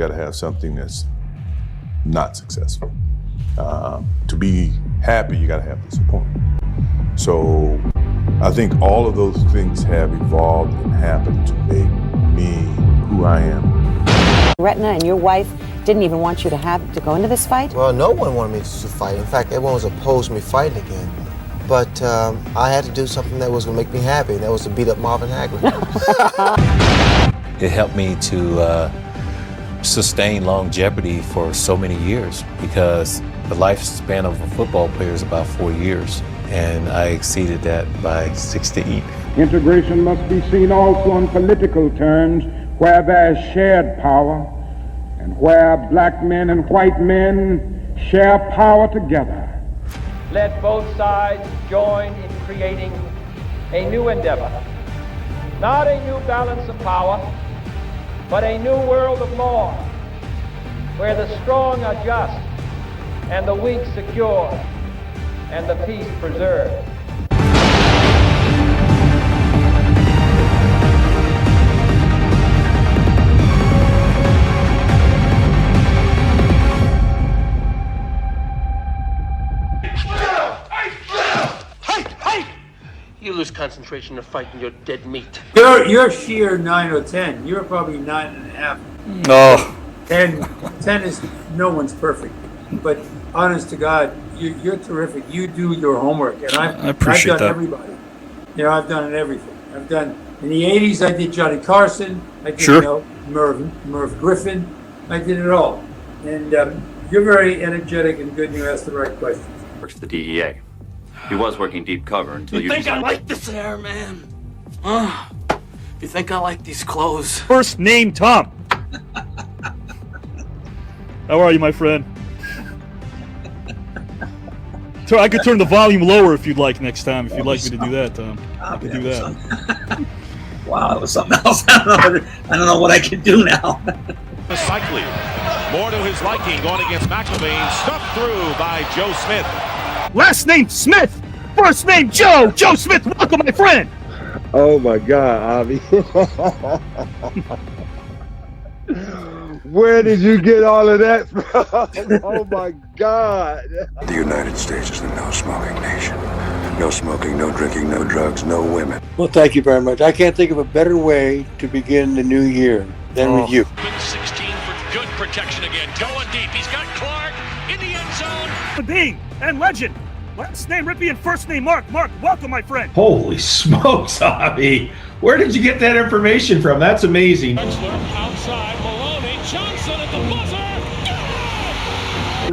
got to have something that's not successful. To be happy, you got to have disappointment. So I think all of those things have evolved and happened to make me who I am. Retna and your wife didn't even want you to go into this fight? Well, no one wanted me to fight. In fact, everyone was opposed to me fighting again. But I had to do something that was going to make me happy, and that was to beat up Marvin Hagler. It helped me to sustain longevity for so many years, because the lifespan of a football player is about 4 years, and I exceeded that by 6 to 8. Integration must be seen also on political terms, where there is shared power, and where black men and white men share power together. Let both sides join in creating a new endeavor, not a new balance of power, but a new world of law, where the strong are just, and the weak secure, and the peace preserved. You lose concentration of fighting your dead meat. You're sheer 9 or 10. You're probably 9.5. Oh. 10 is, no one's perfect. But honest to God, you're terrific. You do your homework, and I appreciate I've done that. Everybody. I've done everything. I've done, in the 80s, I did Johnny Carson. I did, Sure. Merv Griffin. I did it all. And you're very energetic and good, and you ask the right questions. Works for the DEA. He was working deep cover until you think I like this hair, man? You think I like these clothes? First name Tom. How are you, my friend? I could turn the volume lower if you'd like next time. If you'd like me to do that, Tom, I could do that. Wow, that was something else. I don't know what I can do now. Cycling, more to his liking, going against McElvain, stuffed through by Joe Smith. Last name Smith, first name Joe. Joe Smith, welcome, my friend. Oh my God, Avi. Where did you get all of that from? Oh my God. The United States is a no-smoking nation. No smoking, no drinking, no drugs, no women. Well, thank you very much. I can't think of a better way to begin the new year than with you. 16 for good protection again, going deep. He's got Clark in the end zone. Being and legend. Last name Rippy and first name Mark. Mark, welcome, my friend. Holy smokes, Avi. Where did you get that information from? That's amazing. Outside, Maloney, Johnson at the buzzer.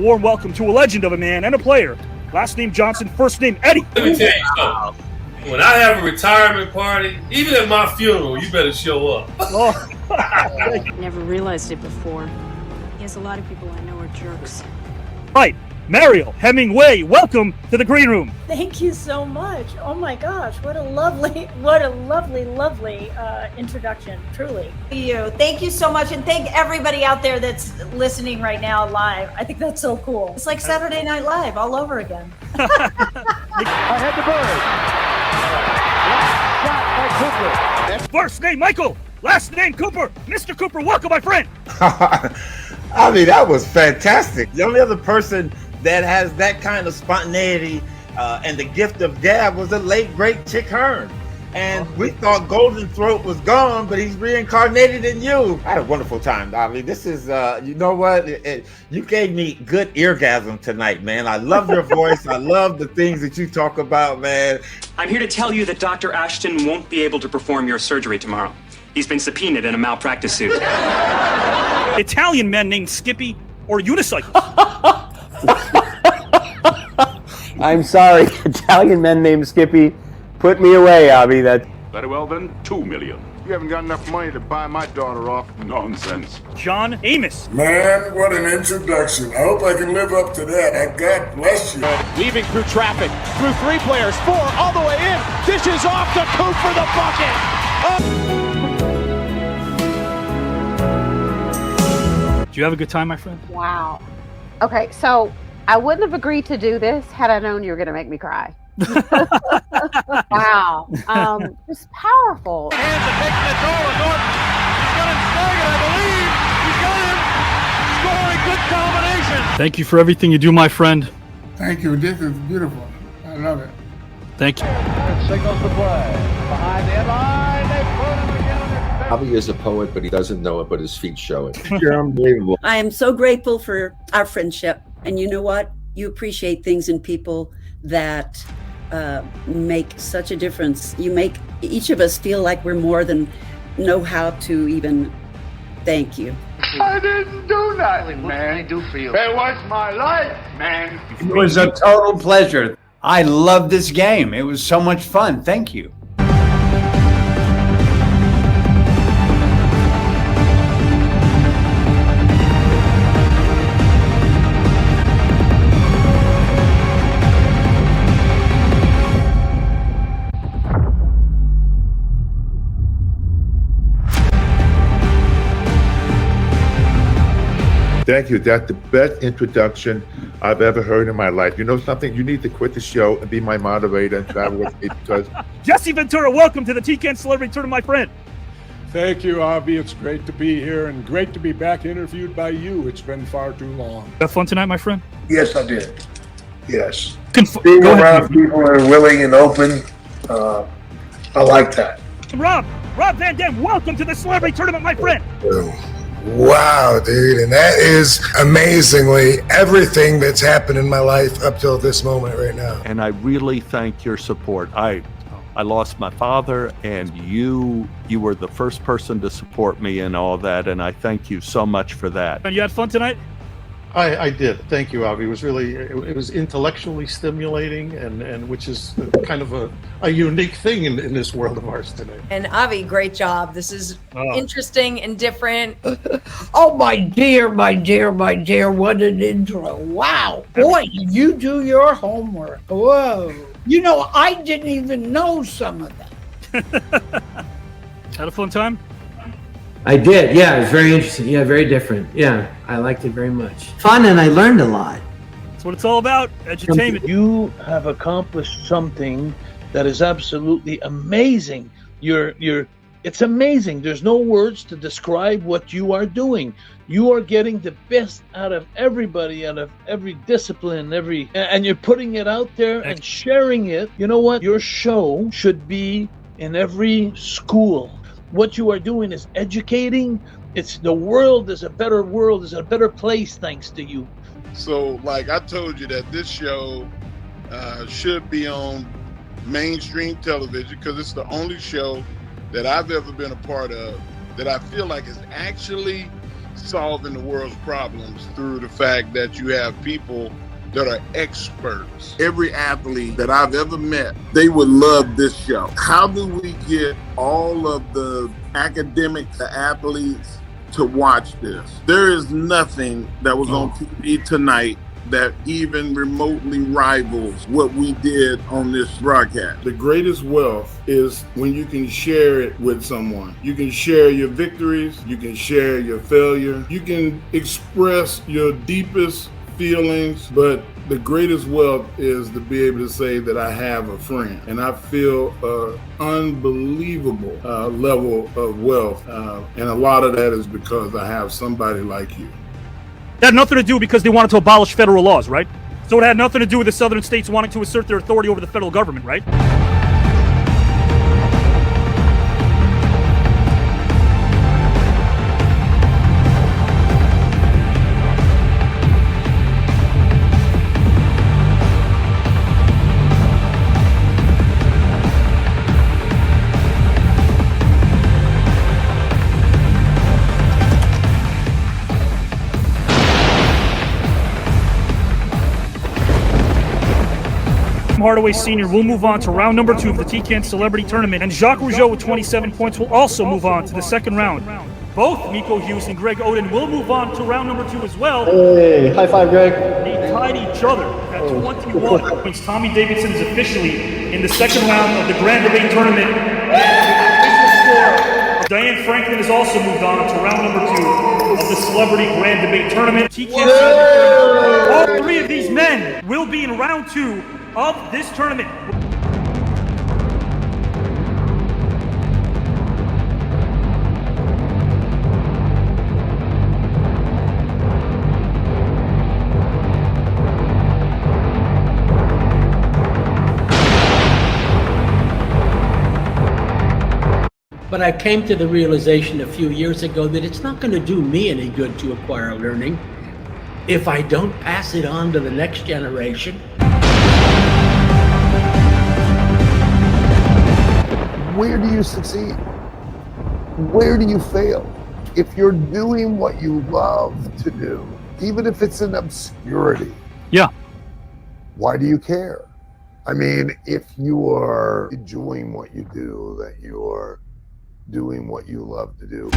A warm welcome to a legend of a man and a player. Last name Johnson, first name Eddie. Let me tell you something. When I have a retirement party, even at my funeral, you better show up. Never realized it before. Yes, a lot of people I know are jerks. Right. Mariel Hemingway, welcome to the green room. Thank you so much. Oh my gosh, what a lovely introduction, truly. Thank you so much, and thank everybody out there that's listening right now live. I think that's so cool. It's like Saturday Night Live all over again. I had the bird. Last shot by Cooper. First name Michael, last name Cooper. Mr. Cooper, welcome, my friend. I mean, that was fantastic. The only other person that has that kind of spontaneity and the gift of gab was the late, great Chick Hearn. And we thought Golden Throat was gone, but he's reincarnated in you. I had a wonderful time, Avi. This is, you know what? You gave me good eargasm tonight, man. I love your voice. I love the things that you talk about, man. I'm here to tell you that Dr. Ashton won't be able to perform your surgery tomorrow. He's been subpoenaed in a malpractice suit. Italian men named Skippy or unicycles. I'm sorry, Italian men named Skippy. Put me away, Avi. Very well then, $2 million. You haven't got enough money to buy my daughter off. Nonsense. John Amos. Man, what an introduction. I hope I can live up to that. God bless you. Leaving through traffic, through 3 players, 4, all the way in. Dishes off to Coop for the bucket. Did you have a good time, my friend? Wow. Okay, so I wouldn't have agreed to do this had I known you were going to make me cry. Wow. Just powerful. Hands are taking the goal of Norton. He's got him staggered, I believe. Scoring, good combination. Thank you for everything you do, my friend. Thank you. This is beautiful. I love it. Thank you. Signals the play. Behind the line, they put him again. Avi is a poet, but he doesn't know it, but his feet show it. You're unbelievable. I am so grateful for our friendship. And you know what? You appreciate things in people that make such a difference. You make each of us feel like we're more than know how to even thank you. I didn't do nothing, man. I do for you. It was my life, man. It was a total pleasure. I love this game. It was so much fun. Thank you. Thank you. That's the best introduction I've ever heard in my life. You know something? You need to quit the show and be my moderator and travel with me because... Jesse Ventura, welcome to the TKN Celebrity Tournament, my friend. Thank you, Avi. It's great to be here and great to be back interviewed by you. It's been far too long. Have fun tonight, my friend? Yes, I did. Yes. Go Being ahead. around people that are willing and open, I like that. Rob Van Dam, welcome to the Celebrity Tournament, my friend. Wow, dude. And that is amazingly everything that's happened in my life up till this moment right now. And I really thank your support. I lost my father, and you were the first person to support me and all that, and I thank you so much for that. And you had fun tonight? I did. Thank you, Avi. It was really, it was intellectually stimulating, and which is kind of a unique thing in this world of ours today. And Avi, great job. This is interesting and different. Oh, my dear, my dear, my dear, what an intro. Wow. Boy, did you do your homework. Whoa. You know, I didn't even know some of that. Had a fun time? I did, yeah. It was very interesting. Yeah, very different. Yeah, I liked it very much. Fun, and I learned a lot. That's what it's all about, entertainment. You have accomplished something that is absolutely amazing. It's amazing. There's no words to describe what you are doing. You are getting the best out of everybody, out of every discipline, and you're putting it out there and sharing it. You know what? Your show should be in every school. What you are doing is educating. The world is a better world, is a better place thanks to you. So, like I told you that this show should be on mainstream television because it's the only show that I've ever been a part of that I feel like is actually solving the world's problems through the fact that you have people that are experts. Every athlete that I've ever met, they would love this show. How do we get all of the academic athletes to watch this? There is nothing that was on TV tonight that even remotely rivals what we did on this broadcast. The greatest wealth is when you can share it with someone. You can share your victories, you can share your failure, you can express your deepest feelings, but the greatest wealth is to be able to say that I have a friend, and I feel an unbelievable level of wealth, and a lot of that is because I have somebody like you. That had nothing to do because they wanted to abolish federal laws, right? So it had nothing to do with the southern states wanting to assert their authority over the federal government, right? Hardaway Sr. will move on to round number 2 of the TKN Celebrity Tournament, and Jacques Rougeau with 27 points will also move on to the second round. Both Miko Hughes and Greg Oden will move on to round number 2 as well. Hey, high five, Greg. They tied each other at 21 points. Tommy Davidson is officially in the second round of the Grand Debate Tournament. Diane Franklin has also moved on to round number 2 of the Celebrity Grand Debate Tournament. All 3 of these men will be in round 2 of this tournament. But I came to the realization a few years ago that it's not going to do me any good to acquire learning if I don't pass it on to the next generation. Where do you succeed? Where do you fail? If you're doing what you love to do, even if it's in obscurity, yeah, why do you care? I mean, if you are enjoying what you do, that you are doing what you love to do.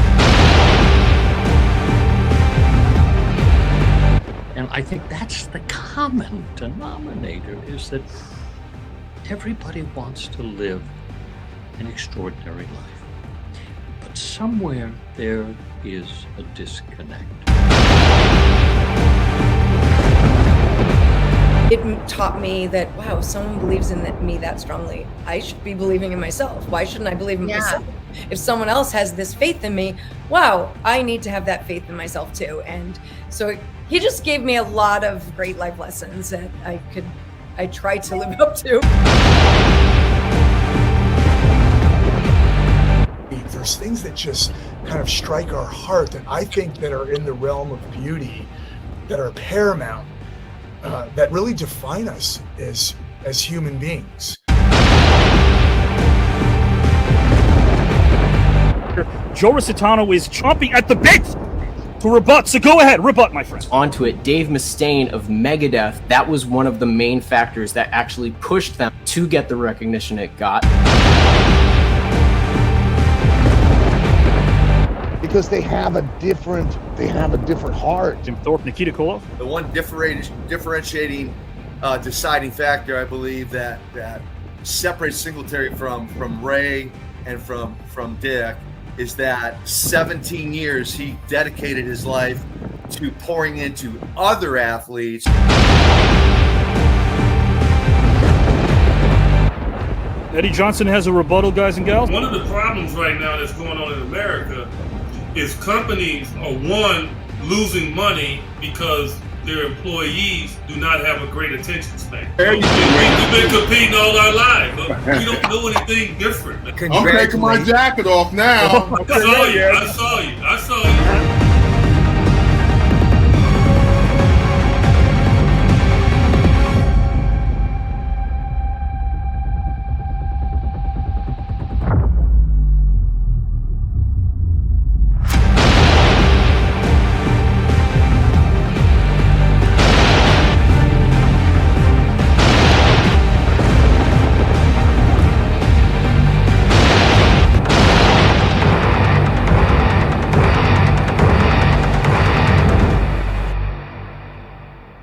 And I think that's the common denominator, is that everybody wants to live an extraordinary life. But somewhere there is a disconnect. It taught me that, wow, if someone believes in me that strongly, I should be believing in myself. Why shouldn't I believe in myself? If someone else has this faith in me, wow, I need to have that faith in myself too. And so he just gave me a lot of great life lessons that I try to live up to. There's things that just kind of strike our heart that I think that are in the realm of beauty, that are paramount, that really define us as human beings. Joe Rositano is chomping at the bit to rebut. So go ahead, rebut, my friend. Onto it, Dave Mustaine of Megadeth, that was one of the main factors that actually pushed them to get the recognition it got. Because they have a different heart. Jim Thorpe, Nikita Koloff. The one differentiating deciding factor, I believe, that separates Singletary from Ray and from Dick is that 17 years he dedicated his life to pouring into other athletes. Eddie Johnson has a rebuttal, guys and gals. One of the problems right now that's going on in America is companies are, one, losing money because their employees do not have a great attention span. We've been competing all our lives, but we don't know anything different. I'm taking my jacket off now. I saw you.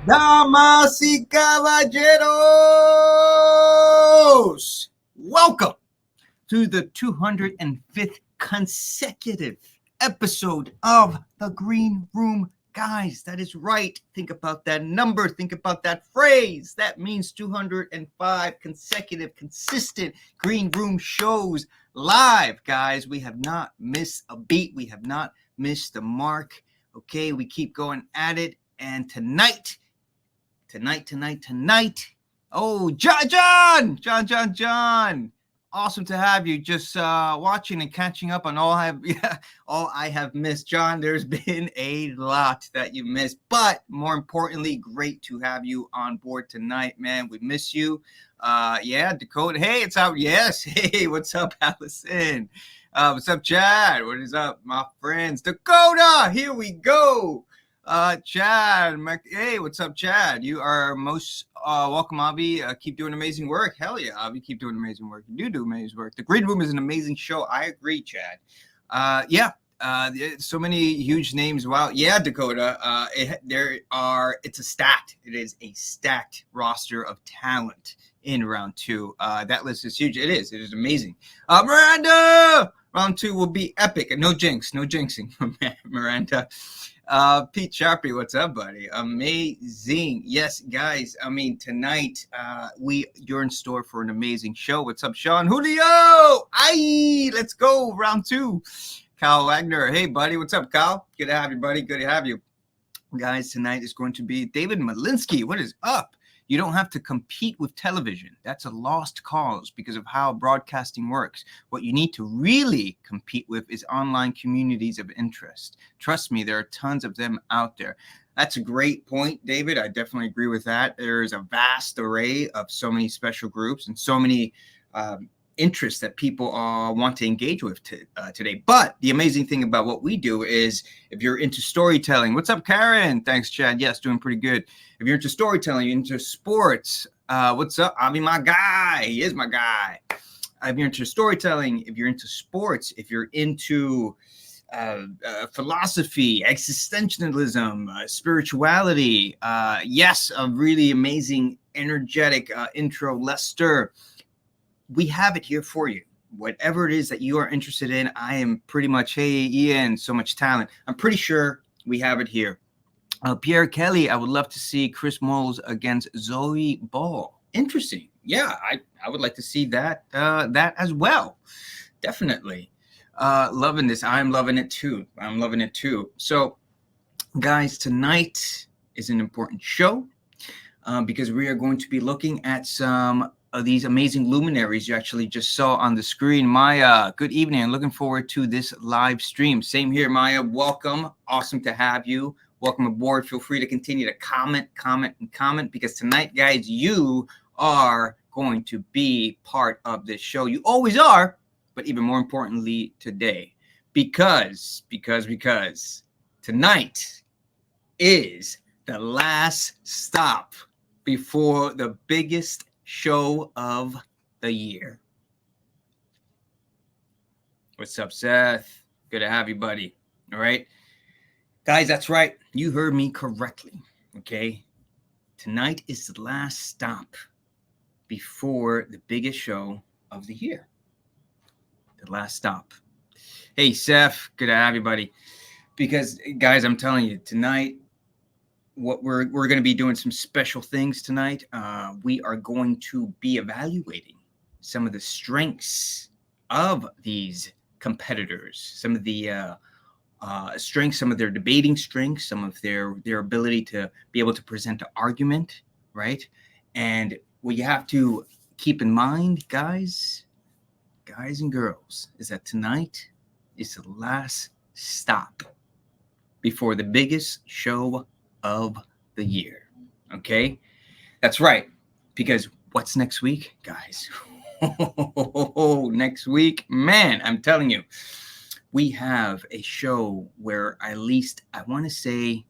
Damas y caballeros, welcome to the 205th consecutive episode of the Green Room Guys. That is right. Think about that number. Think about that phrase. That means 205 consecutive, consistent Green Room shows live, guys. We have not missed a beat. We have not missed the mark. Okay, we keep going at it. And tonight. Oh, John. Awesome to have you. Just watching and catching up on all I have missed. John, there's been a lot that you missed, but more importantly, great to have you on board tonight, man. We miss you. Dakota. Hey, it's out. Yes. Hey, what's up, Allison? What's up, Chad? What is up, my friends? Dakota, here we go. Chad, hey, what's up, Chad? You are most welcome, Avi. Keep doing amazing work. Hell yeah, Avi, keep doing amazing work. You do amazing work. The Green Room is an amazing show. I agree, Chad. So many huge names. Wow. Yeah, Dakota. It's a stacked. It is a stacked roster of talent in round two. That list is huge. It is amazing. Miranda, round two will be epic. No jinxing from Miranda. Pete Sharpie, what's up, buddy? Amazing. Yes, guys. I mean, tonight you're in store for an amazing show. What's up, Sean? Julio! Aye, let's go. Round two. Kyle Wagner. Hey, buddy. What's up, Kyle? Good to have you, buddy. Good to have you. Guys, tonight is going to be David Malinsky. What is up? You don't have to compete with television. That's a lost cause because of how broadcasting works. What you need to really compete with is online communities of interest. Trust me, there are tons of them out there. That's a great point, David. I definitely agree with that. There's a vast array of so many special groups and so many interests that people want to engage with today. But the amazing thing about what we do is if you're into storytelling, what's up, Karen? Thanks, Chad. Yes, doing pretty good. If you're into storytelling, you're into sports, what's up? Avi, my guy. He is my guy. If you're into storytelling, if you're into sports, if you're into philosophy, existentialism, spirituality, yes, a really amazing, energetic intro, Lester. We have it here for you. Whatever it is that you are interested in, I am pretty much, hey, Ian, so much talent. I'm pretty sure we have it here. Pierre Kelly, I would love to see Chris Moles against Zoe Ball. Interesting. Yeah, I would like to see that as well. Definitely. Loving this. I'm loving it too. I'm loving it too. So, guys, tonight is an important show because we are going to be looking at some of these amazing luminaries you actually just saw on the screen. Maya, good evening. I'm looking forward to this live stream. Same here, Maya. Welcome. Awesome to have you. Welcome aboard. Feel free to continue to comment because tonight, guys, you are going to be part of this show. You always are, but even more importantly today, because tonight is the last stop before the biggest show of the year. What's up, Seth? Good to have you, buddy. All right. Guys, that's right. You heard me correctly. Okay. Tonight is the last stop before the biggest show of the year. The last stop. Hey, Seth. Good to have you, buddy. Because, guys, I'm telling you, tonight, what we're going to be doing some special things tonight. We are going to be evaluating some of the strengths of these competitors, some of the strengths, some of their debating strengths, some of their ability to be able to present an argument, right? And what you have to keep in mind, guys and girls, is that tonight is the last stop before the biggest show of the year. Okay, that's right, because what's next week, guys? Next week, man, I'm telling you, we have a show where at least I want to say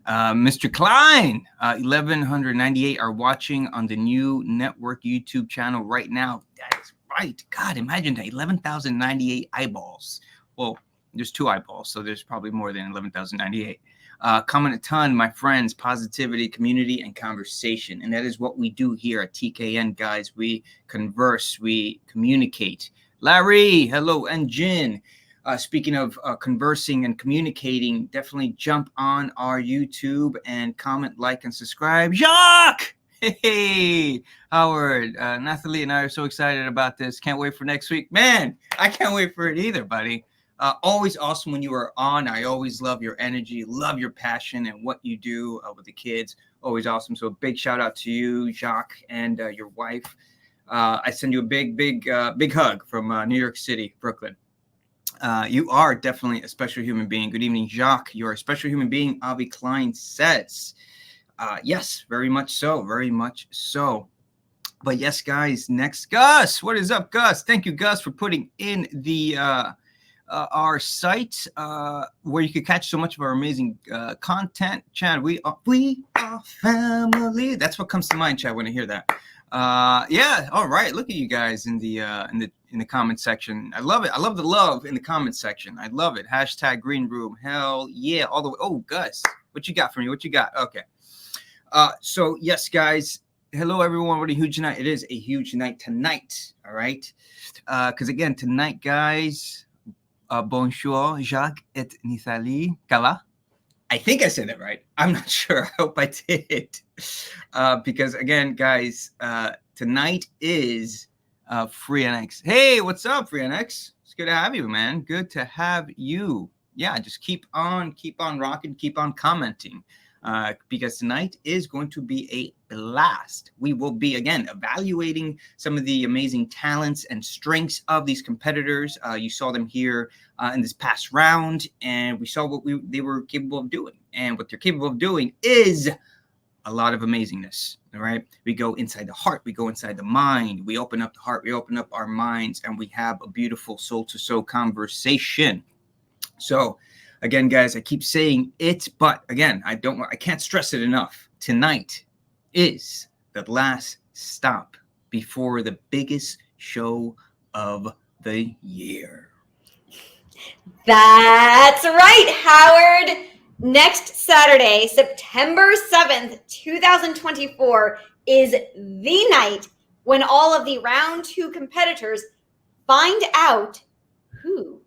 Mr. Klein, 1198 are watching on the new network YouTube channel right now. That is right. God, imagine that, 11,098 eyeballs. Well, there's 2 eyeballs, so there's probably more than 11,098. Comment a ton, my friends, positivity, community, and conversation. And that is what we do here at TKN, guys. We converse, we communicate. Larry, hello, and Jin. Speaking of conversing and communicating, definitely jump on our YouTube and comment, like, and subscribe. Jacques! Hey, Howard, Nathalie and I are so excited about this. Can't wait for next week. Man, I can't wait for it either, buddy. Always awesome when you are on. I always love your energy, love your passion and what you do with the kids. Always awesome. So a big shout out to you, Jacques, and your wife. I send you a big hug from New York City, Brooklyn. You are definitely a special human being. Good evening, Jacques. You're a special human being, Avi Klein says. Yes, very much so. Very much so. But yes, guys, next, Gus. What is up, Gus? Thank you, Gus, for putting in the our site where you could catch so much of our amazing content. Chad, we are family. That's what comes to mind, Chad, when I hear that. Yeah, all right. Look at you guys in the comment section. I love it. I love the love in the comment section. I love it. Hashtag green room. Hell yeah. All the way. Oh, Gus, what you got for me? What you got? Okay. So yes, guys. Hello, everyone. What a huge night. It is a huge night tonight. All right. Because again, tonight, guys, bonjour, Jacques et Nathalie. Kala. I think I said that right. I'm not sure. I hope I did. Because again, guys, tonight is FreeNX. Hey, what's up, FreeNX? It's good to have you, man. Good to have you. Yeah, just keep on rocking, keep on commenting. because tonight is going to be a blast. We will be, again, evaluating some of the amazing talents and strengths of these competitors. You saw them here in this past round, and we saw what they were capable of doing. And what they're capable of doing is a lot of amazingness. All right. We go inside the heart. We go inside the mind. We open up the heart. We open up our minds, and we have a beautiful soul-to-soul conversation. So, again, guys, I keep saying it, but again, I can't stress it enough. Tonight is the last stop before the biggest show of the year. That's right, Howard. Next Saturday, September 7th, 2024, is the night when all of the round 2 competitors find out who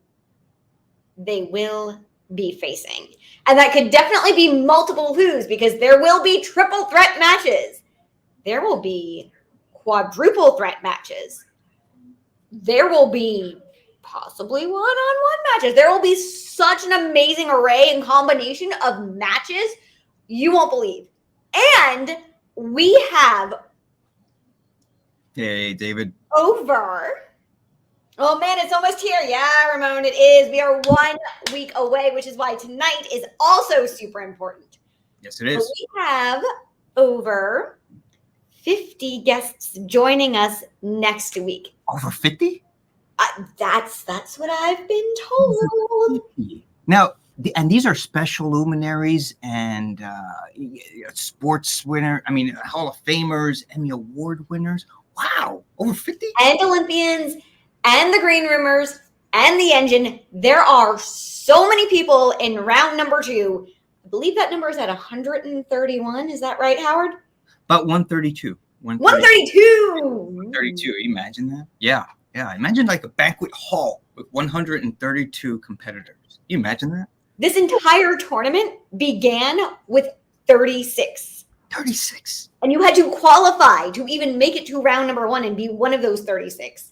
they will be facing. And that could definitely be multiple who's, because there will be triple threat matches. There will be quadruple threat matches. There will be possibly one-on-one matches. There will be such an amazing array and combination of matches you won't believe. And we have David. over. Oh man, it's almost here. Yeah, Ramon, it is. We are 1 week away, which is why tonight is also super important. Yes, it is. We have over 50 guests joining us next week. Over 50? That's what I've been told. Now, and these are special luminaries and sports winner. I mean, Hall of Famers, Emmy Award winners. Wow, over 50? And Olympians, and the Green Roomers, and the Engine. There are so many people in round number 2. I believe that number is at 131. Is that right, Howard? About 132. 132. 132. Imagine that. Yeah. Imagine like a banquet hall with 132 competitors. You imagine that? This entire tournament began with 36. 36. And you had to qualify to even make it to round number 1 and be one of those 36.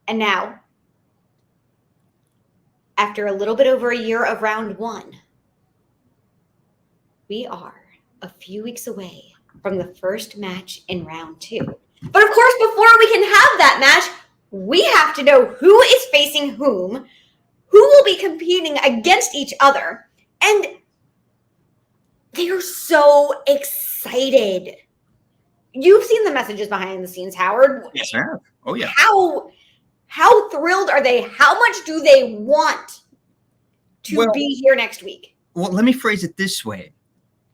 And now, after a little bit over a year of round 1, we are a few weeks away from the first match in round 2. But of course, before we can have that match, we have to know who is facing whom, who will be competing against each other, and they are so excited. You've seen the messages behind the scenes, Howard. Yes, I have. Oh, yeah. How thrilled are they? How much do they want to be here next week? Well, let me phrase it this way.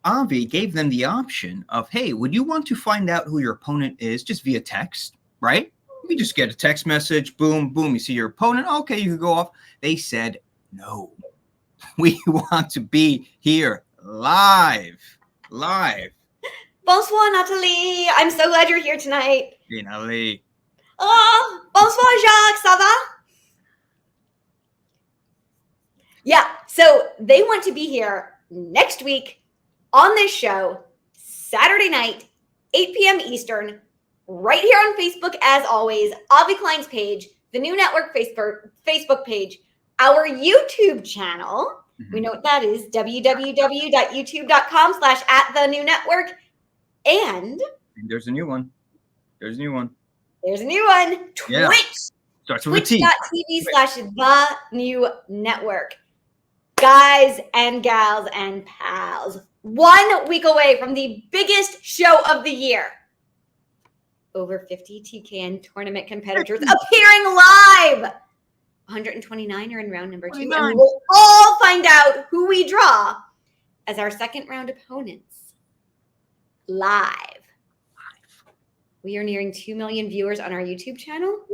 Avi gave them the option of, hey, would you want to find out who your opponent is just via text, right? You just get a text message, boom, boom, you see your opponent. Okay, you can go off. They said, no, we want to be here live. Bonsoir, Nathalie. I'm so glad you're here tonight. Hey, Nathalie. Oh, bonsoir, Jacques. Ça va? Yeah, so they want to be here next week on this show, Saturday night, 8 p.m. Eastern, right here on Facebook, as always, Avi Klein's page, the New Network Facebook page, our YouTube channel. We know what that is, www.youtube.com/@thenewNetwork. And there's a new one. There's a new one. Yeah. Twitch. Starts with a T. Twitch.tv/thenewNetwork. Guys and gals and pals, 1 week away from the biggest show of the year. Over 50 TKN tournament competitors appearing live. 129 are in round number 2. And we'll all find out who we draw as our second round opponents live. We are nearing 2 million viewers on our YouTube channel.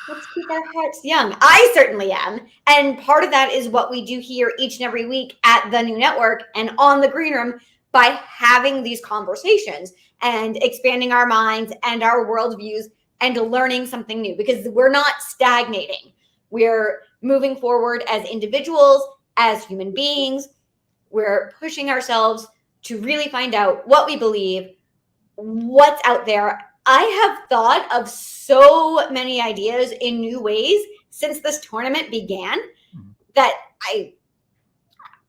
Let's keep our hearts young. I certainly am. And part of that is what we do here each and every week at The New Network and on the Green Room by having these conversations and expanding our minds and our worldviews and learning something new, because we're not stagnating. We're moving forward as individuals, as human beings. We're pushing ourselves to really find out what we believe, what's out there. I have thought of so many ideas in new ways since this tournament began that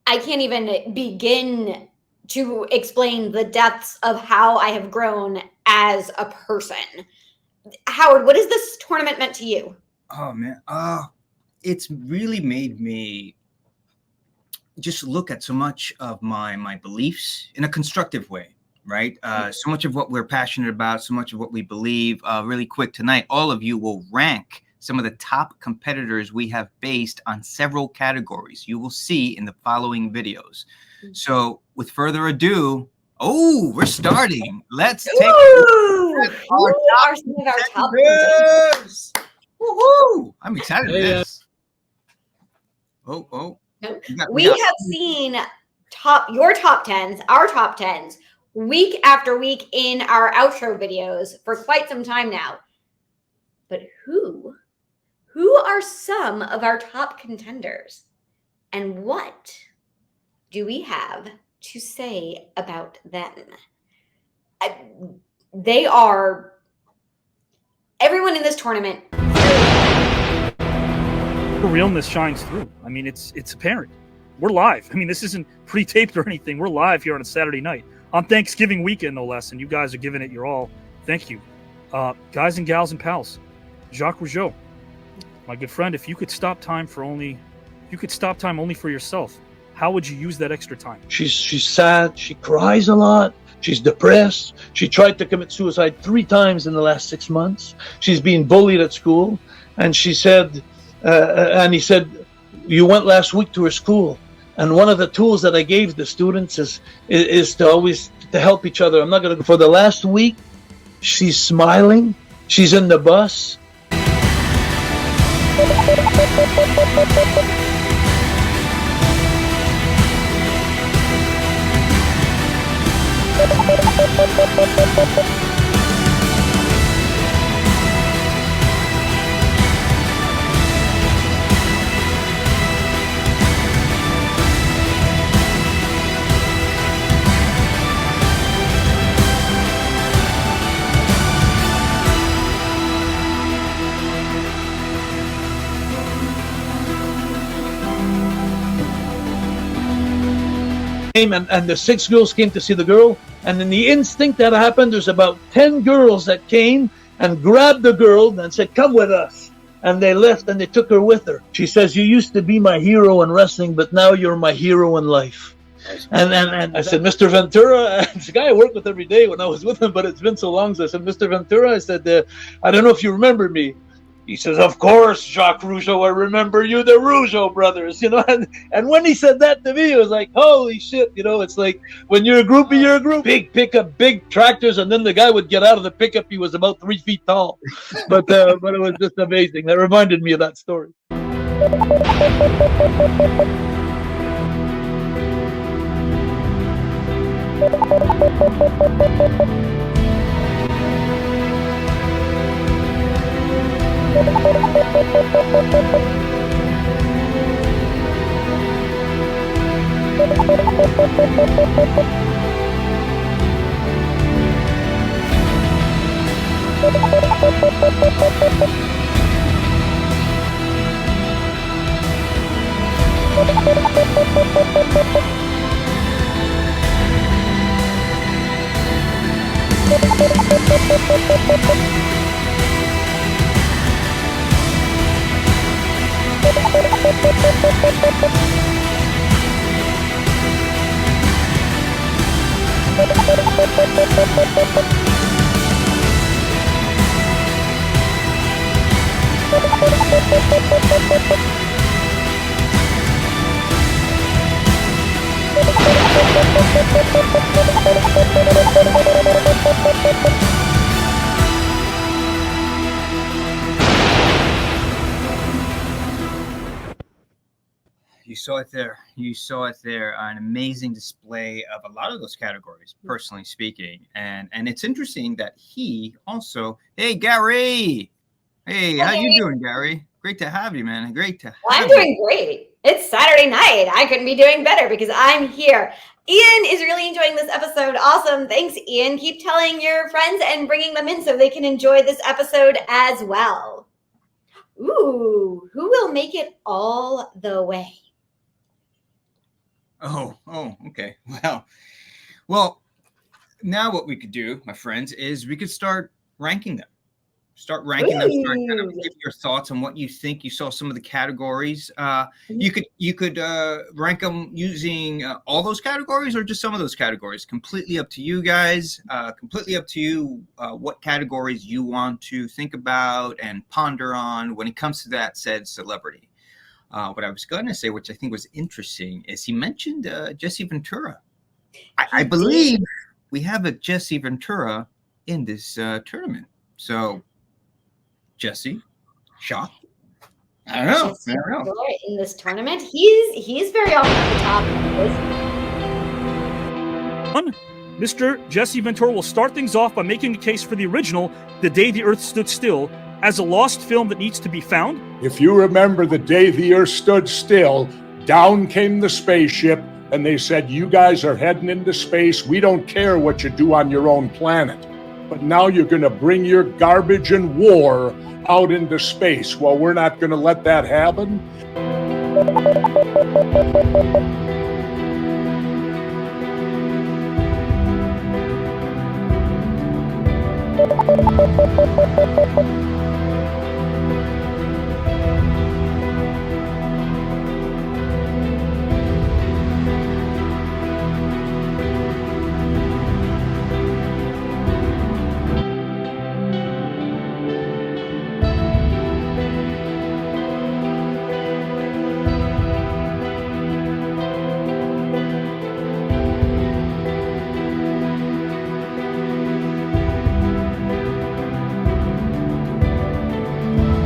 I can't even begin to explain the depths of how I have grown as a person. Howard, what has this tournament meant to you? Oh man, it's really made me just look at so much of my beliefs in a constructive way, right? So much of what we're passionate about, so much of what we believe. Really quick tonight, all of you will rank some of the top competitors we have based on several categories. You will see in the following videos. So with further ado, we're starting. Let's take Who are some of our top contenders? Woohoo! I'm excited for this. We have seen your top 10s, our top 10s, week after week in our outro videos for quite some time now. But who are some of our top contenders? And what do we have to say about them? They are everyone in this tournament. The realness shines through. I mean, it's apparent. We're live. I mean, this isn't pre-taped or anything. We're live here on a Saturday night on Thanksgiving weekend, no less. And you guys are giving it your all. Thank you, guys and gals and pals. Jacques Rougeau, my good friend. If you could stop time only for yourself, how would you use that extra time? She's sad. She cries a lot. She's depressed. She tried to commit suicide 3 times in the last 6 months. She's being bullied at school. And she said, and he said, you went last week to her school. And one of the tools that I gave the students is to always to help each other. I'm not going to, for the last week, she's smiling. She's in the bus. And the 6 girls came to see the girl, and in the instinct that happened, there's about 10 girls that came and grabbed the girl and said, come with us. And they left and they took her with her. She says, you used to be my hero in wrestling, but now you're my hero in life. And I said, Mr. Ventura, it's a guy I worked with every day when I was with him, but it's been so long. So I said, Mr. Ventura, I said, I don't know if you remember me. He says, of course, Jacques Rougeau, I remember you, the Rougeau brothers, you know. And when he said that to me, it was like, holy shit, you know. It's like when you're a groupie, you're a group. Big pickup, big tractors, and then the guy would get out of the pickup. He was about 3 feet tall, but it was just amazing. That reminded me of that story. You saw it there. You saw it there. An amazing display of a lot of those categories, personally speaking. And it's interesting that he also, hey, Gary. Hey, how you doing, Gary? Great to have you, man. Great to have you. I'm doing great. It's Saturday night. I couldn't be doing better because I'm here. Ian is really enjoying this episode. Awesome. Thanks, Ian. Keep telling your friends and bringing them in so they can enjoy this episode as well. Ooh, who will make it all the way? Oh, okay. Well, now what we could do, my friends, is we could start ranking them. Start ranking them. Start kind of give your thoughts on what you think. You saw some of the categories. You could rank them using all those categories or just some of those categories. Completely up to you guys. Completely up to you what categories you want to think about and ponder on when it comes to that said celebrity. What I was going to say, which I think was interesting, is he mentioned Jesse Ventura. I believe we have a Jesse Ventura in this tournament. So. Jesse, shock. I don't know. In this tournament, he's very often at the top. Mr. Jesse Ventura will start things off by making a case for the original, The Day the Earth Stood Still, as a lost film that needs to be found. If you remember the day the Earth stood still, down came the spaceship, and they said, you guys are heading into space. We don't care what you do on your own planet. But now you're going to bring your garbage and war out into space. Well, we're not going to let that happen.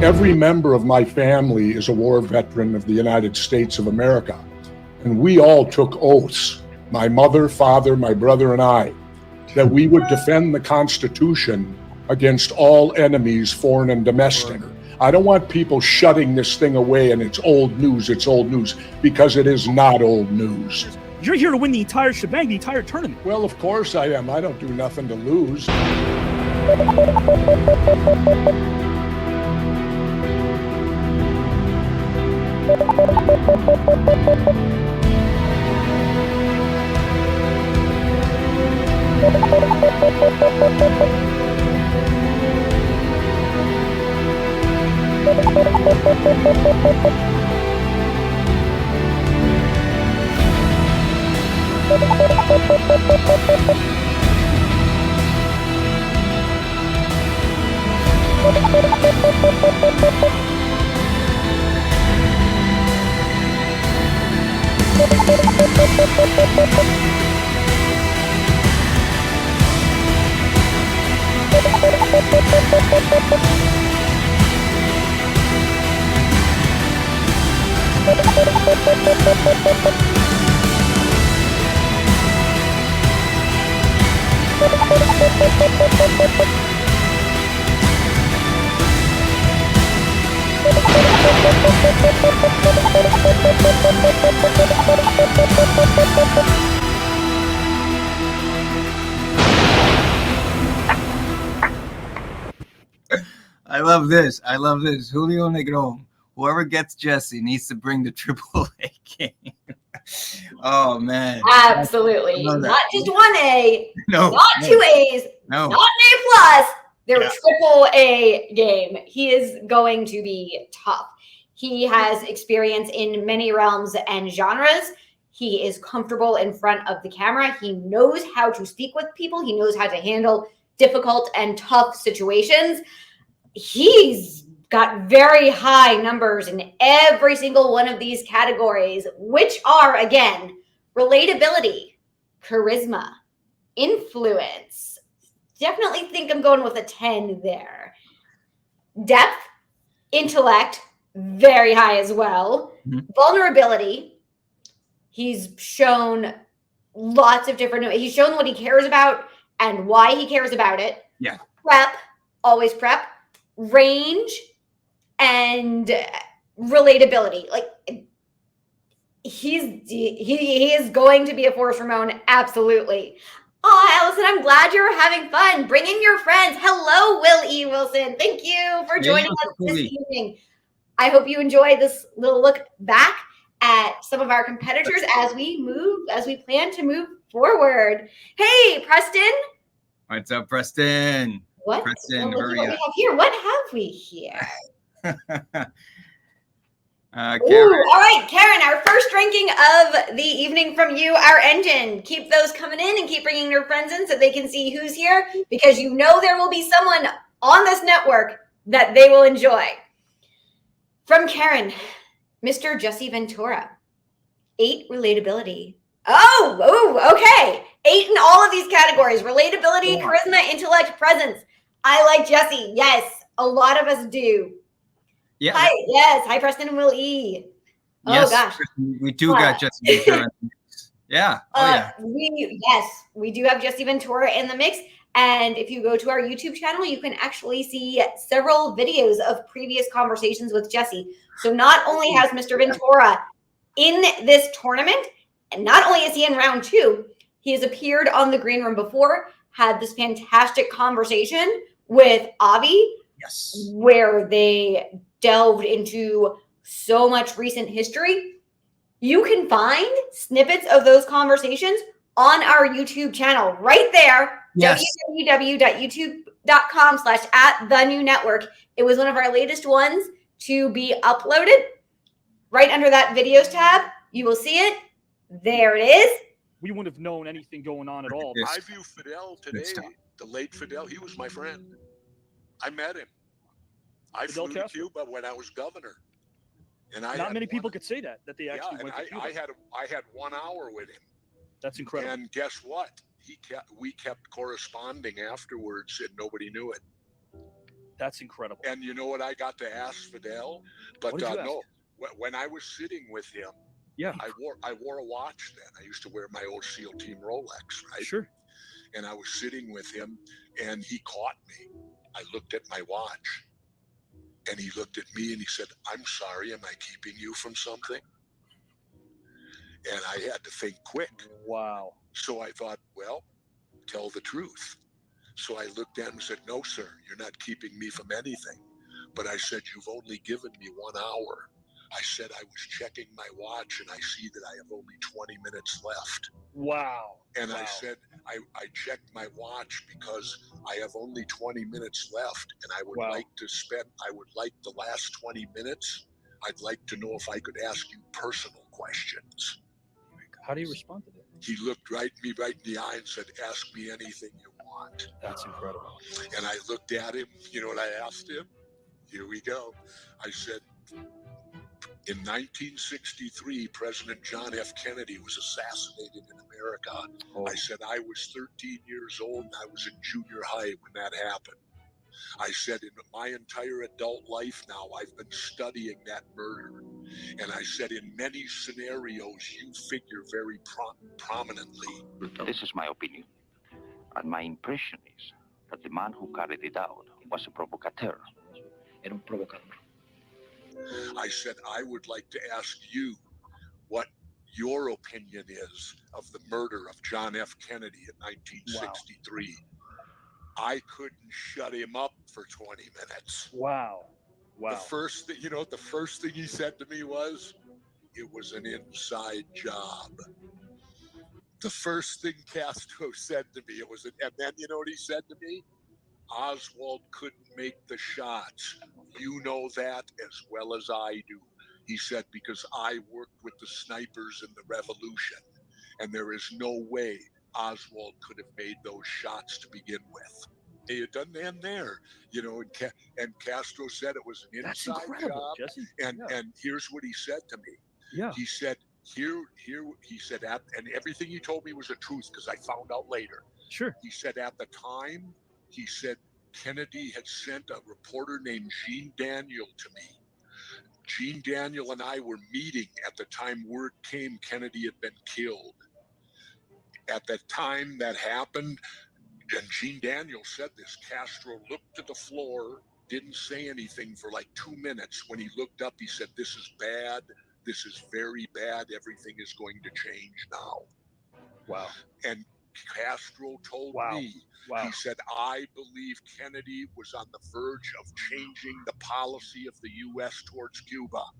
Every member of my family is a war veteran of the United States of America. And we all took oaths, my mother, father, my brother, and I, that we would defend the Constitution against all enemies, foreign and domestic. I don't want people shutting this thing away and it's old news, because it is not old news. You're here to win the entire shebang, the entire tournament. Well, of course I am. I don't do nothing to lose. I love this. Julio Negron. Whoever gets Jesse needs to bring the AAA game. Oh, man. Absolutely. Not just one A, no, not two A's, not an A plus. Their AAA game. He is going to be tough. He has experience in many realms and genres. He is comfortable in front of the camera. He knows how to speak with people. He knows how to handle difficult and tough situations. He's got very high numbers in every single one of these categories, which are, again, relatability, charisma, influence. Definitely think I'm going with a 10 there. Depth, intellect, very high as well. Vulnerability. He's shown lots of different, he's shown what he cares about and why he cares about it. Yeah. Prep, always prep. Range and relatability. Like he is going to be a force, Ramon. Absolutely. Oh, Allison, I'm glad you're having fun. Bring in your friends. Hello, Will E. Wilson. Thank you for joining us this evening. I hope you enjoy this little look back at some of our competitors as we plan to move forward. Hey, Preston. What's up, Preston? What? Preston, Well, hurry what we up. have here. What have we here? Karen. Ooh, all right, Karen, our first ranking of the evening from you, our engine. Keep those coming in and keep bringing your friends in so they can see who's here, because you know there will be someone on this network that they will enjoy. From Karen, Mr. Jesse Ventura. 8, relatability. Oh, okay. 8 in all of these categories. Relatability, charisma, intellect, presence. I like Jesse. Yes, a lot of us do. Yeah. Hi, yes. Hi, Preston and Will E. Yes, Oh, gosh. we do got Jesse Ventura in the mix. Yeah. Oh, yeah. We do have Jesse Ventura in the mix. And if you go to our YouTube channel, you can actually see several videos of previous conversations with Jesse. So not only has Mr. Ventura in this tournament, and not only is he in round 2, he has appeared on the green room before, had this fantastic conversation with Avi, yes, where they delved into so much recent history. You can find snippets of those conversations on our YouTube channel right there. Yes. www.youtube.com/@thenewNetwork. It was one of our latest ones to be uploaded. Right under that videos tab, you will see it. There it is. We wouldn't have known anything going on at all. I view Fidel today, the late Fidel, he was my friend. I met him. I Fidel flew to Castro? Cuba when I was governor. And Not many people could say that they actually went to Cuba. I had 1 hour with him. That's incredible. And guess what? We kept corresponding afterwards, and nobody knew it. That's incredible. And you know what I got to ask Fidel? But What did you ask? no, when I was sitting with him, yeah, I wore a watch then. I used to wear my old SEAL Team Rolex, right? Sure. And I was sitting with him, and he caught me. I looked at my watch, and he looked at me, and he said, "I'm sorry, am I keeping you from something?" And I had to think quick. Wow. So I thought, well, tell the truth. So I looked at him and said, "No, sir, you're not keeping me from anything." But I said, "You've only given me 1 hour." I said, "I was checking my watch and I see that I have only 20 minutes left." Wow. And wow. I said, I checked my watch because I have only 20 minutes left, and I would like the last 20 minutes, I'd like to know if I could ask you personal questions. How do you respond to that? He looked me right in the eye and said, "Ask me anything you want." That's incredible. And I looked at him. You know what I asked him? Here we go. I said, in 1963, President John F. Kennedy was assassinated in America. I said, I was 13 years old and I was in junior high when that happened. I said, in my entire adult life now, I've been studying that murder. And I said, in many scenarios, you figure very prominently. This is my opinion. And my impression is that the man who carried it out was a provocateur. Era un provocador. I said, I would like to ask you what your opinion is of the murder of John F. Kennedy in 1963. Wow. I couldn't shut him up for 20 minutes. Wow. Wow. The first thing he said to me was, it was an inside job. The first thing Castro said to me, and then you know what he said to me? Oswald couldn't make the shots. You know that as well as I do. He said, because I worked with the snipers in the revolution, and there is no way Oswald could have made those shots to begin with. It doesn't end there, and Castro said it was an inside job. Jesse. And here's what he said to me. Yeah. He said, he said, and everything he told me was the truth because I found out later. Sure. He said at the time, he said Kennedy had sent a reporter named Gene Daniel to me. Gene Daniel and I were meeting at the time word came Kennedy had been killed. At that time that happened, and Gene Daniel said this, Castro looked to the floor, didn't say anything for like 2 minutes. When he looked up, he said, "This is bad. This is very bad. Everything is going to change now." Wow. And Castro told me, he said, I believe Kennedy was on the verge of changing the policy of the U.S. towards Cuba.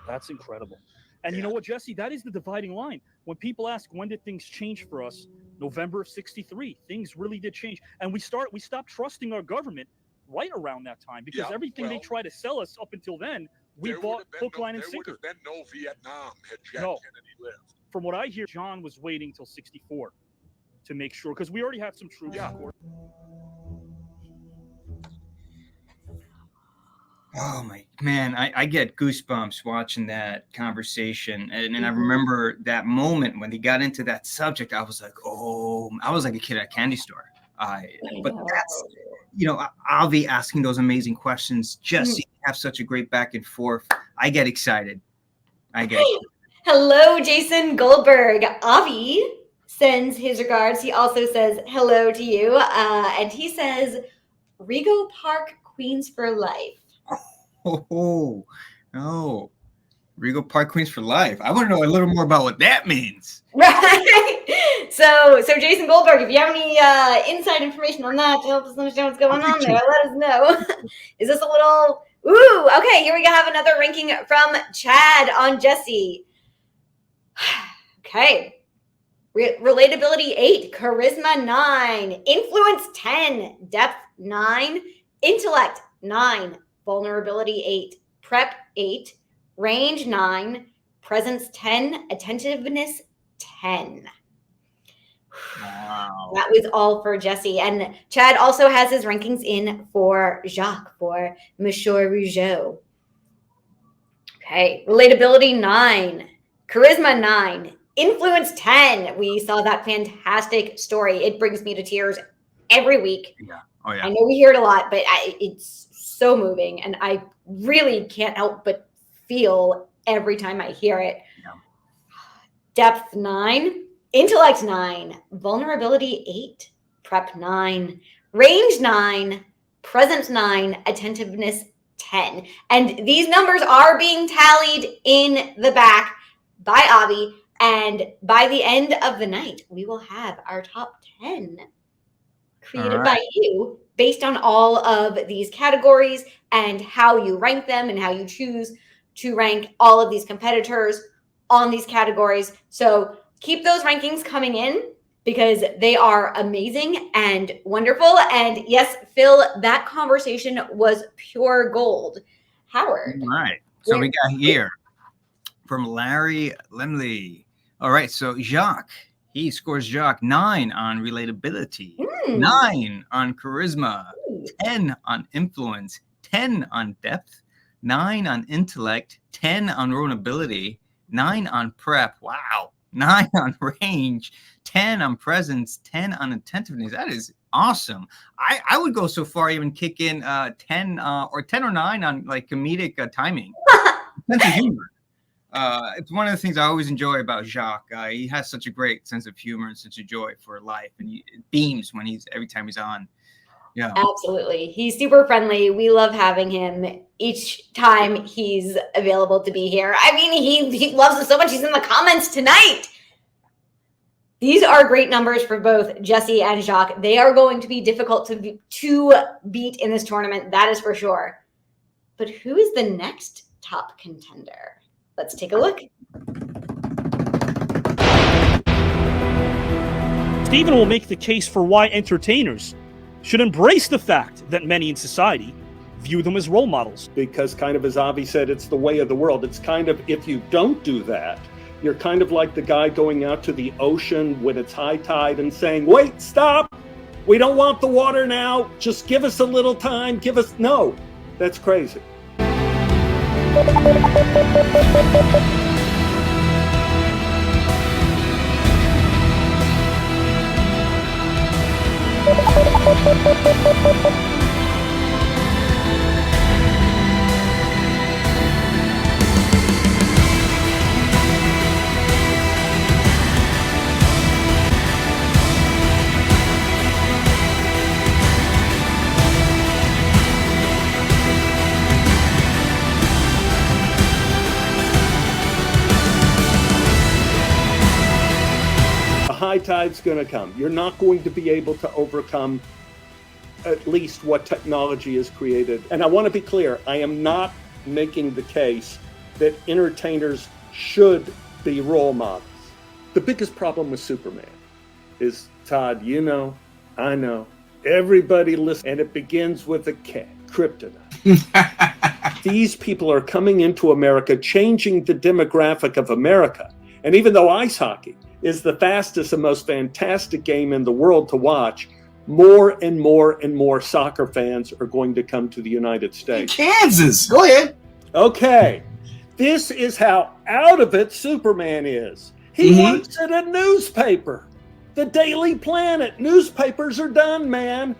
That's incredible. And you know what, Jesse? That is the dividing line. When people ask, when did things change for us? November of '63. Things really did change. And we stopped trusting our government right around that time because everything they tried to sell us up until then, we bought hook, line, and sinker. There would have been no Vietnam had Jack Kennedy lived. From what I hear, John was waiting till '64 to make sure, because we already had some troops. Oh my man, I get goosebumps watching that conversation, and I remember that moment when he got into that subject. I was like, oh, I was like a kid at a candy store. But that's, Avi asking those amazing questions. Jesse have such a great back and forth. I get excited. Hello, Jason Goldberg. Avi sends his regards. He also says hello to you, and he says, Rego Park Queens for life. Oh, no. Rego Park Queens for life. I want to know a little more about what that means. Right. So Jason Goldberg, if you have any inside information on that to help us understand what's going on there, let us know. Is this a little... Ooh, okay, here we have another ranking from Chad on Jesse. Okay. Relatability 8, charisma 9, influence 10, depth 9, intellect 9, vulnerability 8, prep 8, range 9, presence 10, attentiveness 10. Wow. That was all for Jesse. And Chad also has his rankings in for Jacques, for Monsieur Rougeau. Okay. Relatability 9, charisma 9, influence 10. We saw that fantastic story. It brings me to tears every week. Yeah. Oh, yeah. I know we hear it a lot, but it's so moving, and I really can't help but feel every time I hear it. Yeah. Depth 9, intellect 9, vulnerability 8, prep 9, range 9, presence 9, attentiveness 10. And these numbers are being tallied in the back by Avi, and by the end of the night, we will have our top 10 created by you based on all of these categories and how you rank them and how you choose to rank all of these competitors on these categories. So keep those rankings coming in because they are amazing and wonderful. And yes, Phil, that conversation was pure gold. Howard. All right. So we got here from Larry Lemley. All right. So Jacques. He scores Jacques 9 on relatability, 9 on charisma, 10 on influence, 10 on depth, 9 on intellect, 10 on vulnerability, 9 on prep. Wow. 9 on range, 10 on presence, 10 on attentiveness. That is awesome. I would go so far, even kick in 10 or 9 on like comedic timing. Sense of humor. It's one of the things I always enjoy about Jacques. He has such a great sense of humor and such a joy for life, and it beams when every time he's on. Yeah, absolutely. He's super friendly. We love having him each time he's available to be here. I mean, he loves us so much. He's in the comments tonight. These are great numbers for both Jesse and Jacques. They are going to be difficult to beat in this tournament. That is for sure. But who is the next top contender? Let's take a look. Stephen will make the case for why entertainers should embrace the fact that many in society view them as role models. Because kind of as Avi said, it's the way of the world. It's kind of, if you don't do that, you're kind of like the guy going out to the ocean when it's high tide and saying, wait, stop. We don't want the water now. Just give us a little time. No, that's crazy. High tide's going to come. You're not going to be able to overcome at least what technology has created. And I want to be clear, I am not making the case that entertainers should be role models. The biggest problem with Superman is, Todd, you know, I know, everybody listens, and it begins with a K, kryptonite. These people are coming into America, changing the demographic of America. And even though ice hockey is the fastest and most fantastic game in the world to watch, more and more and more soccer fans are going to come to the United States. Kansas, go ahead. Okay, this is how out of it Superman is. He works at a newspaper, the Daily Planet. Newspapers are done, man.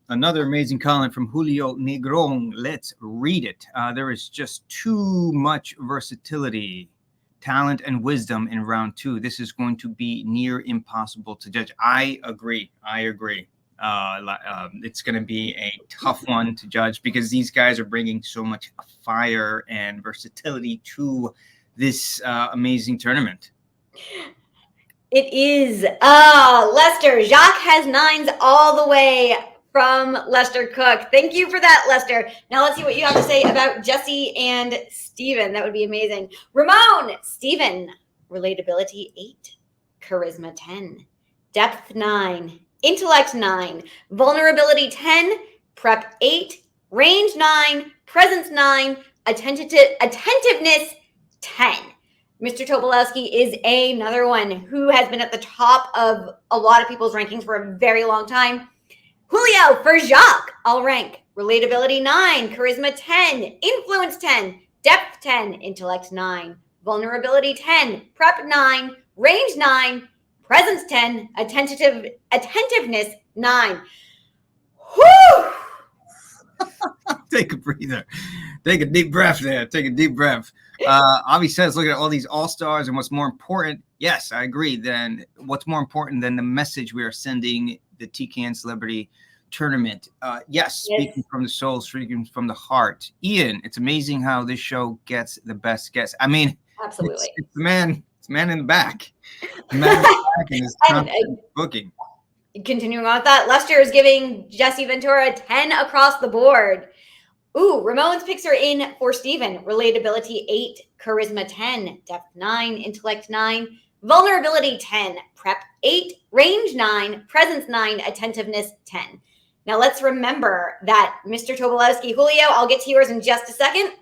Another amazing comment from Julio Negron. Let's read it. There is just too much versatility, talent, and wisdom in round two. This is going to be near impossible to judge. I agree. It's going to be a tough one to judge because these guys are bringing so much fire and versatility to this amazing tournament. It is. Lester. Jacques has 9s all the way from Lester Cook. Thank you for that, Lester. Now let's see what you have to say about Jesse and Steven. That would be amazing. Ramon. Steven. Relatability 8. Charisma 10. Depth 9. Intellect 9. Vulnerability 10. Prep 8. Range 9. Presence 9. Attentiveness 10. Mr. Tobolowsky is another one who has been at the top of a lot of people's rankings for a very long time. Julio for Jacques, I'll rank. Relatability 9, Charisma 10, Influence 10, Depth 10, Intellect 9, Vulnerability 10, Prep 9, Range 9, Presence 10, Attentiveness 9. Whew! Take a breather. Take a deep breath there. Take a deep breath. Avi says, look at all these all-stars and what's more important. Yes, I agree. Then what's more important than the message we are sending the TKN Celebrity Tournament? Yes, speaking from the soul, speaking from the heart. Ian, it's amazing how this show gets the best guests. I mean, absolutely. It's the man in the back. The man in the back in his booking. Continuing on with that, Lester is giving Jesse Ventura 10 across the board. Ooh, Ramon's picks are in for Steven. Relatability 8, Charisma 10, Depth 9, Intellect 9, Vulnerability 10, Prep 8, Range 9, Presence 9, Attentiveness 10. Now let's remember that Mr. Tobolowsky, Julio, I'll get to yours in just a second.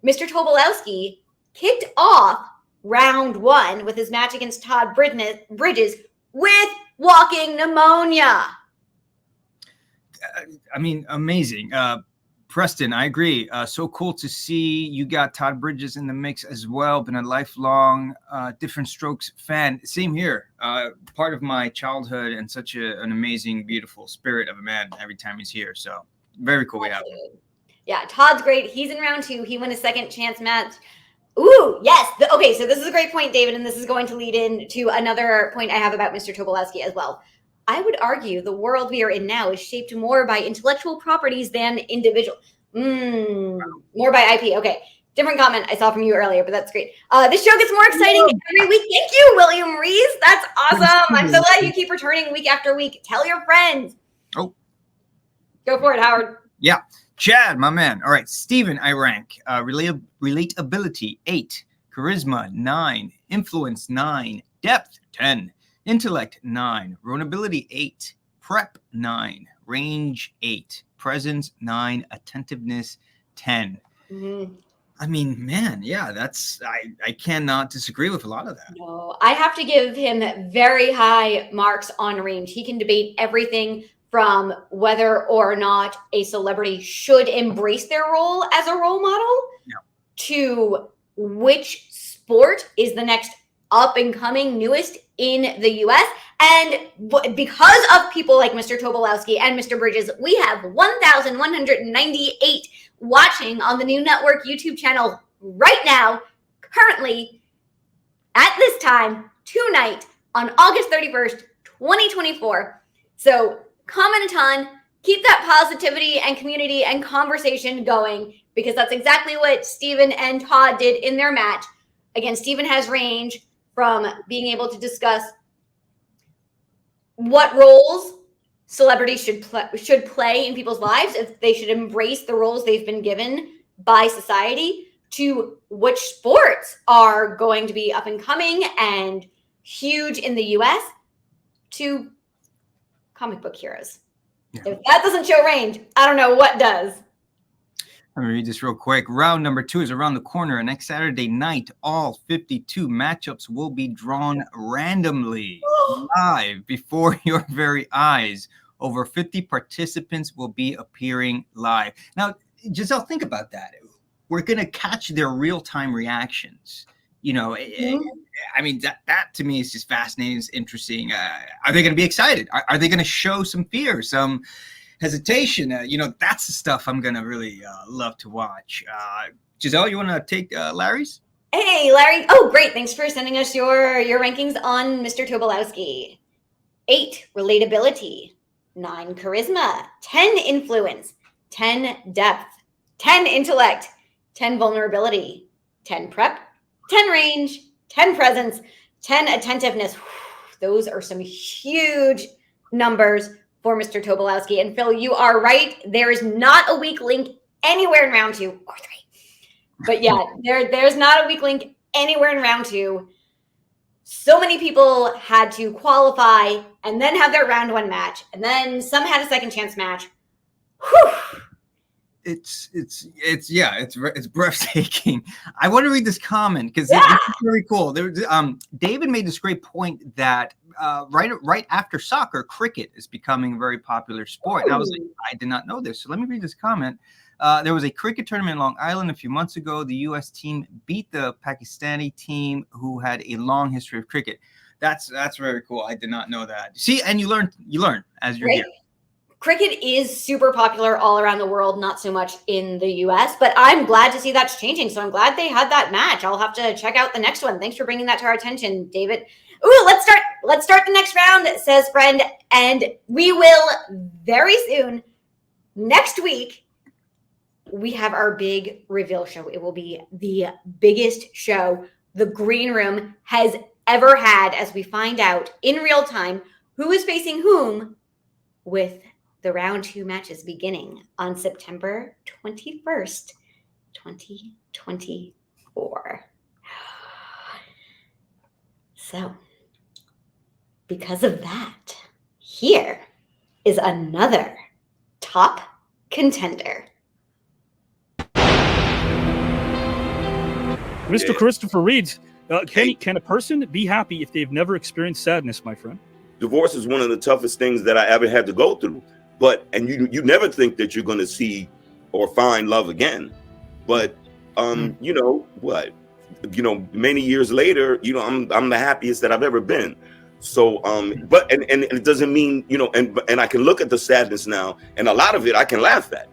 Mr. Tobolowsky kicked off round 1 with his match against Todd Bridges with walking pneumonia. I mean, amazing. Preston, I agree. So cool to see you got Todd Bridges in the mix as well. Been a lifelong Different Strokes fan. Same here. Part of my childhood and such an amazing, beautiful spirit of a man every time he's here. So very cool we have him. Yeah, Todd's great. He's in round 2. He won a second chance match. Ooh, yes. Okay, so this is a great point, David, and this is going to lead into another point I have about Mr. Tobolowsky as well. I would argue the world we are in now is shaped more by intellectual properties than individual. More by IP. Okay. Different comment I saw from you earlier, but that's great. This show gets more exciting every week. Thank you, William Rees. That's awesome. I'm so glad you keep returning week after week. Tell your friends. Oh. Go for it, Howard. Yeah. Chad, my man. All right. Steven, I rank. Relatability 8. charisma 9, influence 9, depth 10, intellect 9, runnability 8, prep 9, range 8, presence 9, attentiveness 10. Mm-hmm. I mean, man, yeah, I cannot disagree with a lot of that. No, I have to give him very high marks on range. He can debate everything from whether or not a celebrity should embrace their role as a role model to which sport is the next up and coming newest in the US. And because of people like Mr. Tobolowsky and Mr. Bridges, we have 1,198 watching on the New Network YouTube channel right now, currently at this time, tonight on August 31st, 2024. So comment a ton, keep that positivity and community and conversation going, because that's exactly what Steven and Todd did in their match. Again, Steven has range from being able to discuss what roles celebrities should play in people's lives, if they should embrace the roles they've been given by society, to which sports are going to be up and coming and huge in the US, to comic book heroes. Yeah. If that doesn't show range, I don't know what does. Let me read this real quick. Round number 2 is around the corner. And next Saturday night, all 52 matchups will be drawn randomly live before your very eyes. Over 50 participants will be appearing live. Now, Giselle, think about that. We're going to catch their real-time reactions. You know, I mean, that to me is just fascinating. It's interesting. Are they going to be excited? Are they going to show some fear, some hesitation? You know, that's the stuff I'm going to really love to watch. Giselle, you want to take Larry's? Hey, Larry. Oh, great. Thanks for sending us your rankings on Mr. Tobolowsky. 8, relatability. 9, charisma. 10, influence. 10, depth. 10, intellect. 10, vulnerability. 10, prep. 10, range. 10, presence. 10, attentiveness. Those are some huge numbers for Mr. Tobolowsky. And Phil, you are right. There is not a weak link anywhere in round 2 or 3. But yeah, there's not a weak link anywhere in round 2. So many people had to qualify and then have their round 1 match, and then some had a second chance match. Whew. It's breathtaking. I want to read this comment because it's very cool. David made this great point that right after soccer, cricket is becoming a very popular sport. And I was like, I did not know this. So let me read this comment. There was a cricket tournament in Long Island a few months ago. The U.S. team beat the Pakistani team, who had a long history of cricket. That's very cool. I did not know that. See, and you learn as you're here. Cricket is super popular all around the world, not so much in the U.S., but I'm glad to see that's changing. So I'm glad they had that match. I'll have to check out the next one. Thanks for bringing that to our attention, David. Ooh, let's start the next round, says friend, and we will very soon, next week, we have our big reveal show. It will be the biggest show the Green Room has ever had, as we find out in real time who is facing whom, with the round 2 matches beginning on September 21st, 2024. So, because of that, here is another top contender. Mr. Christopher Reed, can a person be happy if they've never experienced sadness, my friend? Divorce is one of the toughest things that I ever had to go through. And you never think that you're going to see or find love again. But you know what? You know, many years later, you know, I'm the happiest that I've ever been. So, but it doesn't mean, you know, and I can look at the sadness now, and a lot of it I can laugh at.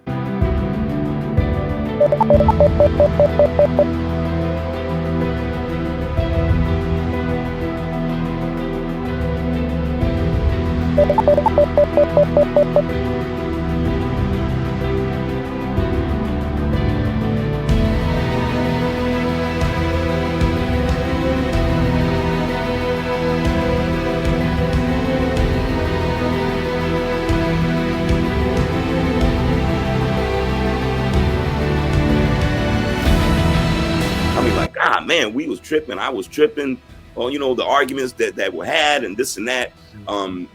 Man, we tripping. I was tripping. Well, you know, the arguments that were had and this and that. And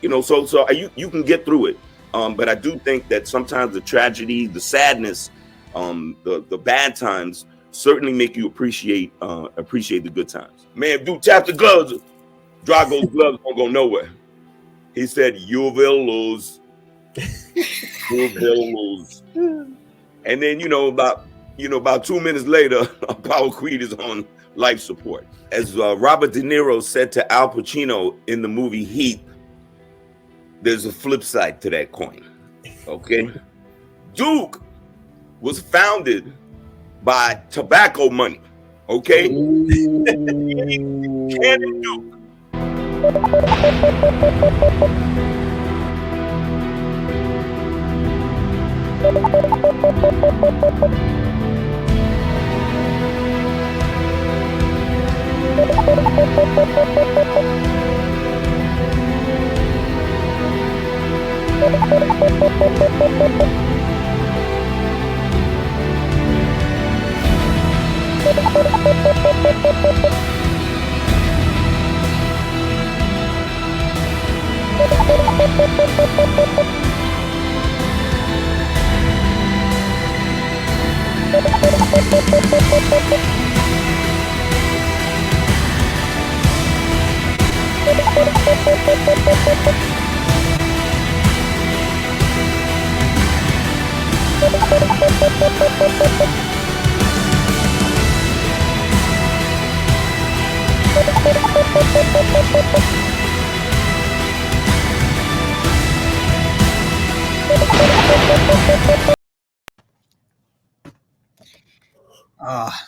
you know, so you can get through it. But I do think that sometimes the tragedy, the sadness, the bad times certainly make you appreciate the good times. Man, dude, tap the gloves. Drago's gloves won't go nowhere. He said, "You will lose. You will lose." And then about 2 minutes later, Apollo Creed is on life support. As Robert De Niro said to Al Pacino in the movie Heat, there's a flip side to that coin. Okay, Duke was founded by tobacco money. Okay, Cannon Duke.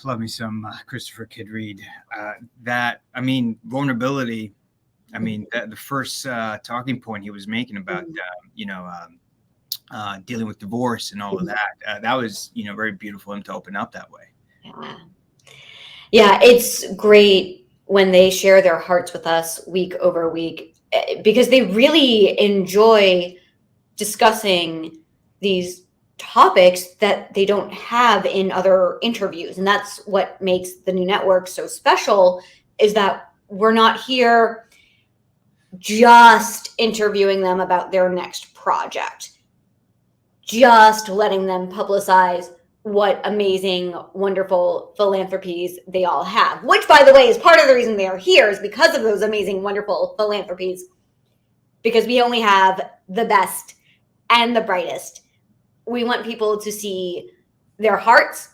Love me some Christopher Kidd Reed. Vulnerability. The first talking point he was making about, dealing with divorce and all of that. That was, very beautiful of him to open up that way. Yeah, it's great when they share their hearts with us week over week because they really enjoy discussing these topics that they don't have in other interviews. And that's what makes the new network so special, is that we're not here just interviewing them about their next project, just letting them publicize what amazing, wonderful philanthropies they all have, which, by the way, is part of the reason they are here, is because of those amazing, wonderful philanthropies, because we only have the best and the brightest. We want people to see their hearts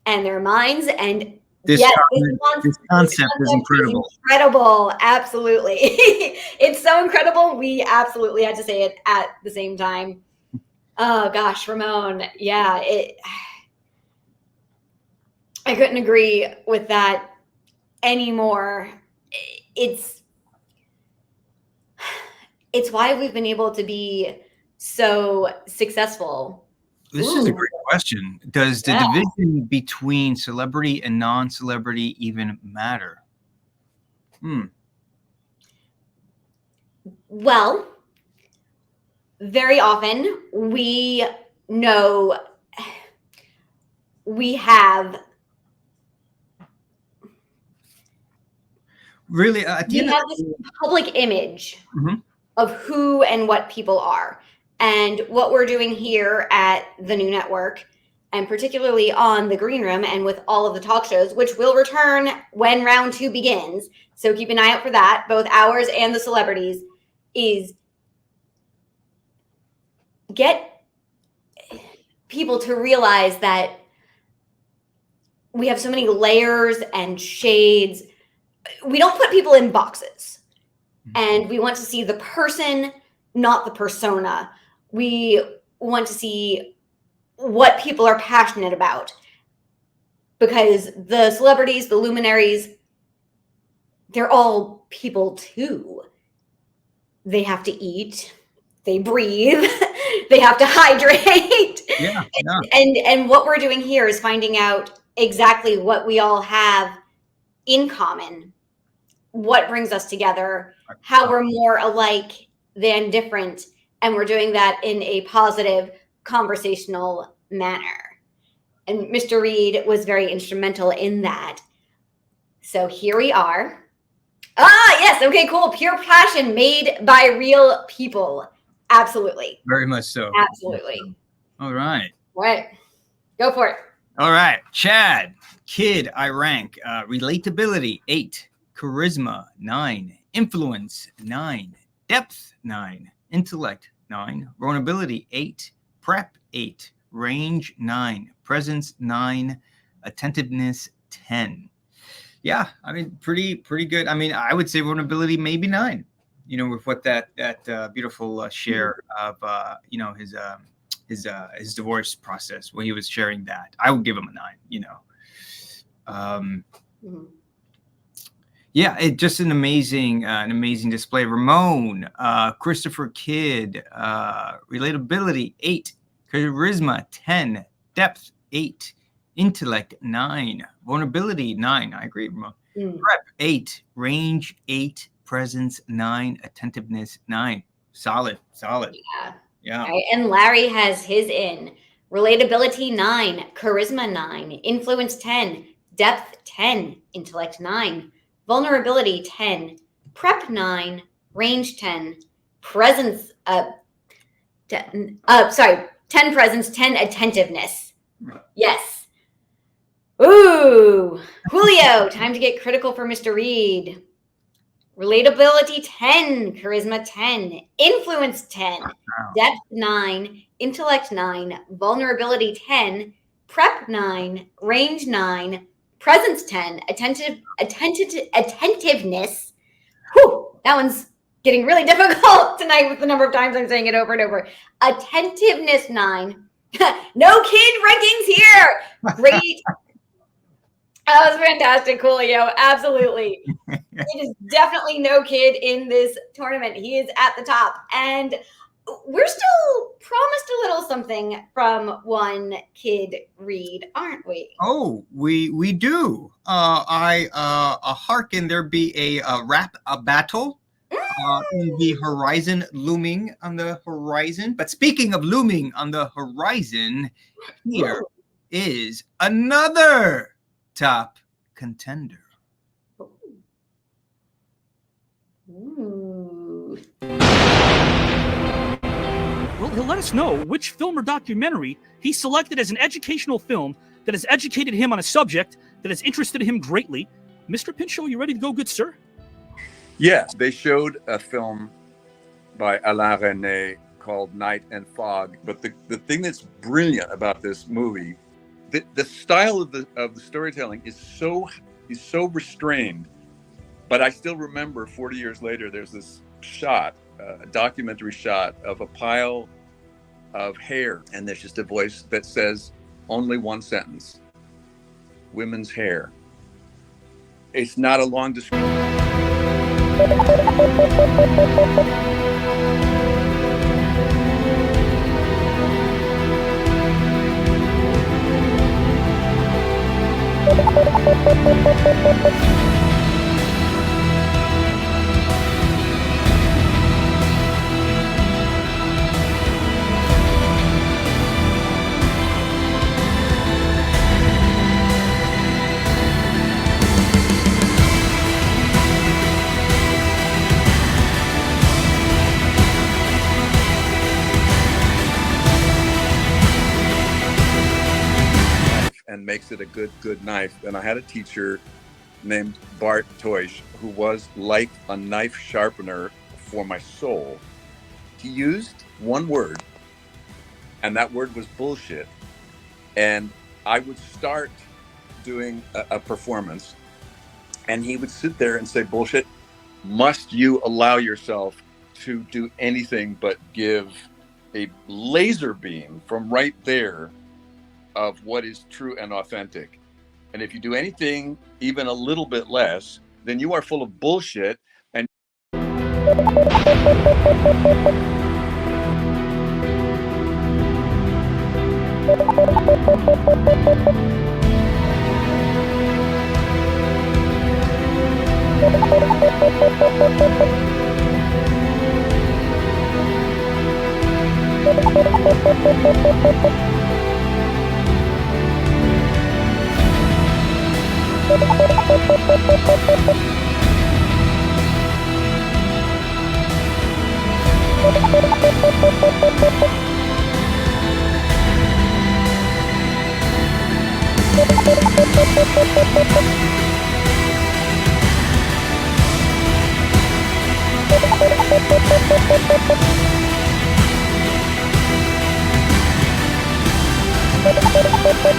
and their minds. And This concept is incredible. Incredible. Absolutely. It's so incredible. We absolutely had to say it at the same time. Oh gosh, Ramon. Yeah. I couldn't agree with that anymore. It's why we've been able to be so successful. This is a great question. Does the division between celebrity and non-celebrity even matter? Well, very often we know we have really this public image of who and what people are. And what we're doing here at the new network, and particularly on the Green Room and with all of the talk shows, which will return when round 2 begins. So keep an eye out for that, both ours and the celebrities, is get people to realize that we have so many layers and shades. We don't put people in boxes, and we want to see the person, not the persona. We want to see what people are passionate about, because the celebrities, the luminaries, they're all people too. They have to eat, they breathe, they have to hydrate. Yeah. And what we're doing here is finding out exactly what we all have in common, what brings us together, how we're more alike than different. And we're doing that in a positive, conversational manner. And Mr. Reed was very instrumental in that. So here we are. Yes. Okay, cool. Pure passion made by real people. Absolutely. Very much so. Absolutely. All right. What? Go for it. All right. Chad, kid, I rank. Relatability, 8. Charisma, 9. Influence, 9. Depth, 9. Intellect, 9. Vulnerability, 8. Prep, 8. Range, 9. Presence, 9. Attentiveness, 10. Yeah, I mean, pretty good. I mean, I would say vulnerability maybe 9. You know, with what that beautiful share of his divorce process when he was sharing that, I would give him a 9. You know, yeah, it just an amazing display. Ramon, Christopher Kidd, relatability 8, charisma 10, depth 8. Intellect 9, vulnerability 9. I agree, Ramon. Prep 8, range 8, presence 9, attentiveness 9. Solid. Yeah. Right. And Larry has his in relatability 9, charisma 9, influence 10, depth 10, intellect 9, vulnerability 10, prep 9, range 10, presence 10 presence, 10 attentiveness. Yes. Ooh, Julio, time to get critical for Mr. Reed. Relatability 10, charisma 10, influence 10, depth 9, intellect 9, vulnerability 10, prep 9, range 9, presence 10, attentiveness. Whew, that one's getting really difficult tonight with the number of times I'm saying it over and over. Attentiveness 9. No kid rankings here. Great. That was fantastic, Julio. Absolutely. It is definitely no kid in this tournament. He is at the top. And we're still promised a little something from one Kid Reed, aren't we? Oh, we do. I hearken there be a rap battle in the horizon, looming on the horizon. But speaking of looming on the horizon, here is another top contender. Ooh. Well, he'll let us know which film or documentary he selected as an educational film that has educated him on a subject that has interested him greatly. Mr. Pinchot, you ready to go, good sir? Yes, they showed a film by Alain Resnais called Night and Fog. But the thing that's brilliant about this movie, the style of the storytelling is so restrained. But I still remember 40 years later, there's this shot, a documentary shot of a pile of hair. And there's just a voice that says only one sentence: women's hair. It's not a long description. And makes it a good knife. And I had a teacher named Bart Toish who was like a knife sharpener for my soul. He used one word, and that word was bullshit. And I would start doing a performance, and he would sit there and say, bullshit, must you allow yourself to do anything but give a laser beam from right there of what is true and authentic. And if you do anything even a little bit less, then you are full of bullshit. And That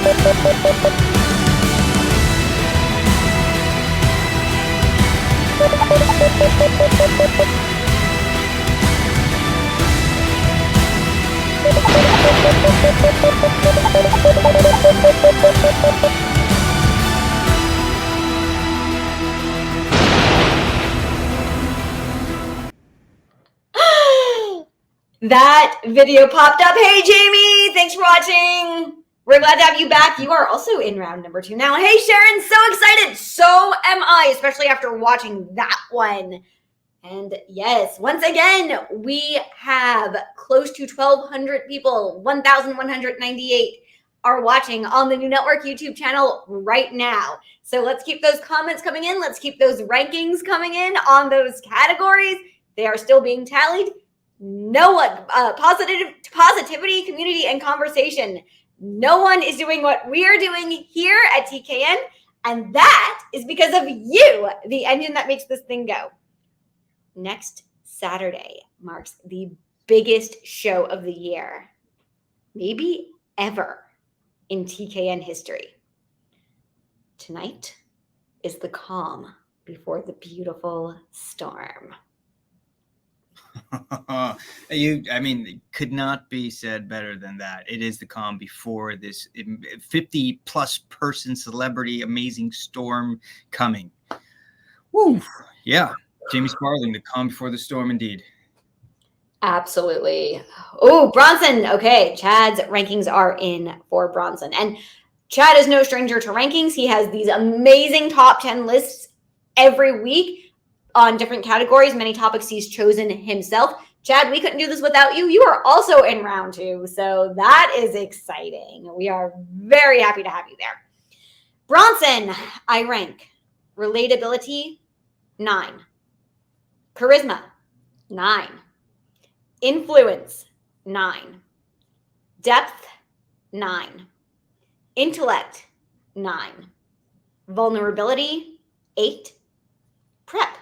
video popped up. Hey, Jamie, thanks for watching. We're glad to have you back. You are also in round number 2 now. Hey, Sharon, so excited. So am I, especially after watching that one. And yes, once again, we have close to 1,200 people, 1,198 are watching on the New Network YouTube channel right now. So let's keep those comments coming in. Let's keep those rankings coming in on those categories. They are still being tallied. No one, positivity, community, and conversation. No one is doing what we are doing here at TKN, and that is because of you, the engine that makes this thing go. Next Saturday marks the biggest show of the year, maybe ever, in TKN history. Tonight is the calm before the beautiful storm. It could not be said better than that. It is the calm before this 50 plus person celebrity amazing storm coming. Woo! Yeah. Jamie Sparling, the calm before the storm, indeed. Absolutely. Oh, Bronson. Okay, Chad's rankings are in for Bronson. And Chad is no stranger to rankings. He has these amazing top 10 lists every week on different categories, many topics he's chosen himself. Chad, we couldn't do this without you. You are also in round 2, so that is exciting. We are very happy to have you there. Bronson, I rank relatability, 9. Charisma, 9. Influence, 9. Depth, 9. Intellect, 9. Vulnerability, 8. Prep,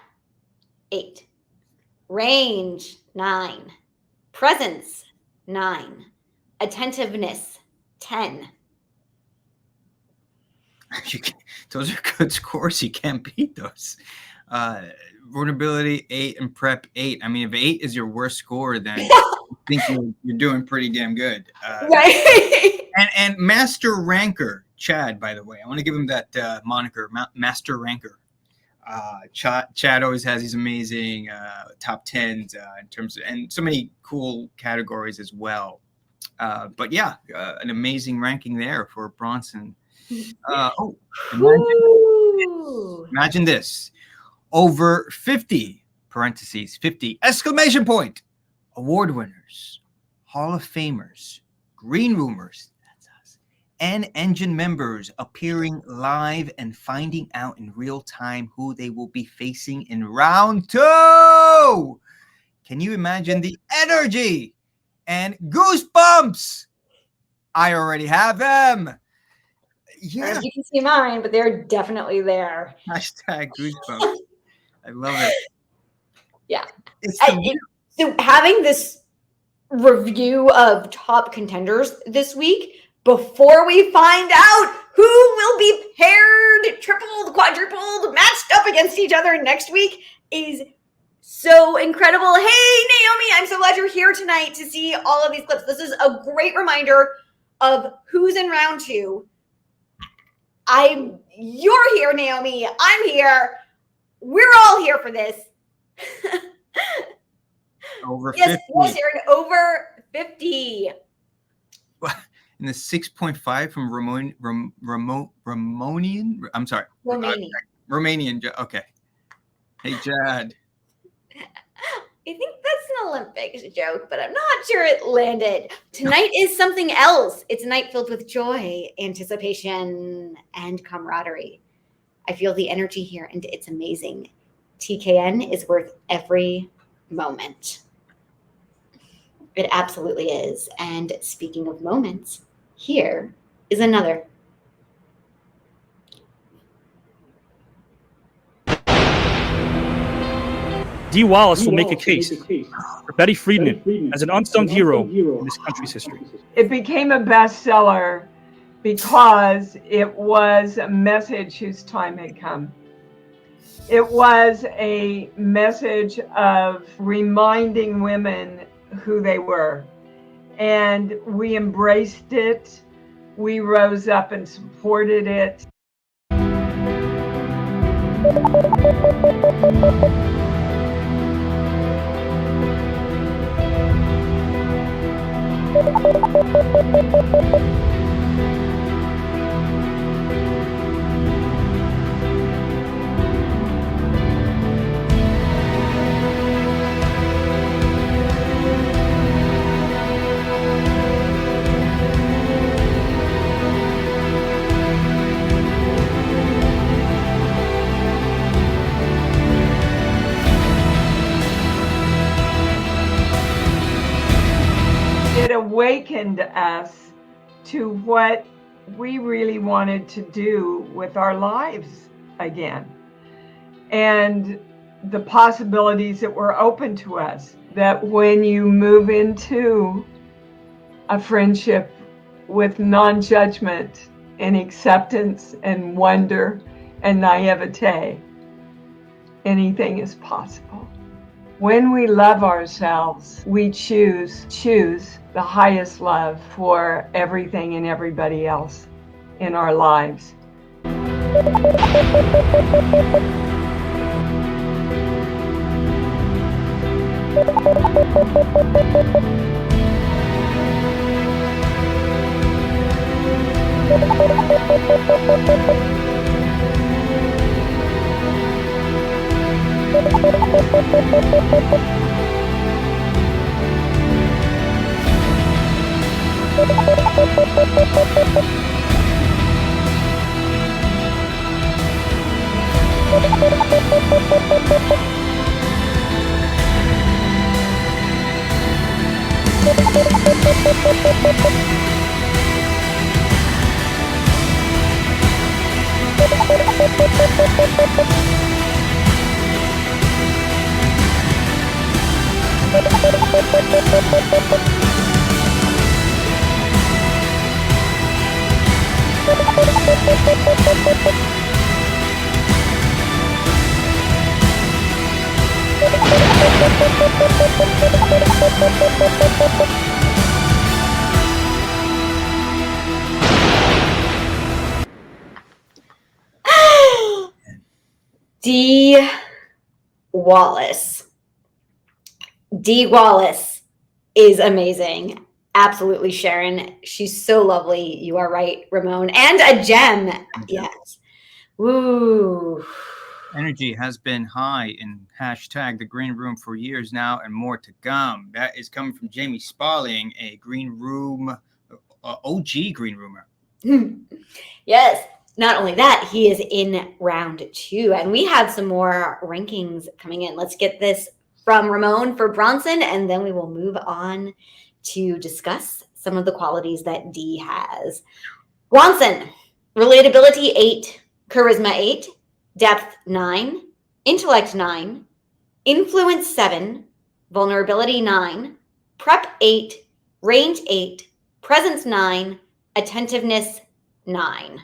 8. Range, 9. Presence, 9. Attentiveness, 10. Those are good scores. You can't beat those. Vulnerability, 8, and prep, 8. I mean, if 8 is your worst score, then I think you're doing pretty damn good. Right. And Master Ranker, Chad, by the way. I want to give him that moniker, Master Ranker. Chad always has these amazing top 10s in terms of, and so many cool categories as well. But yeah, an amazing ranking there for Bronson. Imagine this. Over 50, parentheses, 50, exclamation point, award winners, Hall of Famers, Green Roomers, that's us, and engine members appearing live and finding out in real time who they will be facing in round 2. Can you imagine the energy and goosebumps? I already have them. Yeah. You can see mine, but they're definitely there. Hashtag goosebumps. I love it. Yeah. So having this review of top contenders this week, before we find out who will be paired, tripled, quadrupled, matched up against each other next week, is so incredible. Hey, Naomi, I'm so glad you're here tonight to see all of these clips. This is a great reminder of who's in round 2. You're here, Naomi. I'm here. We're all here for this. Over yes, 50. Yes, Aaron, over 50. In the 6.5 from Romanian. I'm sorry. Romanian. Okay. Hey, Chad. I think that's an Olympics joke, but I'm not sure it landed. Tonight is something else. It's a night filled with joy, anticipation, and camaraderie. I feel the energy here, and it's amazing. TKN is worth every moment. It absolutely is. And speaking of moments, here is another. Dee Wallace will make a case for Betty Friedman as an unsung hero in this country's history. It became a bestseller because it was a message whose time had come. It was a message of reminding women who they were. And we embraced it. We rose up and supported it. It awakened us to what we really wanted to do with our lives again, and the possibilities that were open to us. That when you move into a friendship with non-judgment and acceptance and wonder and naivete, anything is possible. When we love ourselves, we choose the highest love for everything and everybody else in our lives. Dee Wallace. Dee Wallace is amazing. Absolutely, Sharon. She's so lovely. You are right, Ramon. And a gem. Yes. Woo. Energy has been high in hashtag the Green Room for years now, and more to come. That is coming from Jamie Sparling, a Green Room, OG Green Roomer. Yes. Not only that, he is in round 2, and we have some more rankings coming in. Let's get this from Ramon for Bronson, and then we will move on to discuss some of the qualities that Dee has. Bronson, relatability 8, charisma 8, depth 9, intellect 9, influence 7, vulnerability 9, prep 8, range 8, presence 9, attentiveness 9.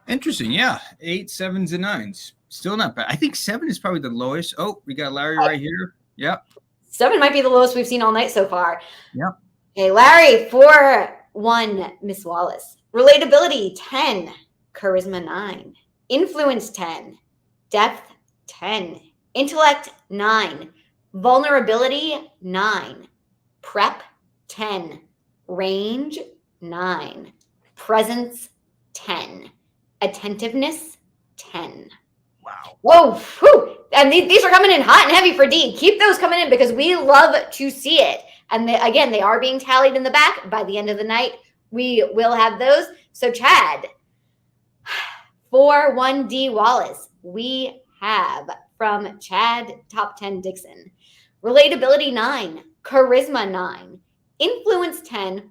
Interesting, yeah. 8, 7s, and 9s. Still not bad. I think 7 is probably the lowest. Oh, we got Larry right here. Yep. 7 might be the lowest we've seen all night so far. Yep. Okay, Larry, 4-1, Miss Wallace. Relatability 10, charisma 9, influence 10, depth 10, intellect 9, vulnerability 9, prep 10, range 9, presence 10, attentiveness 10. Wow. Whoa. Whew. And these are coming in hot and heavy for D. Keep those coming in because we love to see it. And again, they are being tallied in the back. By the end of the night, we will have those. So Chad, 4-1 D Wallace, we have from Chad Top 10 Dixon. Relatability 9, charisma 9, influence 10,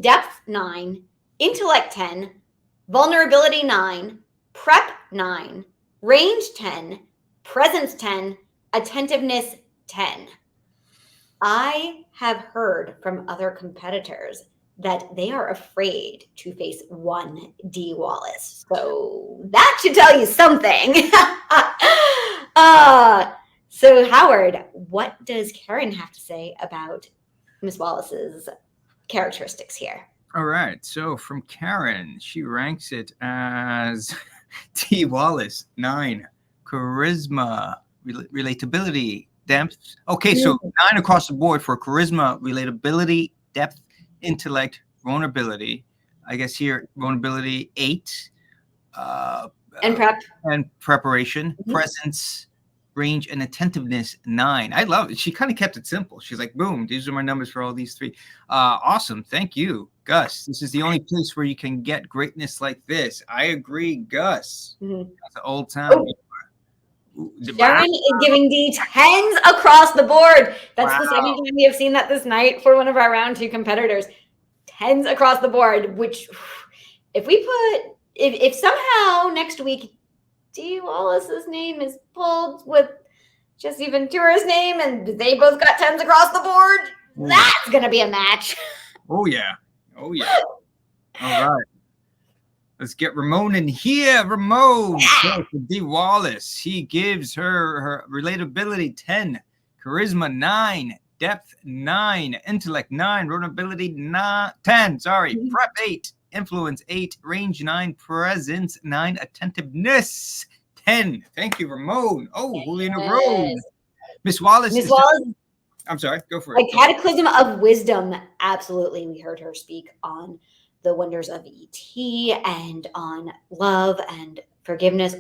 depth 9, intellect 10, vulnerability 9, prep 9, range 10, presence 10, attentiveness 10. I have heard from other competitors that they are afraid to face one D Wallace. So that should tell you something. So Howard, what does Karen have to say about Miss Wallace's characteristics here? All right. So from Karen, she ranks it as T. Wallace, 9. Charisma, relatability, depth. Okay, so 9 across the board for charisma, relatability, depth, intellect, vulnerability. I guess here, vulnerability, 8. And prep. And preparation, presence, range, and attentiveness, 9. I love it. She kind of kept it simple. She's like, boom, these are my numbers for all these 3. Awesome. Thank you, Gus. This is the only place where you can get greatness like this. I agree, Gus. That's an old town. Sharon is giving D 10s across the board. That's the second time we have seen that this night for one of our round 2 competitors. 10s across the board, which if somehow next week D. Wallace's name is pulled with Jesse Ventura's name and they both got 10s across the board, that's going to be a match. Oh, yeah. Oh, yeah. All right. Let's get Ramon in here. Ramon, D. Wallace. He gives her relatability 10, charisma 9, depth 9, intellect 9, vulnerability 10. Sorry, prep 8, influence 8, range 9, presence 9, attentiveness 10. Thank you, Ramon. Oh, Julian Ramon. Miss Wallace. Miss Wallace. I'm sorry. Go for it. A cataclysm of wisdom. Absolutely. We heard her speak on the wonders of ET and on love and forgiveness.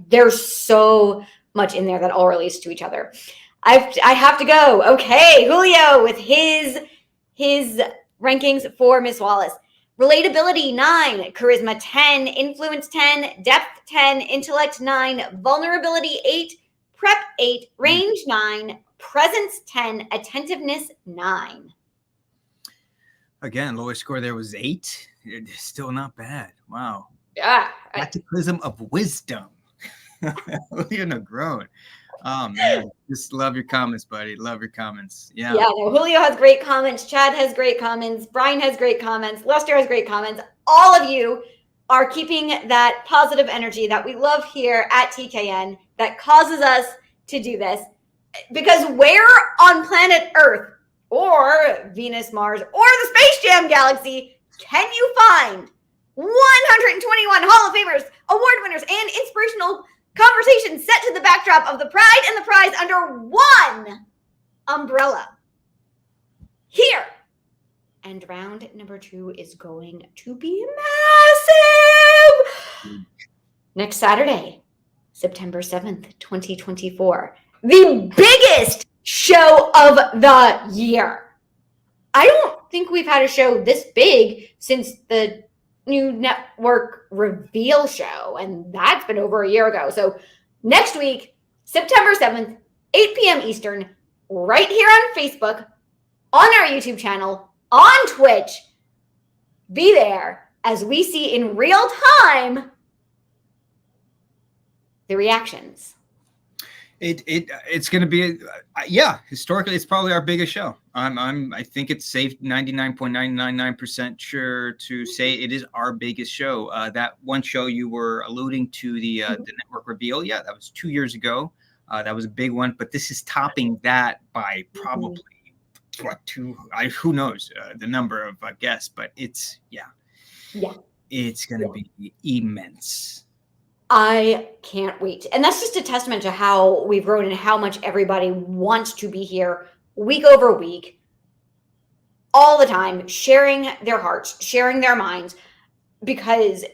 There's so much in there that all relates to each other. I have to go. Okay, Julio with his rankings for Miss Wallace. Relatability 9, charisma 10, influence 10, depth 10, intellect 9, vulnerability 8, prep 8, range 9, presence 10, attentiveness 9. Again, lowest score there was 8. It's still not bad. Wow. Yeah. Cataclysm of wisdom. Julio Negron. Oh, man. Just love your comments, buddy. Love your comments. Yeah. Yeah. No, Julio has great comments. Chad has great comments. Brian has great comments. Lester has great comments. All of you are keeping that positive energy that we love here at TKN that causes us to do this. Because where on planet Earth or Venus, Mars, or the Space Jam galaxy can you find 121 Hall of Famers, award winners, and inspirational conversations set to the backdrop of the pride and the prize under one umbrella? Here. And round number 2 is going to be massive. Next Saturday, September 7th, 2024. The biggest show of the year. I don't think we've had a show this big since the new network reveal show, and that's been over a year ago. So next week, September 7th, 8 p.m. Eastern, right here on Facebook, on our YouTube channel, on Twitch. Be there as we see in real time the reactions. It's going to be historically it's probably our biggest show. I think it's safe 99.999% sure to say it is our biggest show. That one show you were alluding to, the network reveal, that was 2 years ago. That was a big one, but this is topping that by probably who knows the number of guests, but it's it's going to be immense. I can't wait. And that's just a testament to how we've grown and how much everybody wants to be here week over week, all the time, sharing their hearts, sharing their minds. Because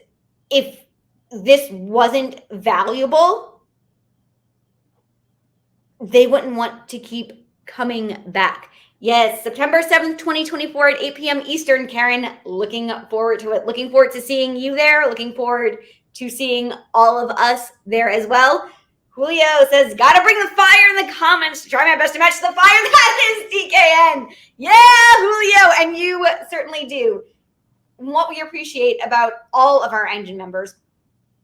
if this wasn't valuable, they wouldn't want to keep coming back. Yes, September 7th, 2024 at 8 p.m. Eastern, Karen. Looking forward to it. Looking forward to seeing you there. Looking forward to seeing all of us there as well. Julio says, gotta bring the fire in the comments to try my best to match the fire that is TKN. Yeah, Julio, and you certainly do. What we appreciate about all of our engine members,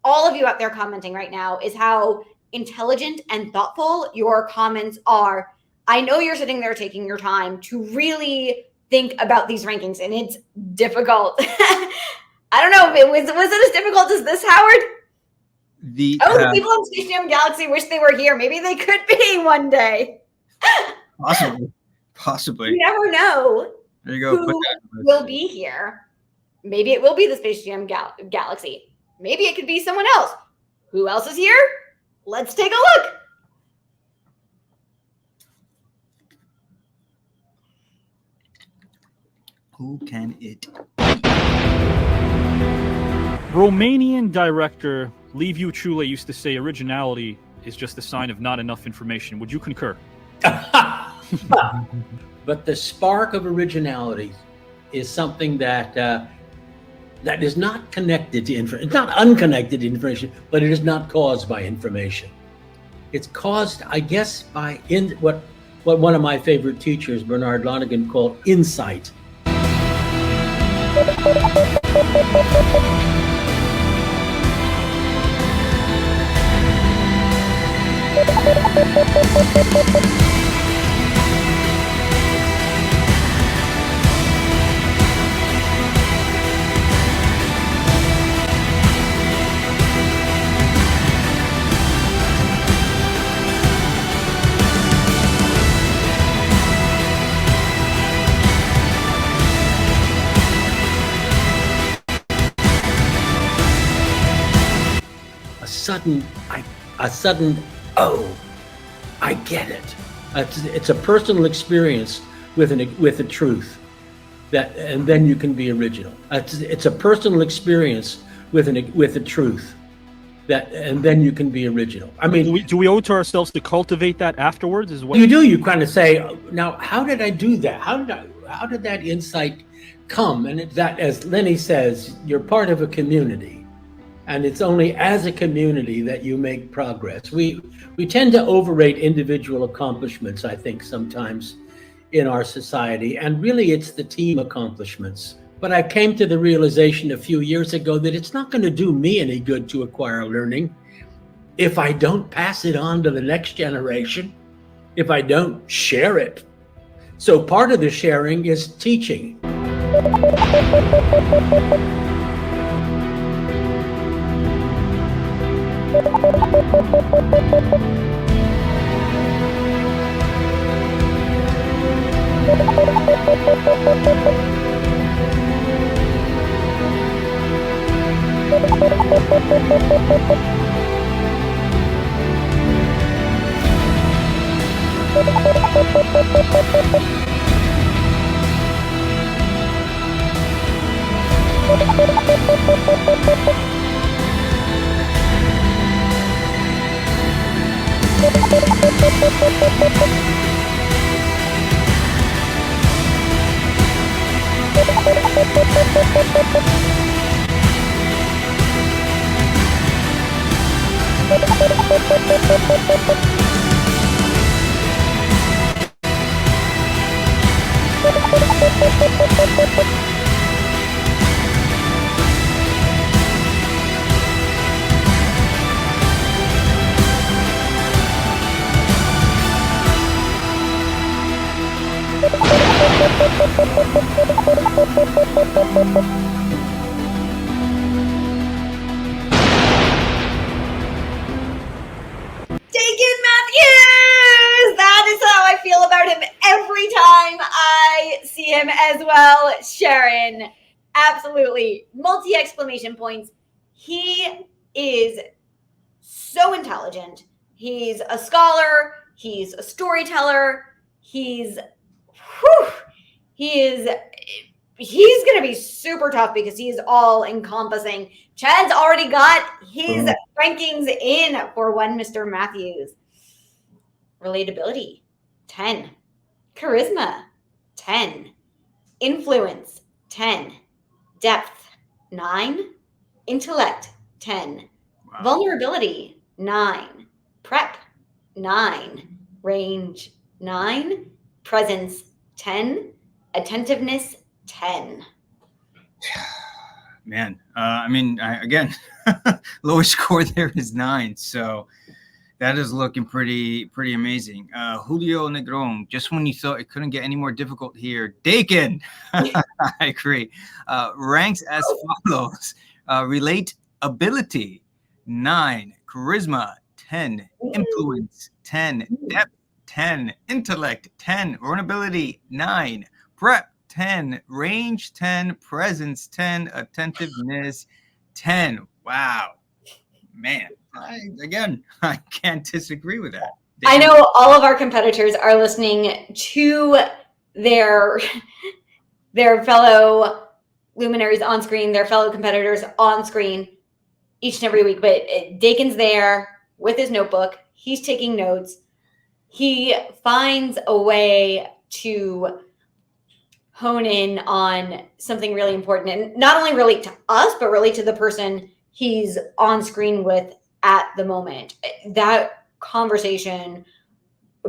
all of you out there commenting right now, is how intelligent and thoughtful your comments are. I know you're sitting there taking your time to really think about these rankings, and it's difficult. I don't know if it was it as difficult as this, Howard? The people on Space Jam Galaxy wish they were here. Maybe they could be one day. Possibly. You never know. There you go. Who will be here? Maybe it will be the Space Jam Galaxy. Maybe it could be someone else. Who else is here? Let's take a look. Who can it? Romanian director Liviu Ciulea used to say originality is just a sign of not enough information. Would you concur? But the spark of originality is something that that is not connected to information. It's not unconnected to information, but it is not caused by information. It's caused, I guess, by what one of my favorite teachers, Bernard Lonergan, called insight. A sudden, oh, I get it. It's a personal experience with a truth, and then you can be original. It's a personal experience with a truth, and then you can be original. I mean, do we owe it to ourselves to cultivate that afterwards as well? You do. You kind of say, now, how did I do that? How did that insight come? And that, as Lenny says, you're part of a community. And it's only as a community that you make progress. We tend to overrate individual accomplishments, I think, sometimes in our society. And really, it's the team accomplishments. But I came to the realization a few years ago that it's not going to do me any good to acquire learning if I don't pass it on to the next generation, if I don't share it. So part of the sharing is teaching. That is how I feel about him every time I see him as well. Sharon, absolutely. Multi-exclamation points. He is so intelligent. He's a scholar. He's a storyteller. He's going to be super tough because he is all encompassing. Chad's already got his rankings in for one Mr. Matthews. Relatability, 10. Charisma, 10. Influence, 10. Depth, 9. Intellect, 10. Wow. Vulnerability, 9. Prep, 9. Range, 9. Presence, 10. Attentiveness, 10. Man, again, lowest score there is 9. So That is looking pretty amazing. Julio Negron, just when you thought it couldn't get any more difficult here, Dakin, I agree, ranks as follows. Relatability, 9. Charisma, 10. Influence, 10. Depth, 10. Intellect, 10. Vulnerability, 9. Prep, 10. Range, 10. Presence, 10. Attentiveness, 10. Wow. Man, I can't disagree with that. I know all of our competitors are listening to their fellow luminaries on screen, their fellow competitors on screen each and every week. But Dakin's there with his notebook. He's taking notes. He finds a way to hone in on something really important and not only relate to us, but relate to the person he's on screen with at the moment. That conversation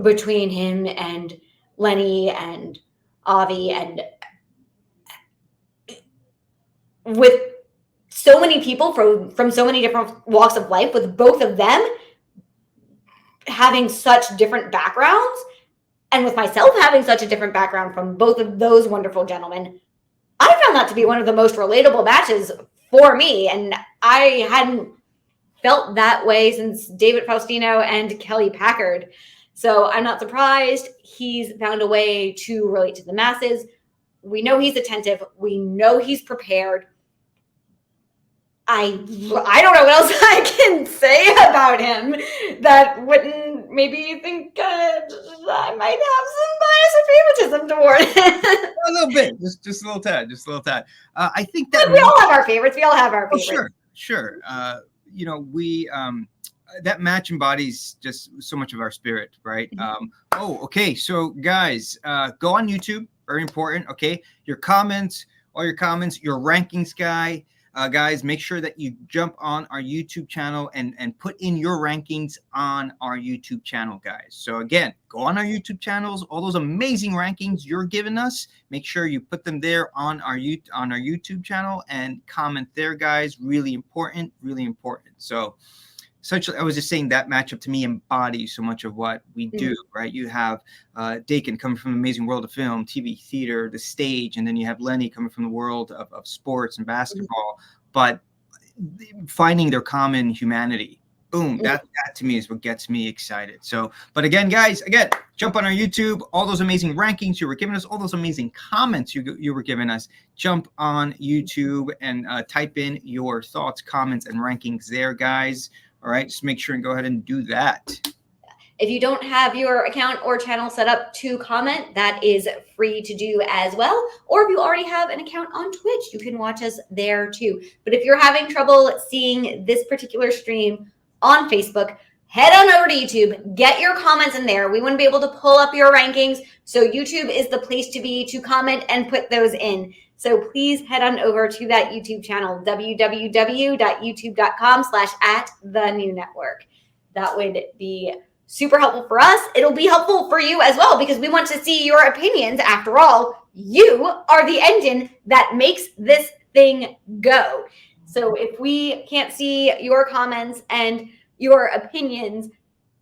between him and Lenny and Avi, and with so many people from so many different walks of life, with both of them having such different backgrounds, and with myself having such a different background from both of those wonderful gentlemen, I found that to be one of the most relatable matches for me. And I hadn't felt that way since David Faustino and Kelly Packard. So I'm not surprised he's found a way to relate to the masses. We know he's attentive. We know he's prepared. I don't know what else I can say about him that wouldn't maybe think I might have some bias or favoritism toward him. A little bit, just a little tad. I think that we all have our favorites. We all have our favorites. Sure. We that match embodies just so much of our spirit, right? Okay. So guys, go on YouTube. Very important. Okay, your comments, all your comments, your rankings guy. Guys, make sure that you jump on our YouTube channel and put in your rankings on our YouTube channel, guys. So again, go on our YouTube channels, all those amazing rankings you're giving us. Make sure you put them there on our YouTube channel and comment there, guys. Really important, really important. So I was just saying that matchup to me embodies so much of what we do, right? You have Dakin coming from the amazing world of film, TV, theater, the stage, and then you have Lenny coming from the world of sports and basketball, but finding their common humanity. Boom, that to me is what gets me excited. So, but again, guys, jump on our YouTube, all those amazing rankings you were giving us, all those amazing comments you were giving us, jump on YouTube and type in your thoughts, comments, and rankings there, guys. All right, just make sure and go ahead and do that. If you don't have your account or channel set up to comment, that is free to do as well. Or if you already have an account on Twitch, you can watch us there too. But if you're having trouble seeing this particular stream on Facebook, head on over to YouTube, get your comments in there. We want to be able to pull up your rankings. So YouTube is the place to be to comment and put those in. So please head on over to that YouTube channel, www.youtube.com/@thenewNetwork. That would be super helpful for us. It'll be helpful for you as well, because we want to see your opinions. After all, you are the engine that makes this thing go. So if we can't see your comments and your opinions,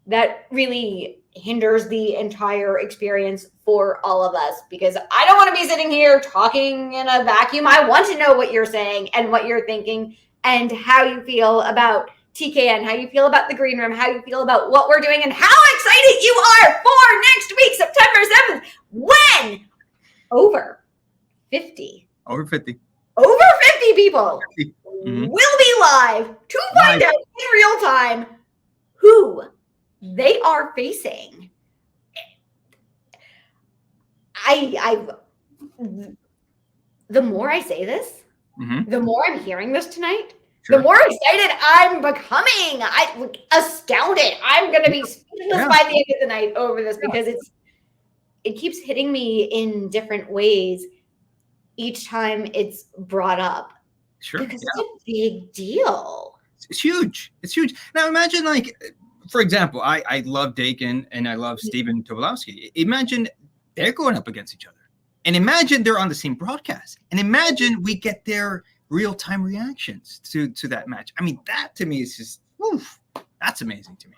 that really hinders the entire experience for all of us, because I don't want to be sitting here talking in a vacuum. I want to know what you're saying and what you're thinking and how you feel about TKN, how you feel about the green room, how you feel about what we're doing, and how excited you are for next week, September 7th, when over 50 people will be live to find out in real time who they are facing. The more I say this, the more I'm hearing this tonight, the more excited I'm becoming. I'm astounded. I'm going to be speechless by the end of the night over this, because it keeps hitting me in different ways each time it's brought up. Because it's a big deal. It's huge. Now imagine, like, for example, I love Dakin and I love Stephen Tobolowsky. Imagine they're going up against each other. And imagine they're on the same broadcast. And imagine we get their real-time reactions to that match. I mean, that to me is just, that's amazing to me.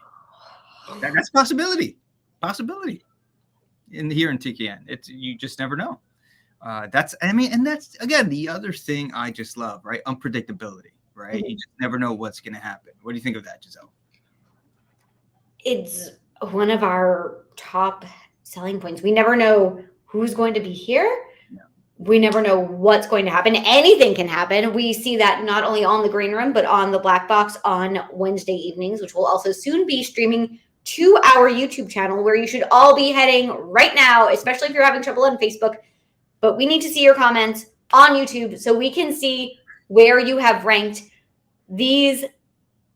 That's possibility in TKN. It's, you just never know. That's again the other thing I just love, right? Unpredictability, right? Mm-hmm. You just never know what's going to happen. What do you think of that, Giselle? It's one of our top selling points. We never know who's going to be here. We never know what's going to happen. Anything can happen. We see that not only on the green room, but on the black box on Wednesday evenings, which will also soon be streaming to our YouTube channel, where you should all be heading right now, especially if you're having trouble on Facebook. But we need to see your comments on YouTube so we can see where you have ranked these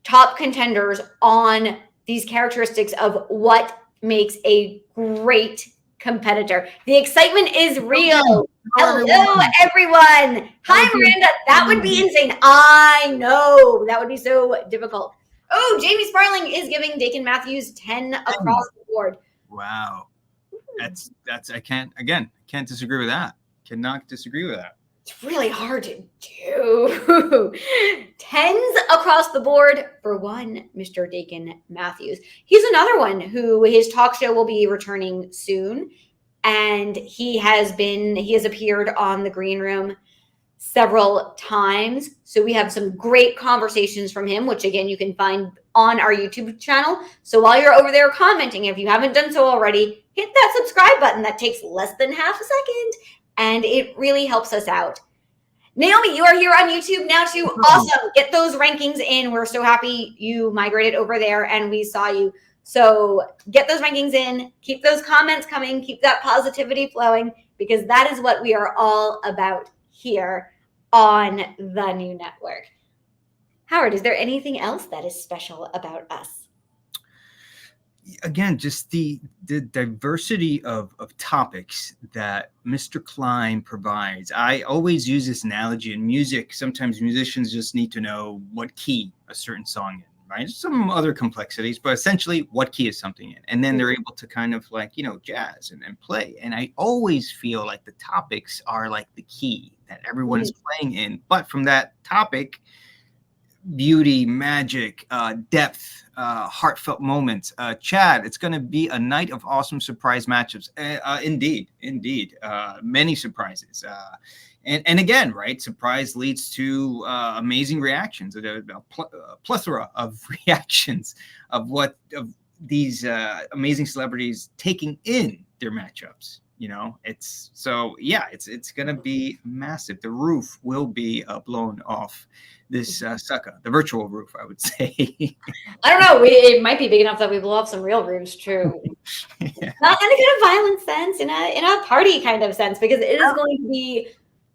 top contenders on these characteristics of what makes a great competitor. The excitement is real. Hello, everyone. Hi, Miranda. That would be insane. I know. That would be so difficult. Oh, Jamie Sparling is giving Dakin Matthews 10 across the board. Wow. That's I can't disagree with that. Cannot disagree with that. It's really hard to do. 10s across the board for one, Mr. Dakin Matthews. He's another one who his talk show will be returning soon. And he has appeared on the green room several times. So we have some great conversations from him, which again, you can find on our YouTube channel. So while you're over there commenting, if you haven't done so already, hit that subscribe button. That takes less than half a second. And it really helps us out. Naomi, you are here on YouTube now too. Awesome. Get those rankings in. We're so happy you migrated over there and we saw you. So get those rankings in. Keep those comments coming. Keep that positivity flowing, because that is what we are all about here on the new network. Howard, is there anything else that is special about us? Again, just the diversity of topics that Mr. Klein provides. I always use this analogy in music. Sometimes musicians just need to know what key a certain song is, right? Some other complexities, but essentially what key is something in. And then they're able to kind of like, jazz and play. And I always feel like the topics are like the key that everyone is playing in. But from that topic, beauty, magic, depth, heartfelt moments. Chad, it's going to be a night of awesome surprise matchups. Indeed. Many surprises. And again, right, surprise leads to amazing reactions, a plethora of reactions of these amazing celebrities taking in their matchups. It's going to be massive. The roof will be blown off this sucker, the virtual roof, I would say. I don't know. It might be big enough that we blow off some real roofs, true. Yeah. Not in a kind of violent sense, in a party kind of sense, because it is going to be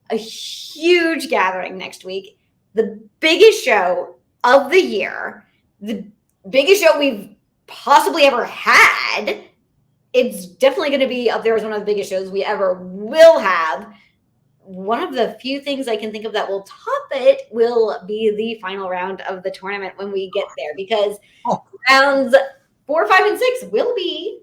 a huge gathering next week. The biggest show of the year, the biggest show we've possibly ever had. It's definitely going to be up there as one of the biggest shows we ever will have. One of the few things I can think of that will top it will be the final round of the tournament when we get there, because rounds 4, 5, and 6 will be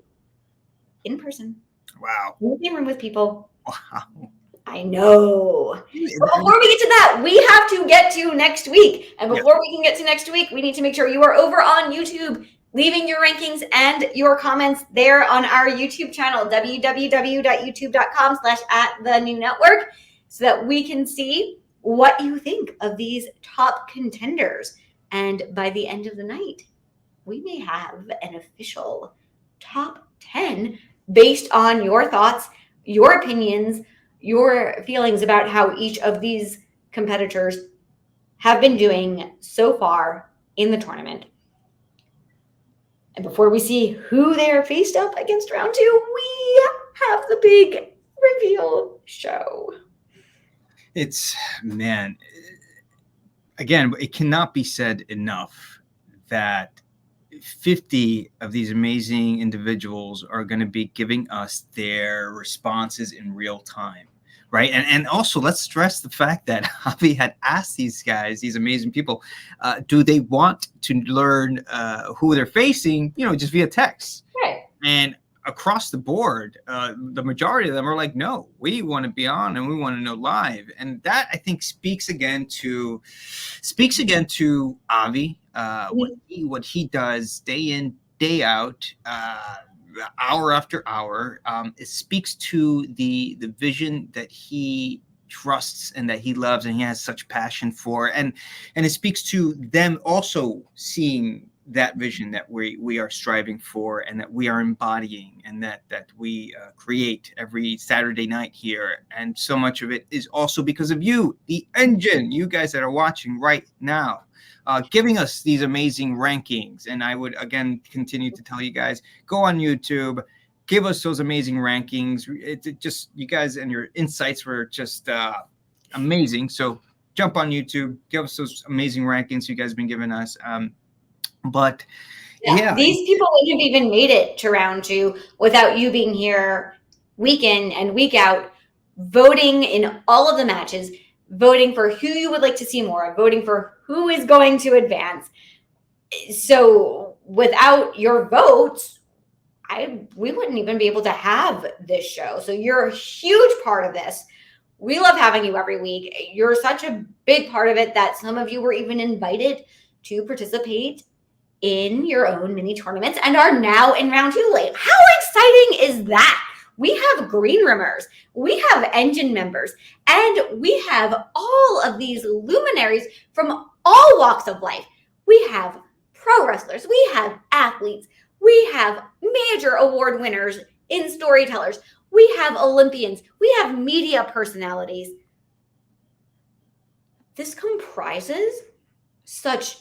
in person. Wow. In the same room with people. Wow. I know. But before we get to that, we have to get to next week. And before we can get to next week, we need to make sure you are over on YouTube, leaving your rankings and your comments there on our YouTube channel, www.youtube.com/@thenewNetwork, so that we can see what you think of these top contenders. And by the end of the night, we may have an official top 10 based on your thoughts, your opinions, your feelings about how each of these competitors have been doing so far in the tournament. And before we see who they are faced up against round 2, we have the big reveal show. Again, it cannot be said enough that 50 of these amazing individuals are going to be giving us their responses in real time. Right. And also, let's stress the fact that Avi had asked these guys, these amazing people, do they want to learn who they're facing, just via text? Right. And across the board, the majority of them are like, no, we want to be on and we want to know live. And that, I think, speaks again to Avi, what he does day in, day out, hour after hour. It speaks to the vision that he trusts and that he loves and he has such passion for, and it speaks to them also seeing that vision that we are striving for and that we are embodying and that we create every Saturday night here. And so much of it is also because of you, the engine, you guys that are watching right now, giving us these amazing rankings. And I would again continue to tell you guys, go on YouTube, give us those amazing rankings. It just, you guys and your insights were just amazing. So jump on YouTube, give us those amazing rankings you guys have been giving us. But yeah, these people wouldn't have even made it to round 2 without you being here week in and week out, voting in all of the matches, voting for who you would like to see more, voting for who is going to advance. So without your votes, we wouldn't even be able to have this show. So you're a huge part of this. We love having you every week. You're such a big part of it that some of you were even invited to participate in your own mini tournaments and are now in round 2 late. How exciting is that? We have green roomers, we have engine members, and we have all of these luminaries from all walks of life. We have pro wrestlers, we have athletes, we have major award winners in storytellers, we have Olympians, we have media personalities. This comprises such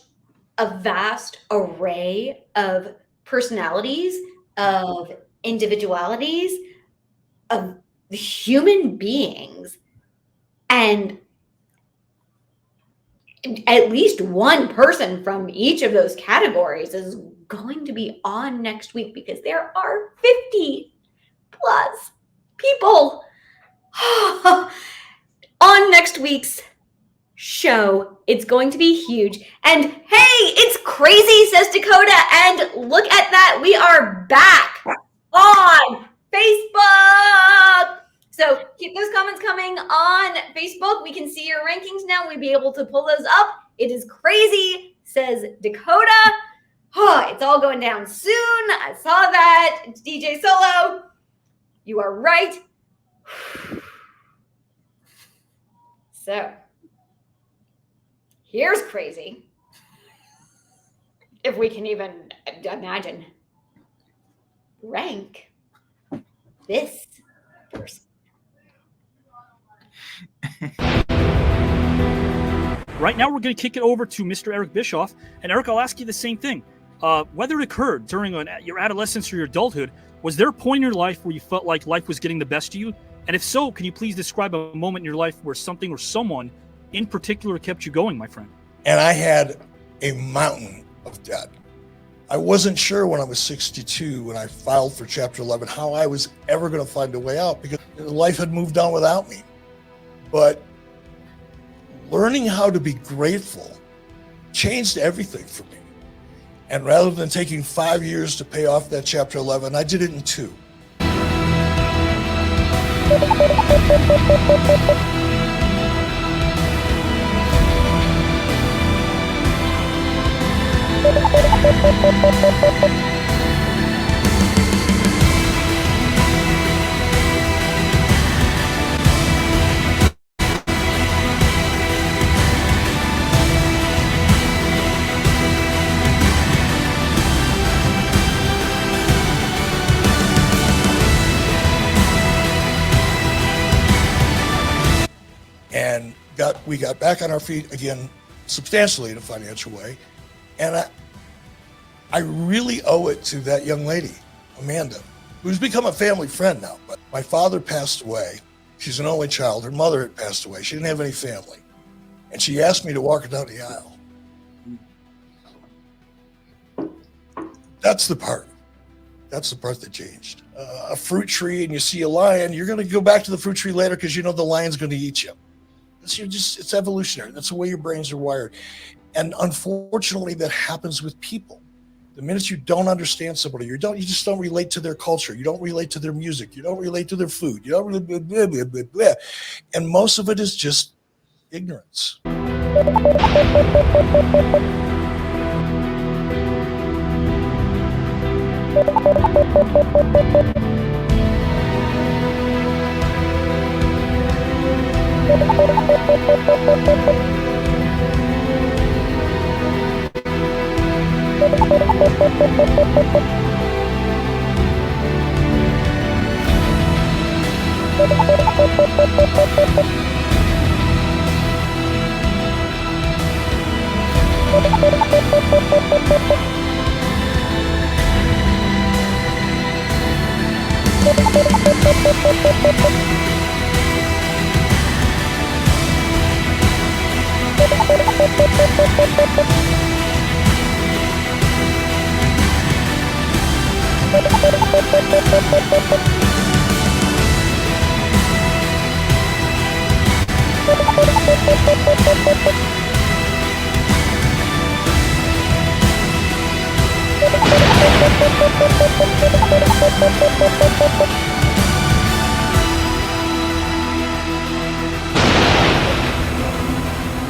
a vast array of personalities, of individualities, of human beings. And at least one person from each of those categories is going to be on next week because there are 50 plus people on next week's show. It's going to be huge. And hey, it's crazy, says Dakota. And look at that. We are back on Facebook. So keep those comments coming on Facebook. We can see your rankings now. We'll be able to pull those up. It is crazy, says Dakota. Oh, it's all going down soon. I saw that. It's DJ Solo. You are right. So here's crazy. If we can even imagine. Rank this person. Right now, we're going to kick it over to Mr. Eric Bischoff. And Eric, I'll ask you the same thing. Whether it occurred during your adolescence or your adulthood, was there a point in your life where you felt like life was getting the best of you? And if so, can you please describe a moment in your life where something or someone in particular kept you going, my friend? And I had a mountain of debt. I wasn't sure when I was 62, when I filed for Chapter 11, how I was ever going to find a way out because life had moved on without me. But learning how to be grateful changed everything for me. And rather than taking 5 years to pay off that Chapter 11, I did it in 2. And we got back on our feet again, substantially in a financial way. And I really owe it to that young lady, Amanda, who's become a family friend now. But my father passed away. She's an only child. Her mother had passed away. She didn't have any family. And she asked me to walk her down the aisle. That's the part. That's the part that changed. A fruit tree and you see a lion, you're going to go back to the fruit tree later because you know the lion's going to eat you. It's evolutionary. That's the way your brains are wired. And unfortunately, that happens with people. The minute you don't understand somebody, you just don't relate to their culture. You don't relate to their music. You don't relate to their food. You don't really blah, blah, blah, blah, blah. And most of it is just ignorance.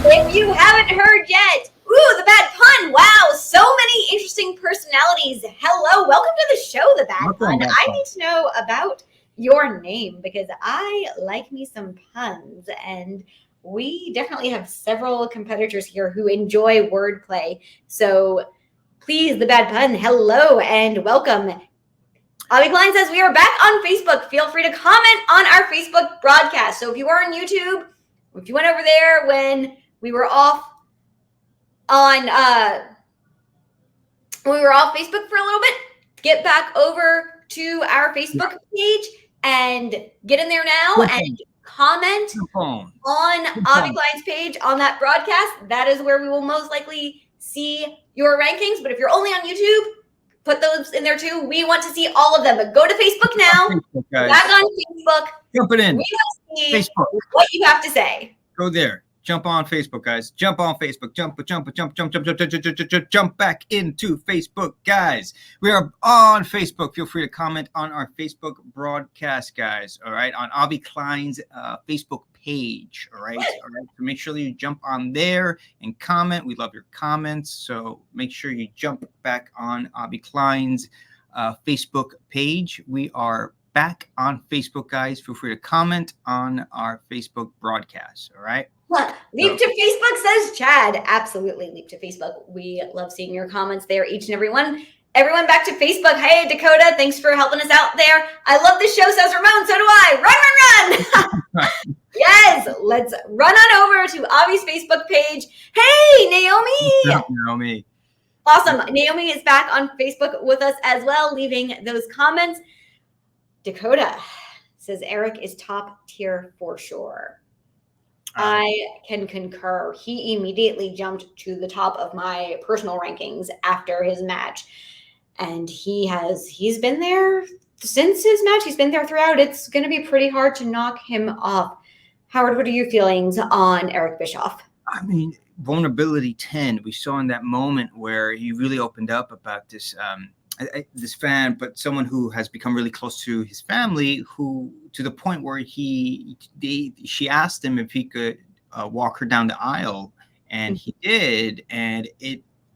If you haven't heard yet, ooh, the bad pun. Wow, so many interesting personalities. Hello, welcome to the show, the bad pun. I need to know about your name because I like me some puns, and we definitely have several competitors here who enjoy wordplay. So please, the bad pun, hello and welcome. Avi Klein says we are back on Facebook. Feel free to comment on our Facebook broadcast. So if you are on YouTube, if you went over there when we were off on Facebook for a little bit, get back over to our Facebook page and get in there now and comment on Avi Klein's page on that broadcast. That is where we will most likely see your rankings. But if you're only on YouTube, put those in there too. We want to see all of them. But go to Facebook now. Back on Facebook. Jump it in. We want to see Facebook. what you have to say. Go there. Jump on Facebook, guys. Jump on Facebook. Jump back into Facebook, guys. We are on Facebook. Feel free to comment on our Facebook broadcast, guys. All right. On Avi Klein's Facebook page. All right. So make sure that you jump on there and comment. We love your comments. So make sure you jump back on Avi Klein's Facebook page. We are back on Facebook, guys. Feel free to comment on our Facebook broadcast. All right. Leap to Facebook, says Chad. Absolutely, leap to Facebook. We love seeing your comments there, each and every one. Everyone back to Facebook. Hey, Dakota, thanks for helping us out there. I love this show, says Ramon. So do I. Run. Yes, let's run on over to Avi's Facebook page. Hey, Naomi. Naomi. Awesome. Naomi is back on Facebook with us as well, leaving those comments. Dakota says Eric is top tier for sure. I can concur. He immediately jumped to the top of my personal rankings after his match. And he's been there since his match. He's been there throughout. It's going to be pretty hard to knock him off. Howard, what are your feelings on Eric Bischoff? I mean, vulnerability 10. We saw in that moment where he really opened up about this this fan, but someone who has become really close to his family, who to the point where she asked him if he could walk her down the aisle, and he did, and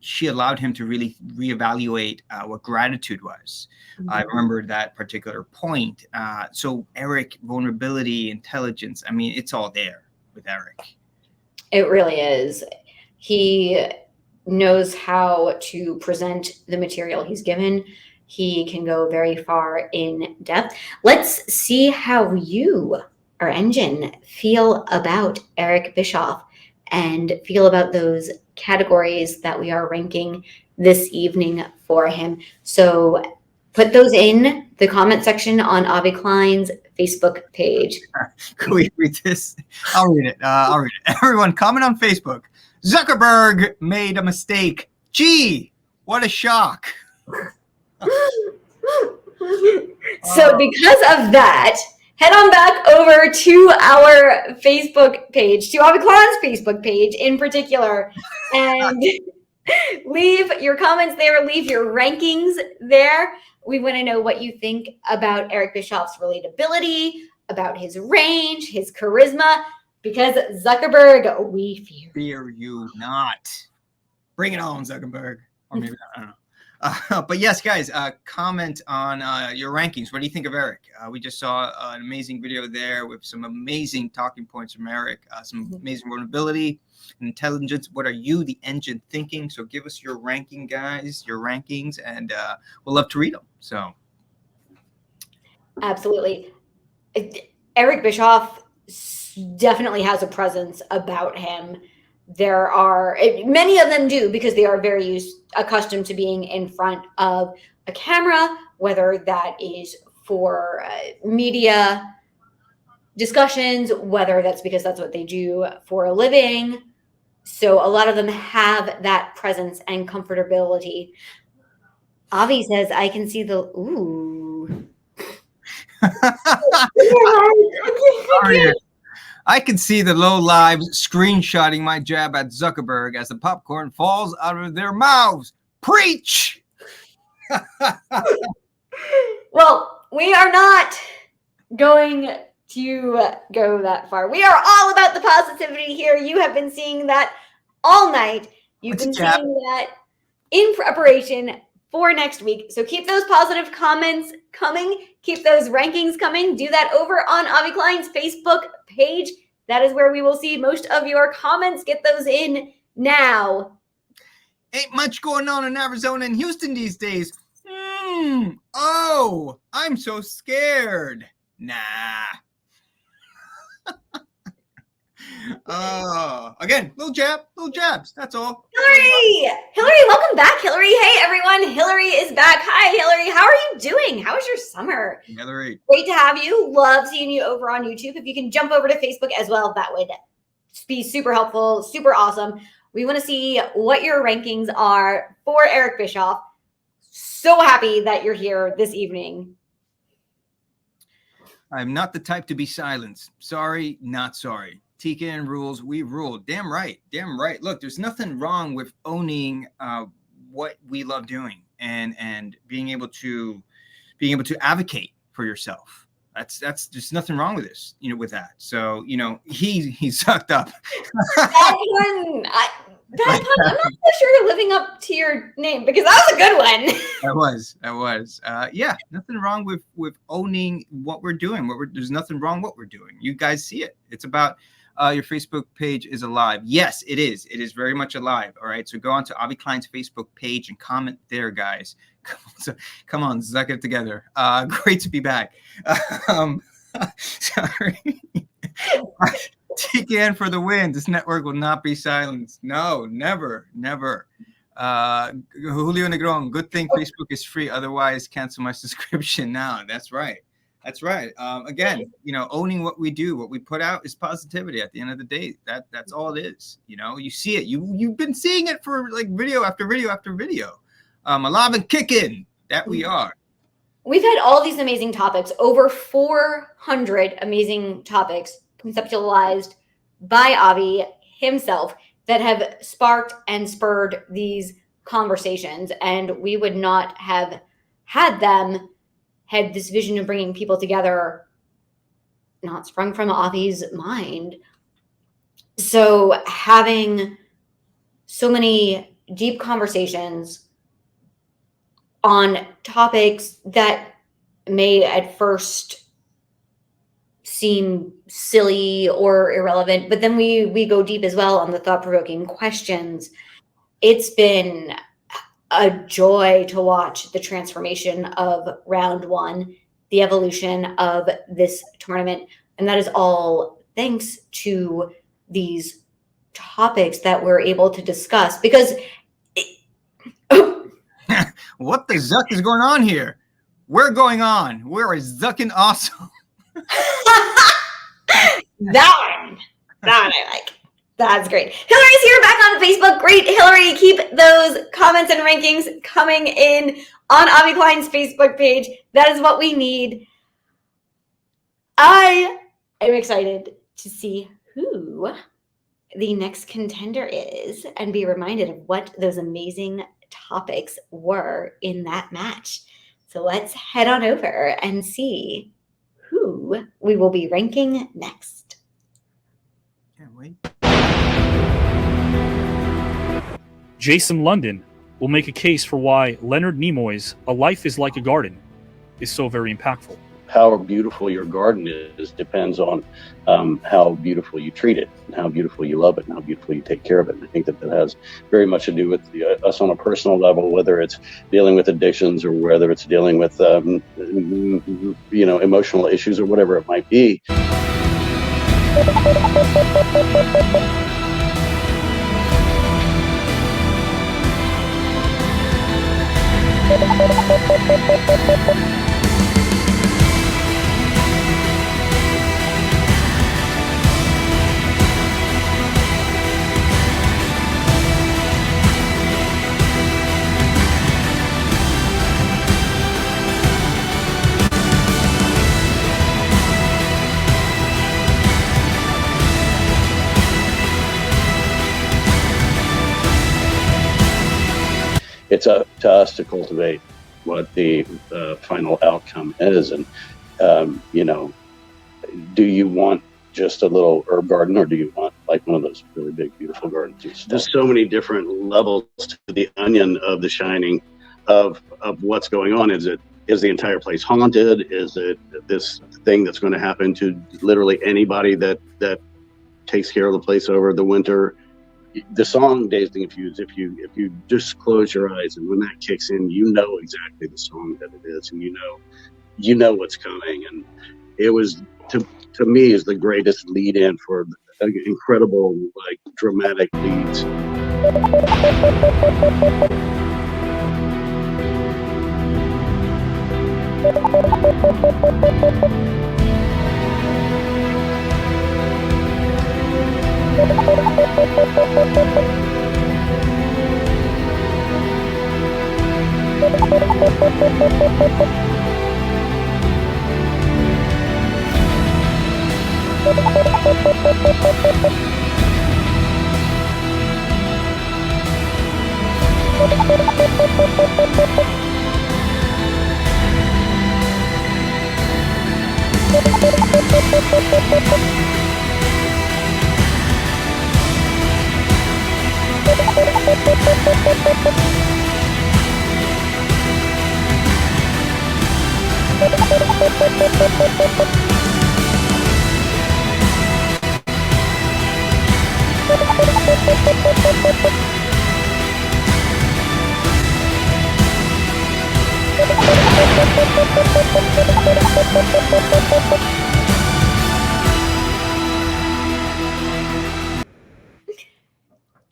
she allowed him to really reevaluate what gratitude was. I remember that particular point. So Eric, vulnerability, intelligence, I mean, it's all there with Eric. It really is. He knows how to present the material he's given. He can go very far in depth. Let's see how you, our engine, feel about Eric Bischoff and feel about those categories that we are ranking this evening for him. So put those in the comment section on Avi Klein's Facebook page. Can we read this? I'll read it. Everyone, comment on Facebook. Zuckerberg made a mistake. Gee, what a shock. So because of that, head on back over to our Facebook page, to Avi Klein's Facebook page in particular, and leave your comments there, leave your rankings there. We want to know what you think about Eric Bischoff's relatability, about his range, his charisma, because Zuckerberg, we fear you not. Bring it on, Zuckerberg. Or maybe not, I don't know. But yes, guys, comment on your rankings. What do you think of Eric? We just saw an amazing video there with some amazing talking points from Eric, some amazing vulnerability and intelligence. What are you, the engine, thinking? So give us your ranking, guys, your rankings, and we'll love to read them. So absolutely. Eric Bischoff definitely has a presence about him. There are many of them do because they are very accustomed to being in front of a camera, whether that is for media discussions, whether that's because that's what they do for a living. So a lot of them have that presence and comfortability. Avi says, I can see the, ooh. I can see the low lives screenshotting my jab at Zuckerberg as the popcorn falls out of their mouths. Preach! Well, we are not going to go that far. We are all about the positivity here. You have been seeing that all night. You've been seeing that in preparation for next week. So keep those positive comments coming. Keep those rankings coming. Do that over on Avi Klein's Facebook page. That is where we will see most of your comments. Get those in now. Ain't much going on in Arizona and Houston these days. Oh, I'm so scared. Nah. Again, little jabs. That's all. Hillary, welcome back, Hillary. Hey, everyone. Hillary is back. Hi, Hillary. How are you doing? How was your summer? Hillary. Great to have you. Love seeing you over on YouTube. If you can jump over to Facebook as well, that would be super helpful, super awesome. We want to see what your rankings are for Eric Bischoff. So happy that you're here this evening. I'm not the type to be silenced. Sorry, not sorry. TKN rules, we rule. Damn right. Look, there's nothing wrong with owning what we love doing and being able to advocate for yourself. That's there's nothing wrong with this, with that. So, he sucked up. I'm not so sure you're living up to your name because that was a good one. That was. Yeah, nothing wrong with owning what we're doing. There's nothing wrong what we're doing. You guys see it. It's about your Facebook page is alive. Yes, it is. It is very much alive. All right. So go on to Avi Klein's Facebook page and comment there, guys. Come on, zuck it together. Great to be back. Sorry. TKN for the win. This network will not be silenced. No, never. Julio Negron, good thing Facebook is free. Otherwise, cancel my subscription now. That's right. Again, owning what we do, what we put out is positivity at the end of the day. That's all it is. You see it. You've been seeing it for like video after video after video. Alive and kicking that we are. We've had all these amazing topics, over 400 amazing topics conceptualized by Avi himself that have sparked and spurred these conversations. And we would not have had them had this vision of bringing people together not sprung from Avi's mind. So having so many deep conversations on topics that may at first seem silly or irrelevant, but then we go deep as well on the thought-provoking questions. It's been a joy to watch the transformation of round one, the evolution of this tournament. And that is all thanks to these topics that we're able to discuss because what the zuck is going on here? We're going on. We're zucking awesome. That one I like. That's great. Hillary's here back on Facebook. Great, Hillary. Keep those comments and rankings coming in on Avi Klein's Facebook page. That is what we need. I am excited to see who the next contender is and be reminded of what those amazing topics were in that match. So let's head on over and see who we will be ranking next. Can't wait. Jason London, will make a case for why Leonard Nimoy's A Life is Like a Garden is so very impactful. How beautiful your garden is depends on how beautiful you treat it, and how beautiful you love it, and how beautiful you take care of it. And I think that has very much to do with us on a personal level, whether it's dealing with addictions or whether it's dealing with emotional issues or whatever it might be. It's up to us to cultivate what the final outcome is. And, do you want just a little herb garden, or do you want like one of those really big, beautiful gardens? There's so many different levels to the onion of The Shining of what's going on. Is the entire place haunted? Is it this thing that's going to happen to literally anybody that takes care of the place over the winter? The song Dazed and Confused, if you just close your eyes, and when that kicks in, you know exactly the song that it is, and you know what's coming. And it was, to me, is the greatest lead in for incredible, like, dramatic leads.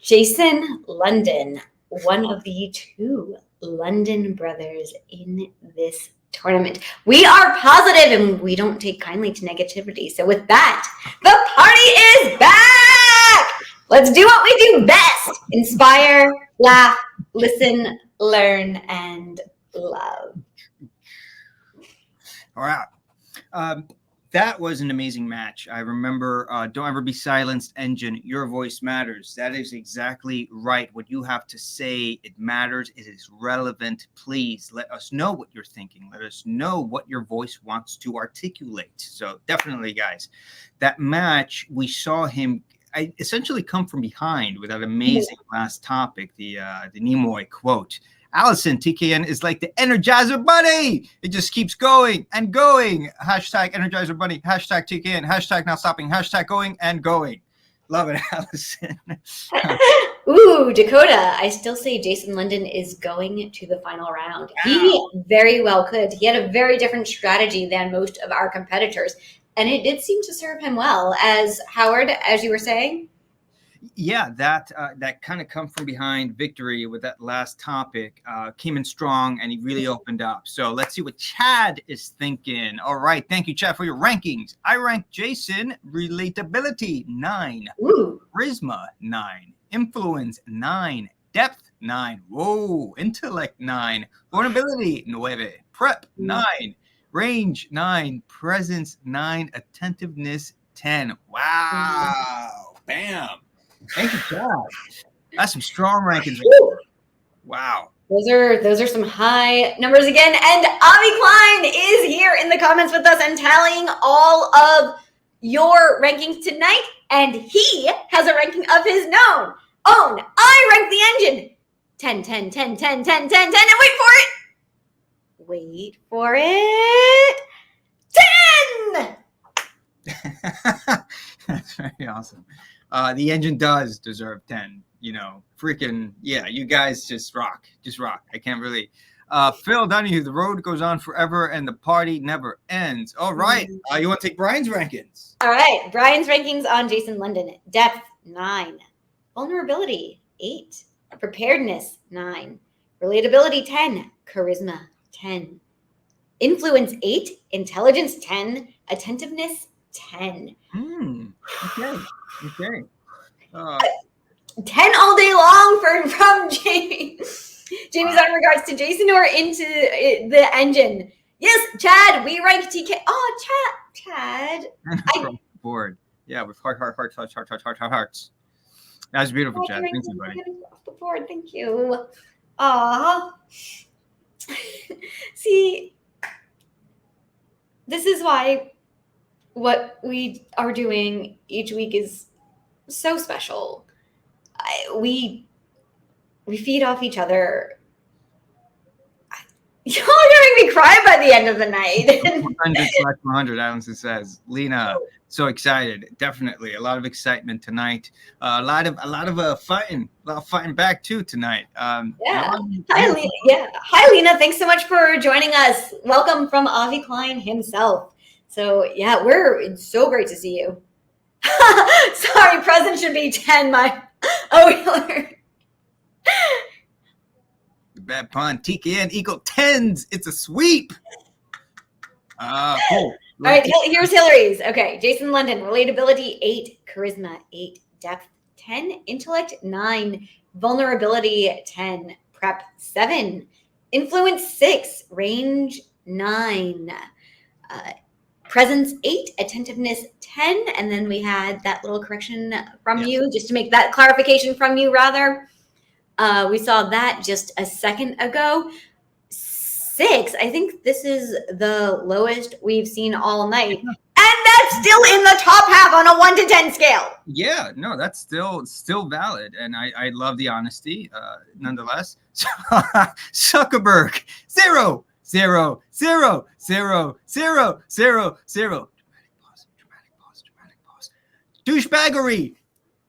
Jason London, one of the two London brothers in this tournament. We are positive and we don't take kindly to negativity. So with that, the party is back! Let's do what we do best. Inspire, laugh, listen, learn, and love. All right. That was an amazing match. I remember Don't Ever Be Silenced Engine, Your Voice Matters. That is exactly right. What you have to say, it matters. It is relevant. Please let us know what you're thinking. Let us know what your voice wants to articulate. So definitely, guys, that match, we saw him essentially come from behind with that amazing last topic, the Nimoy quote. Allison, TKN is like the Energizer Bunny. It just keeps going and going. Hashtag Energizer Bunny. Hashtag TKN. Hashtag not stopping. Hashtag going and going. Love it, Allison. Ooh, Dakota. I still say Jason London is going to the final round. He very well could. He had a very different strategy than most of our competitors, and it did seem to serve him well. As Howard, as you were saying, yeah, that kind of come from behind victory with that last topic came in strong, and he really opened up. So let's see what Chad is thinking. All right, thank you, Chad, for your rankings. I ranked Jason relatability 9, charisma 9, influence 9, depth 9, whoa, intellect 9, vulnerability 9, prep 9, range 9, presence 9, attentiveness 10. Wow, bam. Thank you, Chad. That's some strong rankings. Wow. Those are some high numbers again. And Avi Klein is here in the comments with us and tallying all of your rankings tonight. And he has a ranking of his own. I rank the engine 10, 10, 10, 10, 10, 10, 10, and wait for it. Wait for it. 10! That's very awesome. The engine does deserve 10. You know, freaking, yeah, you guys just rock. Just rock. I can't really. Phil Donahue, the road goes on forever and the party never ends. All right. You want to take Brian's rankings? All right. Brian's rankings on Jason London. Depth, 9. Vulnerability, 8. Preparedness, 9. Relatability, 10. Charisma, 10. Influence, 8. Intelligence, 10. Attentiveness, 10. Okay. Okay. 10 all day long from Jamie. Jamie's on regards to Jason or into the engine. Yes, Chad, we rank TK. Oh, Chad. Across the board. Yeah, with hearts. That's beautiful, Chad. Thank you, buddy. Off the board. Thank you. Aw. See, this is why what we are doing each week is so special. We feed off each other. Y'all are gonna make me cry by the end of the night. 100/100, Allison says. Lena, so excited. Definitely a lot of excitement tonight. A lot of fighting. A lot of fighting back too tonight. Yeah. Hi, Lena. Yeah. Hi, Lena. Thanks so much for joining us. Welcome from Avi Klein himself. So yeah, it's so great to see you. Sorry, present should be 10. Bad pun. TKN equal 10s. It's a sweep. Cool. All right, here's Hillary's. Okay, Jason London, relatability 8, charisma 8, depth 10, intellect 9, vulnerability 10, prep 7, influence 6, range 9, presence 8, attentiveness 10, and then we had that little correction from you, just to make that clarification from you, rather. We saw that just a second ago. 6. I think this is the lowest we've seen all night. And that's still in the top half on a 1 to 10 scale. Yeah, no, that's still valid. And I love the honesty, nonetheless. Zuckerberg, 0, 0, 0, 0, 0, 0, 0. Dramatic pause. Douchebaggery,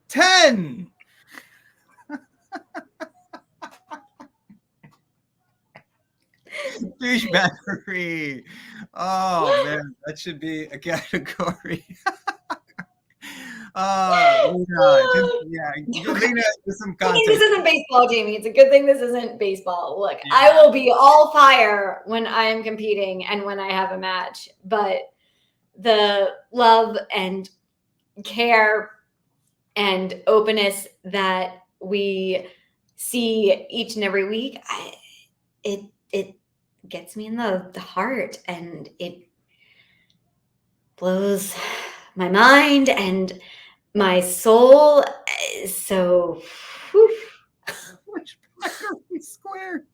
10. Douchebaggery. Oh man, that should be a category. Lena, some I content. think this isn't baseball, Jamie. It's a good thing this isn't baseball. Look, I will be all fire when I am competing and when I have a match, but the love and care and openness that we see each and every week, it gets me in the heart, and it blows my mind and my soul. So, Which squared?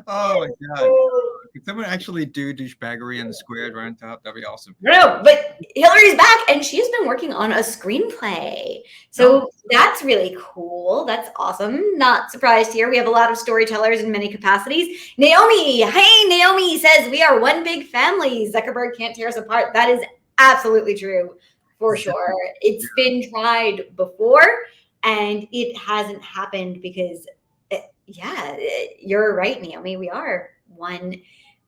Oh my god! Could someone actually do douchebaggery in the squared right on top? That'd be awesome. No, but Hillary's back, and she's been working on a screenplay. So that's really cool. That's awesome. Not surprised here. We have a lot of storytellers in many capacities. Naomi, hey, Naomi says, we are one big family. Zuckerberg can't tear us apart. That is absolutely true, for sure. It's been tried before, and it hasn't happened because, you're right, Naomi. We are one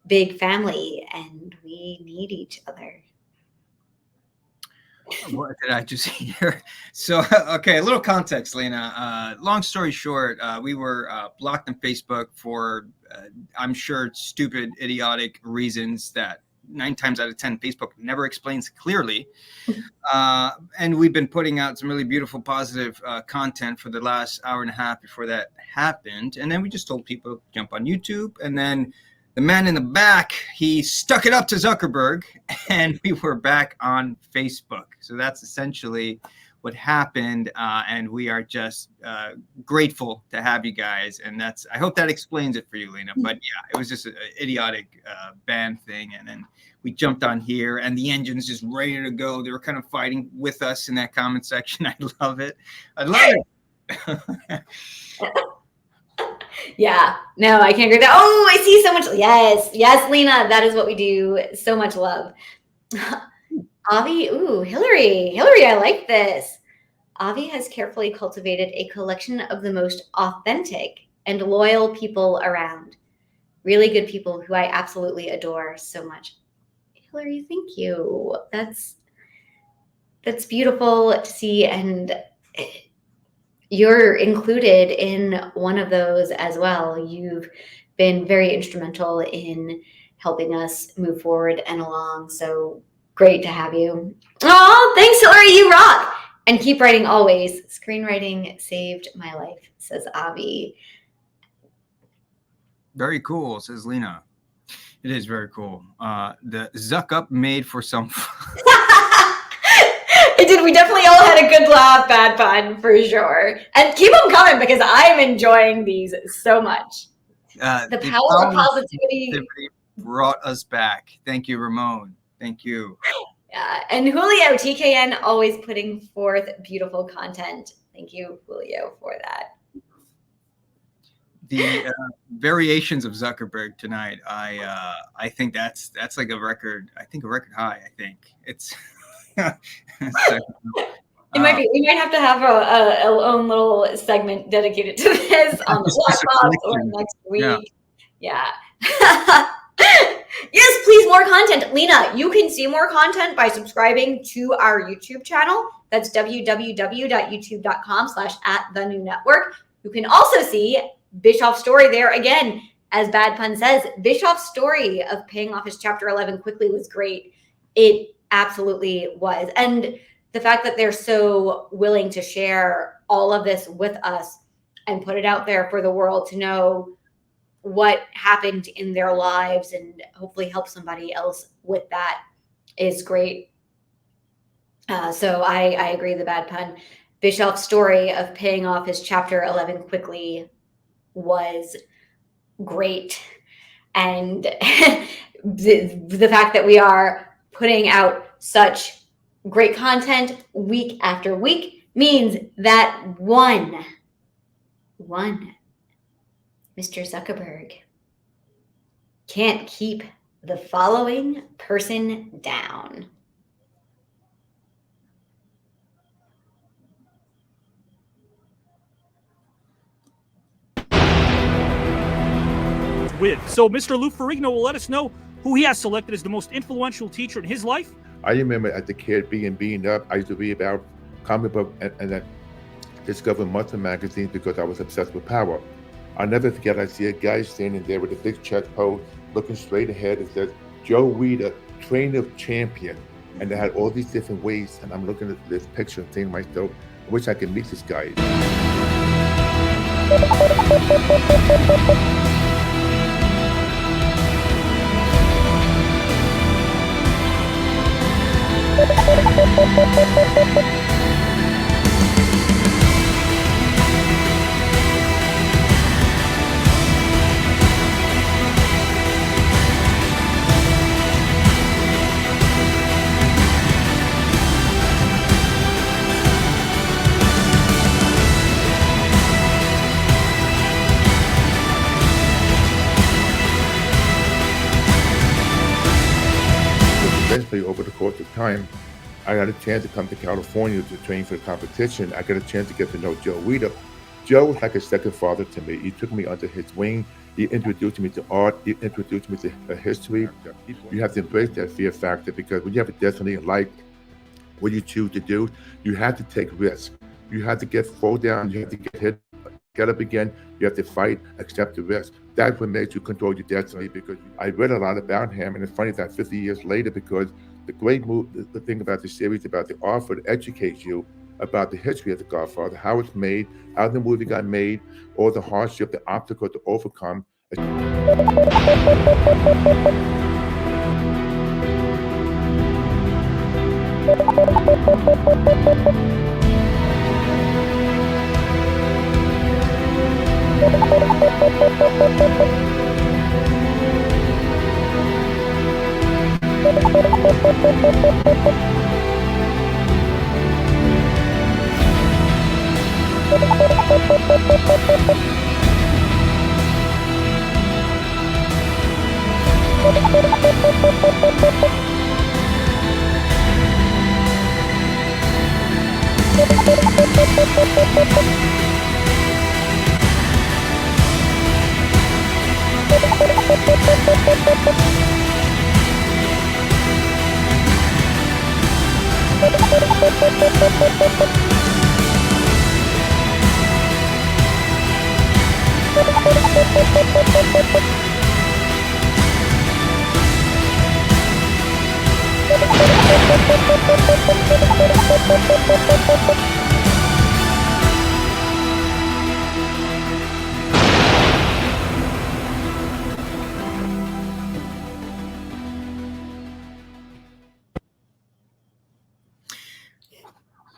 big family, and we need each other. What did I just hear? So, okay, a little context, Lena. Long story short, we were blocked on Facebook for, I'm sure, stupid, idiotic reasons that 9 times out of 10 Facebook never explains clearly. And we've been putting out some really beautiful, positive content for the last hour and a half before that happened. And then we just told people to jump on YouTube. And then the man in the back, he stuck it up to Zuckerberg, and we were back on Facebook. So that's essentially what happened. And we are just grateful to have you guys. And I hope that explains it for you, Lena. But yeah, it was just an idiotic ban thing. And then we jumped on here, and the engine's just ready to go. They were kind of fighting with us in that comment section. I love it. I love it. Yeah, no, I can't agree with that. Oh, I see so much. Yes, Lena, that is what we do. So much love. Avi, Hillary, I like this. Avi has carefully cultivated a collection of the most authentic and loyal people around. Really good people who I absolutely adore so much. Hillary, thank you. That's beautiful to see, and you're included in one of those as well. You've been very instrumental in helping us move forward and along. So great to have you. Oh, thanks, Hillary. You rock. And keep writing always. Screenwriting saved my life, says Avi. Very cool, says Lena. It is very cool. The Zuck Up made for some. It did. We definitely all had a good laugh, bad pun for sure. And keep them coming because I'm enjoying these so much. The power of positivity brought us back. Thank you, Ramon. Thank you. And Julio, TKN, always putting forth beautiful content. Thank you, Julio, for that. The variations of Zuckerberg tonight, I think that's like a record. I think a record high. I think it's. It might be. We might have to have a own little segment dedicated to this on the Black Box or next week. Yeah. Yes, please, more content. Lena, you can see more content by subscribing to our YouTube channel. That's www.youtube.com/@thenewNetwork. You can also see Bischoff's story there again. As Bad Pun says, Bischoff's story of paying off his Chapter 11 quickly was great. It absolutely was. And the fact that they're so willing to share all of this with us and put it out there for the world to know what happened in their lives and hopefully help somebody else with that is great. So I agree, the Bad Pun. Bischoff's story of paying off his Chapter 11 quickly was great. And the fact that we are putting out such great content week after week means that one Mr. Zuckerberg can't keep the following person down. So Mr. Lou Ferrigno will let us know who he has selected as the most influential teacher in his life. I remember as a kid being up, I used to read about comic book and I discovered monthly magazines because I was obsessed with power. I'll never forget, I see a guy standing there with a big chest pose, looking straight ahead. It says, Joe Weider, trainer of champion. And they had all these different ways. And I'm looking at this picture and saying to myself, I wish I could meet this guy. Eventually, over the course of time, I got a chance to come to California to train for the competition. I got a chance to get to know Joe Weider. Joe was like a second father to me. He took me under his wing. He introduced me to art. He introduced me to history. You have to embrace that fear factor because when you have a destiny in life, what you choose to do, you have to take risks. You have to fall down. You have to get hit, get up again. You have to fight, accept the risk. That's what makes you control your destiny because I read a lot about him. And it's funny that 50 years later, because the great move, the thing about the series, about the offer, it educates you about the history of The Godfather, how it's made, how the movie got made, all the hardship, the obstacle to overcome.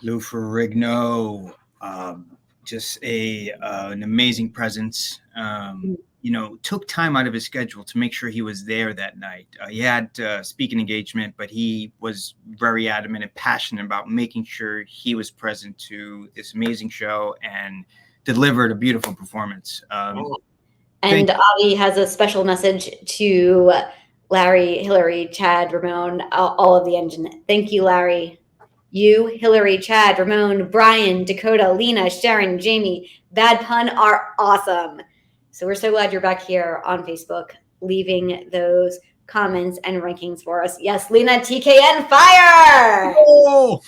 Lou Ferrigno, just an amazing presence. Took time out of his schedule to make sure he was there that night. He had speaking engagement, but he was very adamant and passionate about making sure he was present to this amazing show and delivered a beautiful performance. And Avi has a special message to Larry, Hillary, Chad, Ramon, all of the engine. Thank you, Larry. You, Hillary, Chad, Ramon, Brian, Dakota, Lena, Sharon, Jamie, Bad Pun are awesome. So we're so glad you're back here on Facebook, leaving those comments and rankings for us. Yes, Lena, TKN fire! Oh!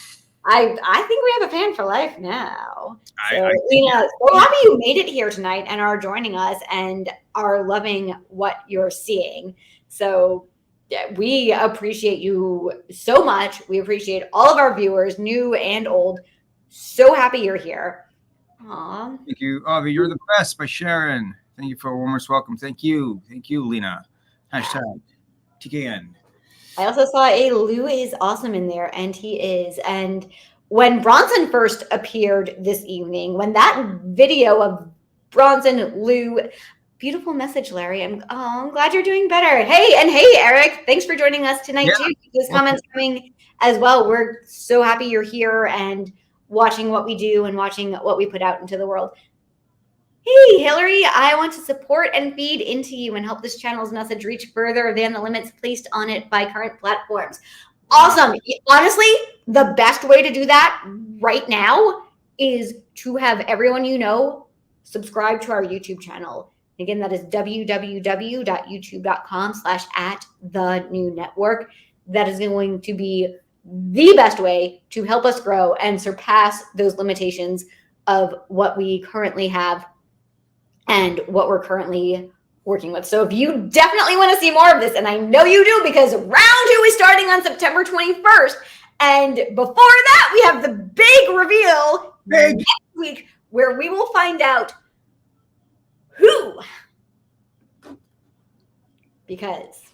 I think we have a fan for life now. So, Lena, so happy you made it here tonight and are joining us and are loving what you're seeing. So we appreciate you so much. We appreciate all of our viewers, new and old. So happy you're here. Aww. Thank you, Avi. You're the best by Sharon. Thank you for a warmest welcome. Thank you. Thank you, Lena. Hashtag TKN. I also saw a Lou is awesome in there, and he is. And when Bronson first appeared this evening, when that video of Bronson, Lou, beautiful message, Larry. I'm glad you're doing better. Hey, Eric, thanks for joining us tonight too. Those comments coming as well. We're so happy you're here and watching what we do and watching what we put out into the world. Hey, Hillary, I want to support and feed into you and help this channel's message reach further than the limits placed on it by current platforms. Awesome. Honestly, the best way to do that right now is to have everyone you know subscribe to our YouTube channel. Again, that is www.youtube.com/@thenewNetwork. That is going to be the best way to help us grow and surpass those limitations of what we currently have and what we're currently working with. So if you definitely want to see more of this, and I know you do because round 2 is starting on September 21st. And before that, we have the big reveal next week where we will find out who, because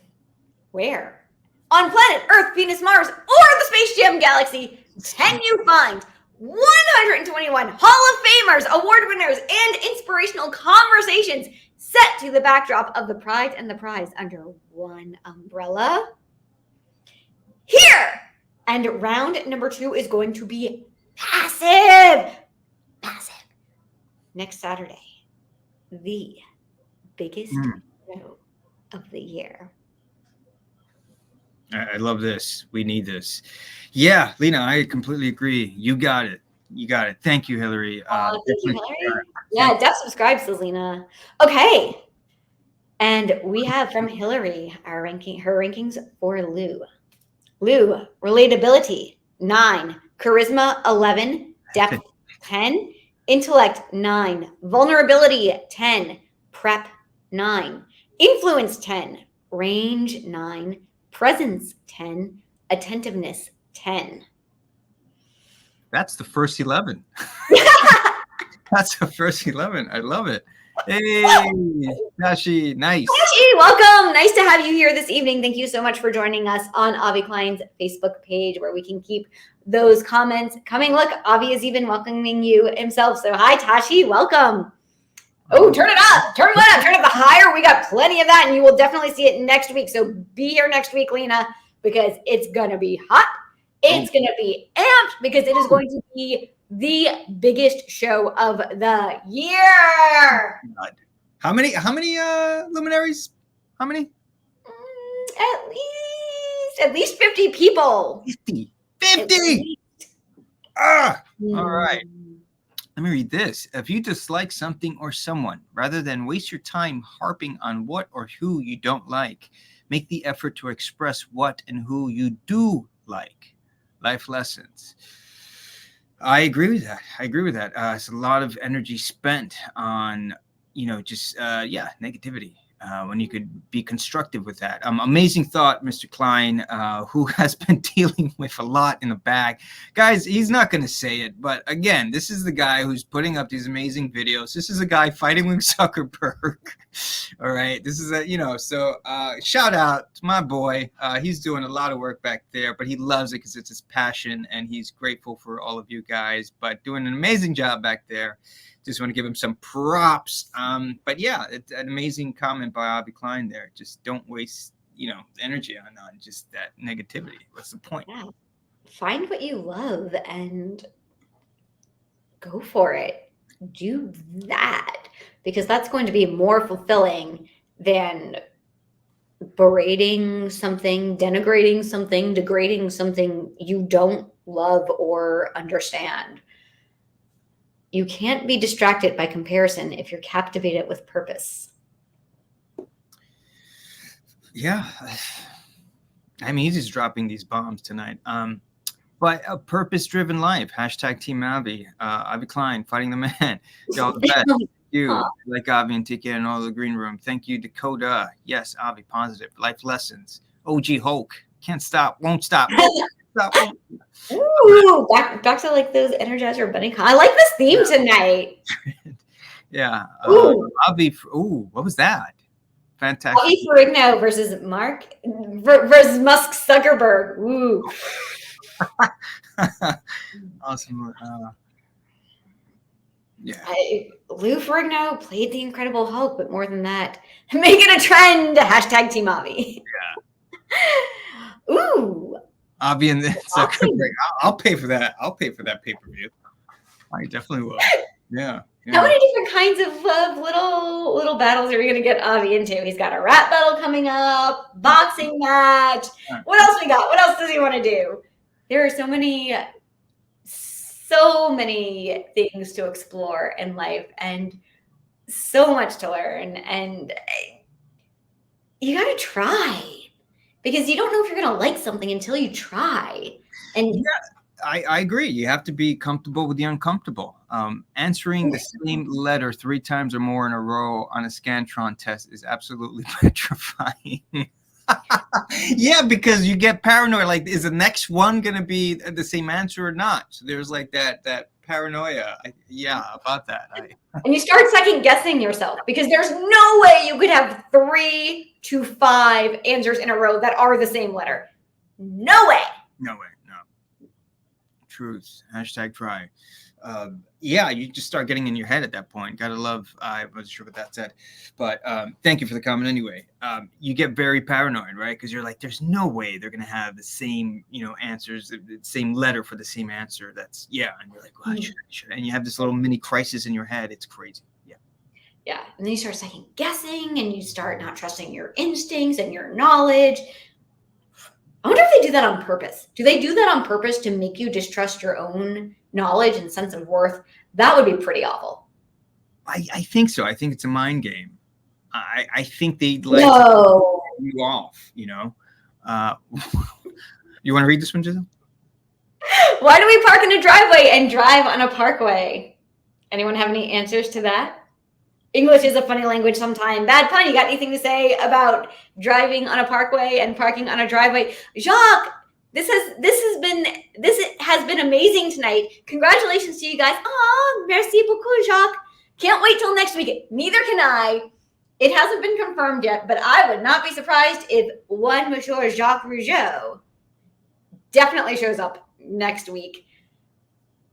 where on planet Earth, Venus, Mars, or the Space Jam Galaxy can you find 121 Hall of Famers, award winners, and inspirational conversations set to the backdrop of the Pride and the Prize under one umbrella? Here! And round number 2 is going to be massive. Next Saturday, the biggest show of the year. I love this. We need this. Yeah, Lena, I completely agree. You got it. Thank you, Hillary. Thank you, Hillary. Yeah, Def subscribes to Lena. Okay. And we have from Hillary her rankings for Lou. Lou, relatability 9, charisma 11, depth 10, intellect 9, vulnerability 10, prep 9, influence 10, range 9, presence 10, attentiveness 10. That's the first 11. That's the first 11. I love it. Hey, Tashi, nice. Tashi, welcome. Nice to have you here this evening. Thank you so much for joining us on Avi Klein's Facebook page where we can keep those comments coming. Look, Avi is even welcoming you himself. So hi, Tashi, welcome. Oh, turn it up. Turn it up. Turn up the higher. We got plenty of that, and you will definitely see it next week. So be here next week, Lena, because it's going to be hot It's going to be amped because it is going to be the biggest show of the year. God. How many luminaries? How many? At least 50 people. 50. Ah, all right. Let me read this. If you dislike something or someone, rather than waste your time harping on what or who you don't like, make the effort to express what and who you do like. Life lessons. I agree with that. It's a lot of energy spent on, just negativity. When you could be constructive with that. Amazing thought, Mr. Klein, who has been dealing with a lot in the bag. Guys, he's not going to say it, but again, this is the guy who's putting up these amazing videos. This is a guy fighting with Zuckerberg. All right. This is shout out to my boy. He's doing a lot of work back there, but he loves it because it's his passion, and he's grateful for all of you guys, but doing an amazing job back there. Just want to give him some props. But yeah, it's an amazing comment by Avi Klein there. Just don't waste, energy on just that negativity. What's the point? Yeah. Find what you love and go for it. Do that, because that's going to be more fulfilling than berating something, denigrating something, degrading something you don't love or understand. You can't be distracted by comparison if you're captivated with purpose. Yeah. I mean, he's just dropping these bombs tonight. But a purpose-driven life. # Team Avi. Avi Klein, fighting the man. Y'all the best. Thank you. Like Avi and TKN and all the green room. Thank you, Dakota. Yes, Avi, positive. Life lessons. OG Hulk. Can't stop. Won't stop. Stop. Ooh, back to like those Energizer Bunny. I like this theme tonight. Yeah. Ooh. Avi. Ooh, what was that? Fantastic. Avi Ferrigno versus Musk Zuckerberg. Ooh. Awesome. Yeah. Lou Ferrigno played the Incredible Hulk, but more than that, make it a trend. # Team Avi. Yeah. Ooh. Avi and Zuckerberg. I'll pay for that. I'll pay for that pay-per-view. I definitely will. Yeah. How many different kinds of little battles are we going to get Avi into? He's got a rap battle coming up, boxing match. What else we got? What else does he want to do? There are so many things to explore in life and so much to learn. And you got to try, because you don't know if you're going to like something until you try. And yeah, I agree. You have to be comfortable with the uncomfortable. Answering the same letter 3 times or more in a row on a Scantron test is absolutely petrifying. Yeah, because you get paranoid. Like, is the next one going to be the same answer or not? So there's like that paranoia. About that. And you start second guessing yourself, because there's no way you could have 3 to 5 answers in a row that are the same letter. No way. No. Truth. # try. You just start getting in your head at that point. Gotta love. I wasn't sure what that said, but thank you for the comment anyway. You get very paranoid, right? Because you're like, there's no way they're gonna have the same, answers, the same letter for the same answer. And you're like, well, should. And you have this little mini crisis in your head. It's crazy. Yeah, and then you start second guessing, and you start not trusting your instincts and your knowledge. I wonder if they do that on purpose. Do they do that on purpose to make you distrust your own knowledge and sense of worth? That would be pretty awful. I think so. I think it's a mind game. I think they'd like to you off, You want to read this one, Giselle? Why do we park in a driveway and drive on a parkway? Anyone have any answers to that? English is a funny language sometimes. Bad pun. You got anything to say about driving on a parkway and parking on a driveway? Jacques, this has been amazing tonight. Congratulations to you guys. Ah, merci beaucoup, Jacques. Can't wait till next week. Neither can I. It hasn't been confirmed yet, but I would not be surprised if one Monsieur Jacques Rougeau definitely shows up next week.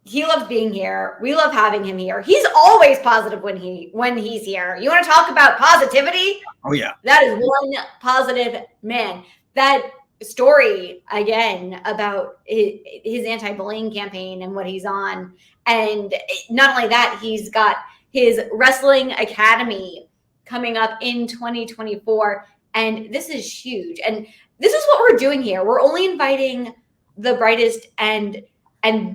He loves being here. We love having him here. He's always positive when he's here. You want to talk about positivity? Oh yeah. That is one positive man. That story again about his anti-bullying campaign and what he's on. And not only that, he's got his wrestling academy coming up in 2024. And this is huge. And this is what we're doing here. We're only inviting the brightest and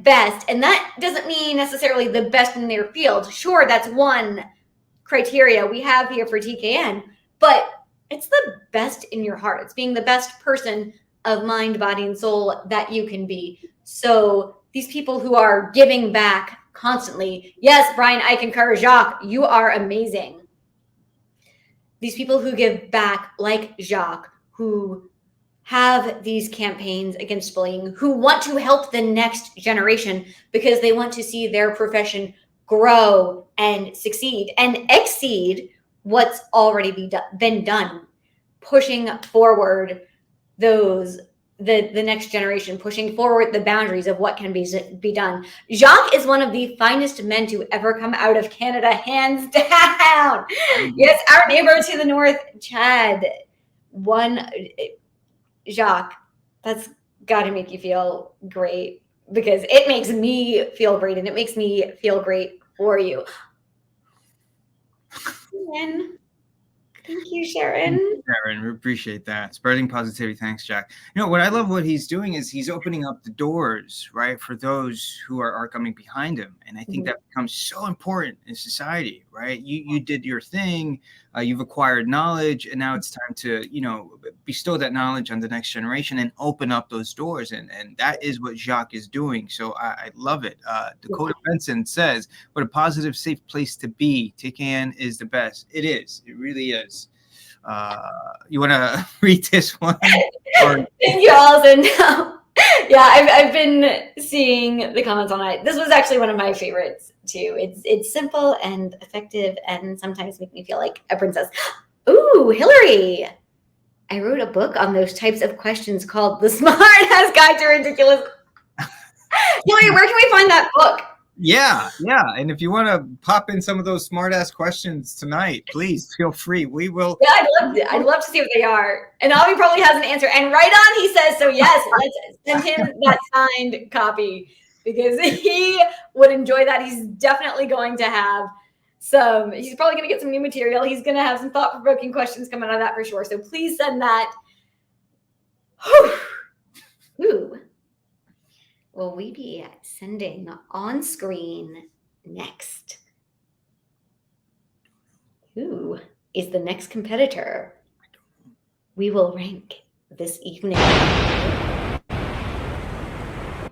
best. And that doesn't mean necessarily the best in their field. Sure, that's one criteria we have here for TKN, but it's the best in your heart. It's being the best person of mind, body, and soul that you can be. So these people who are giving back constantly, yes, Brian, I concur. Jacques, you are amazing. These people who give back, like Jacques, who have these campaigns against bullying, who want to help the next generation because they want to see their profession grow and succeed and exceed what's already been done, pushing forward the next generation, pushing forward the boundaries of what can be done. Jacques is one of the finest men to ever come out of Canada, hands down. Yes, our neighbor to the north, Chad. Jacques, that's got to make you feel great, because it makes me feel great, and it makes me feel great for you. And thank you, Sharon. Sharon, we appreciate that. Spreading positivity. Thanks, Jack. You know, what I love what he's doing is he's opening up the doors, right, for those who are coming behind him. And I think that becomes so important in society, right? You did your thing, you've acquired knowledge, and now it's time to, you know, bestow that knowledge on the next generation and open up those doors. And that is what Jacques is doing. So I love it. Dakota Benson says, what a positive, safe place to be. TKN is the best. It is. It really is. You want to read this one? Thank you, Allison. Yeah, I've been seeing the comments on it. This was actually one of my favorites too. It's simple and effective, and sometimes make me feel like a princess. Ooh, Hillary! I wrote a book on those types of questions called "The Smart Ass Guide to Ridiculous." Hillary, where can we find that book? Yeah. And if you want to pop in some of those smart ass questions tonight, please feel free. We will. Yeah, I'd love to see what they are. And Avi probably has an answer. And right on, he says, so yes, let's send him that signed copy, because he would enjoy that. He's definitely going to have he's probably going to get some new material. He's going to have some thought-provoking questions coming out of that for sure. So please send that. Ooh. Will we be sending on screen next? Who is the next competitor we will rank this evening?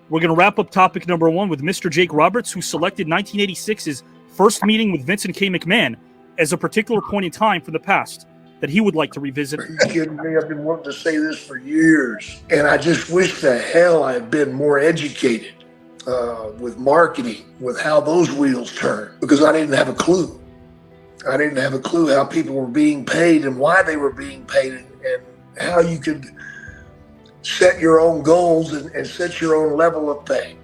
We're going to wrap up topic number 1 with Mr. Jake Roberts, who selected 1986's first meeting with Vincent K. McMahon as a particular point in time from the past that he would like to revisit. Are you kidding me? I've been wanting to say this for years. And I just wish the hell I had been more educated with marketing, with how those wheels turn, because I didn't have a clue. I didn't have a clue how people were being paid and why they were being paid, and how you could set your own goals and set your own level of pay.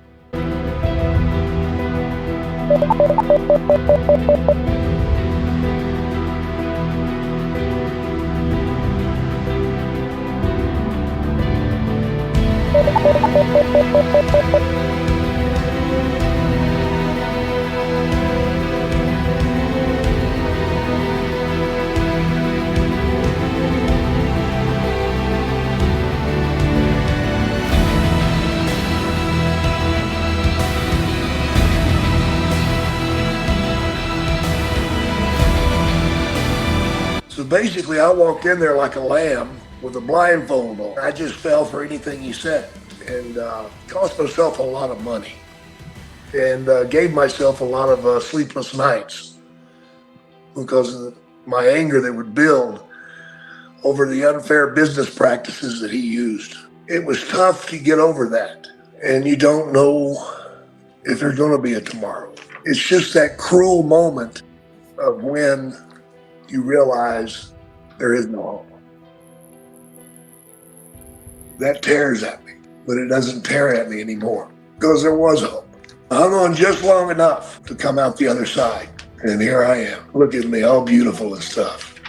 So basically, I walked in there like a lamb with a blindfold on. I just fell for anything he said, and cost myself a lot of money, and gave myself a lot of sleepless nights because of my anger that would build over the unfair business practices that he used. It was tough to get over that, and you don't know if there's going to be a tomorrow. It's just that cruel moment of when you realize there is no hope. That tears at me, but it doesn't tear at me anymore because there was hope. I hung on just long enough to come out the other side, and here I am. Look at me, all beautiful and stuff.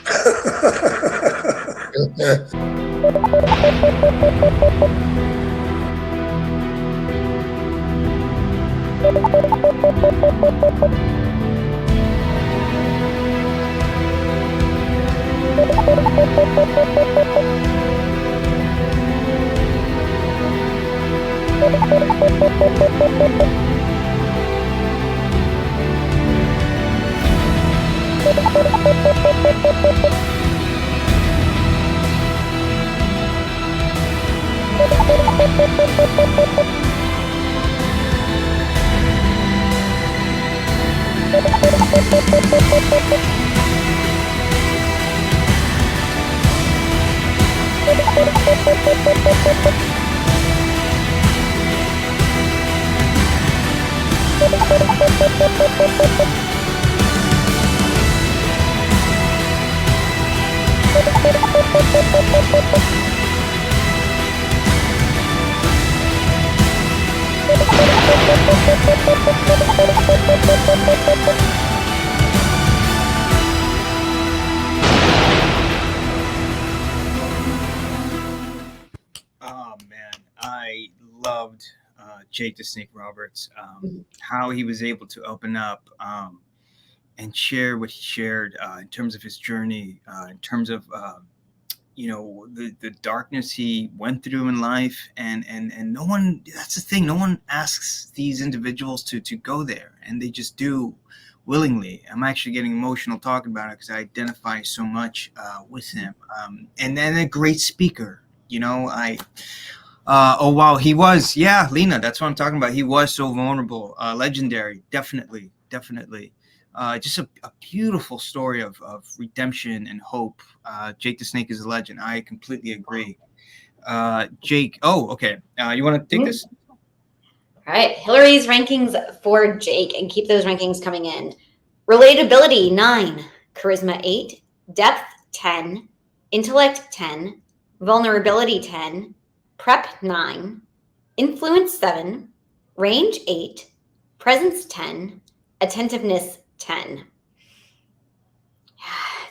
Oh man, I loved Jake the Snake Roberts. How he was able to open up and share what he shared in terms of his journey, in terms of the darkness he went through in life, and no one. That's the thing. No one asks these individuals to go there, and they just do willingly. I'm actually getting emotional talking about it because I identify so much with him. And then a great speaker. Oh wow, he was, Lena, that's what I'm talking about. He was so vulnerable, legendary, definitely. Just a beautiful story of redemption and hope. Jake the Snake is a legend. I completely agree. Jake, okay. You want to take this? All right, Hillary's rankings for Jake, and keep those rankings coming in. Relatability 9, charisma 8, depth 10, intellect 10, vulnerability 10, prep 9, influence 7, range 8, presence 10, attentiveness 10.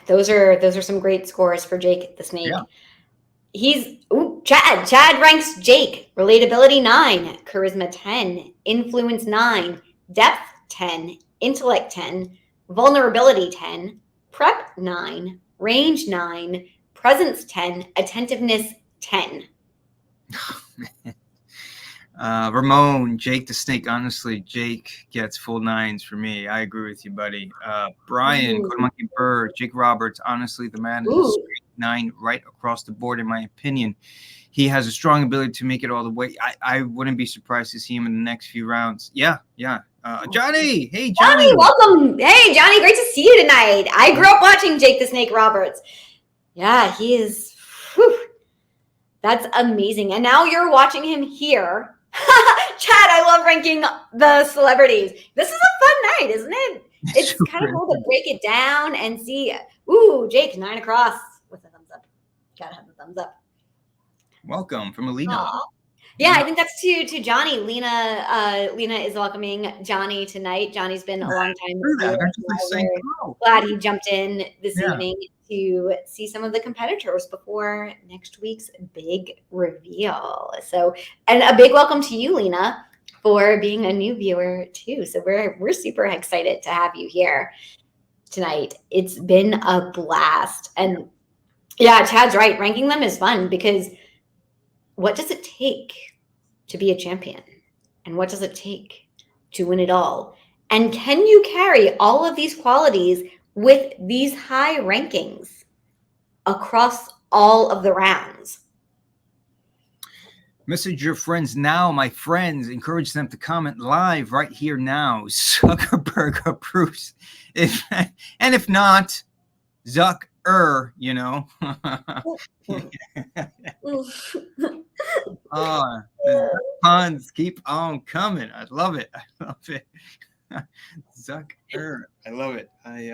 Those are some great scores for Jake the Snake. Yeah. Chad ranks Jake. Relatability 9, charisma 10, influence 9, depth 10, intellect 10, vulnerability 10, prep 9, range 9, presence 10, attentiveness 10. Ramon, Jake the Snake. Honestly, Jake gets full 9s for me. I agree with you, buddy. Brian, Code Monkey Bird, Jake Roberts. Honestly, the man is a straight 9 right across the board, in my opinion. He has a strong ability to make it all the way. I wouldn't be surprised to see him in the next few rounds. Yeah. Johnny, hey Johnny, welcome. Hey Johnny, great to see you tonight. I grew up watching Jake the Snake Roberts. Yeah, he is. That's amazing. And now you're watching him here. Chad, I love ranking the celebrities. This is a fun night, isn't it? It's kind of cool to break it down and see. Ooh, Jake, 9 across with a thumbs up. Gotta have the thumbs up. Welcome from Alina. Aww. Yeah, I think that's to Johnny. Lena is welcoming Johnny tonight. Johnny's been a long time. Glad he jumped in this evening to see some of the competitors before next week's big reveal. So, and a big welcome to you, Lena, for being a new viewer too. So we're super excited to have you here tonight. It's been a blast. And yeah, Chad's right. Ranking them is fun because what does it take to be a champion? And what does it take to win it all? And can you carry all of these qualities with these high rankings across all of the rounds? Message your friends now, my friends. Encourage them to comment live right here now. Zuckerberg approves. If not, Zucker, the puns keep on coming. I love it. Zucker. I love it. I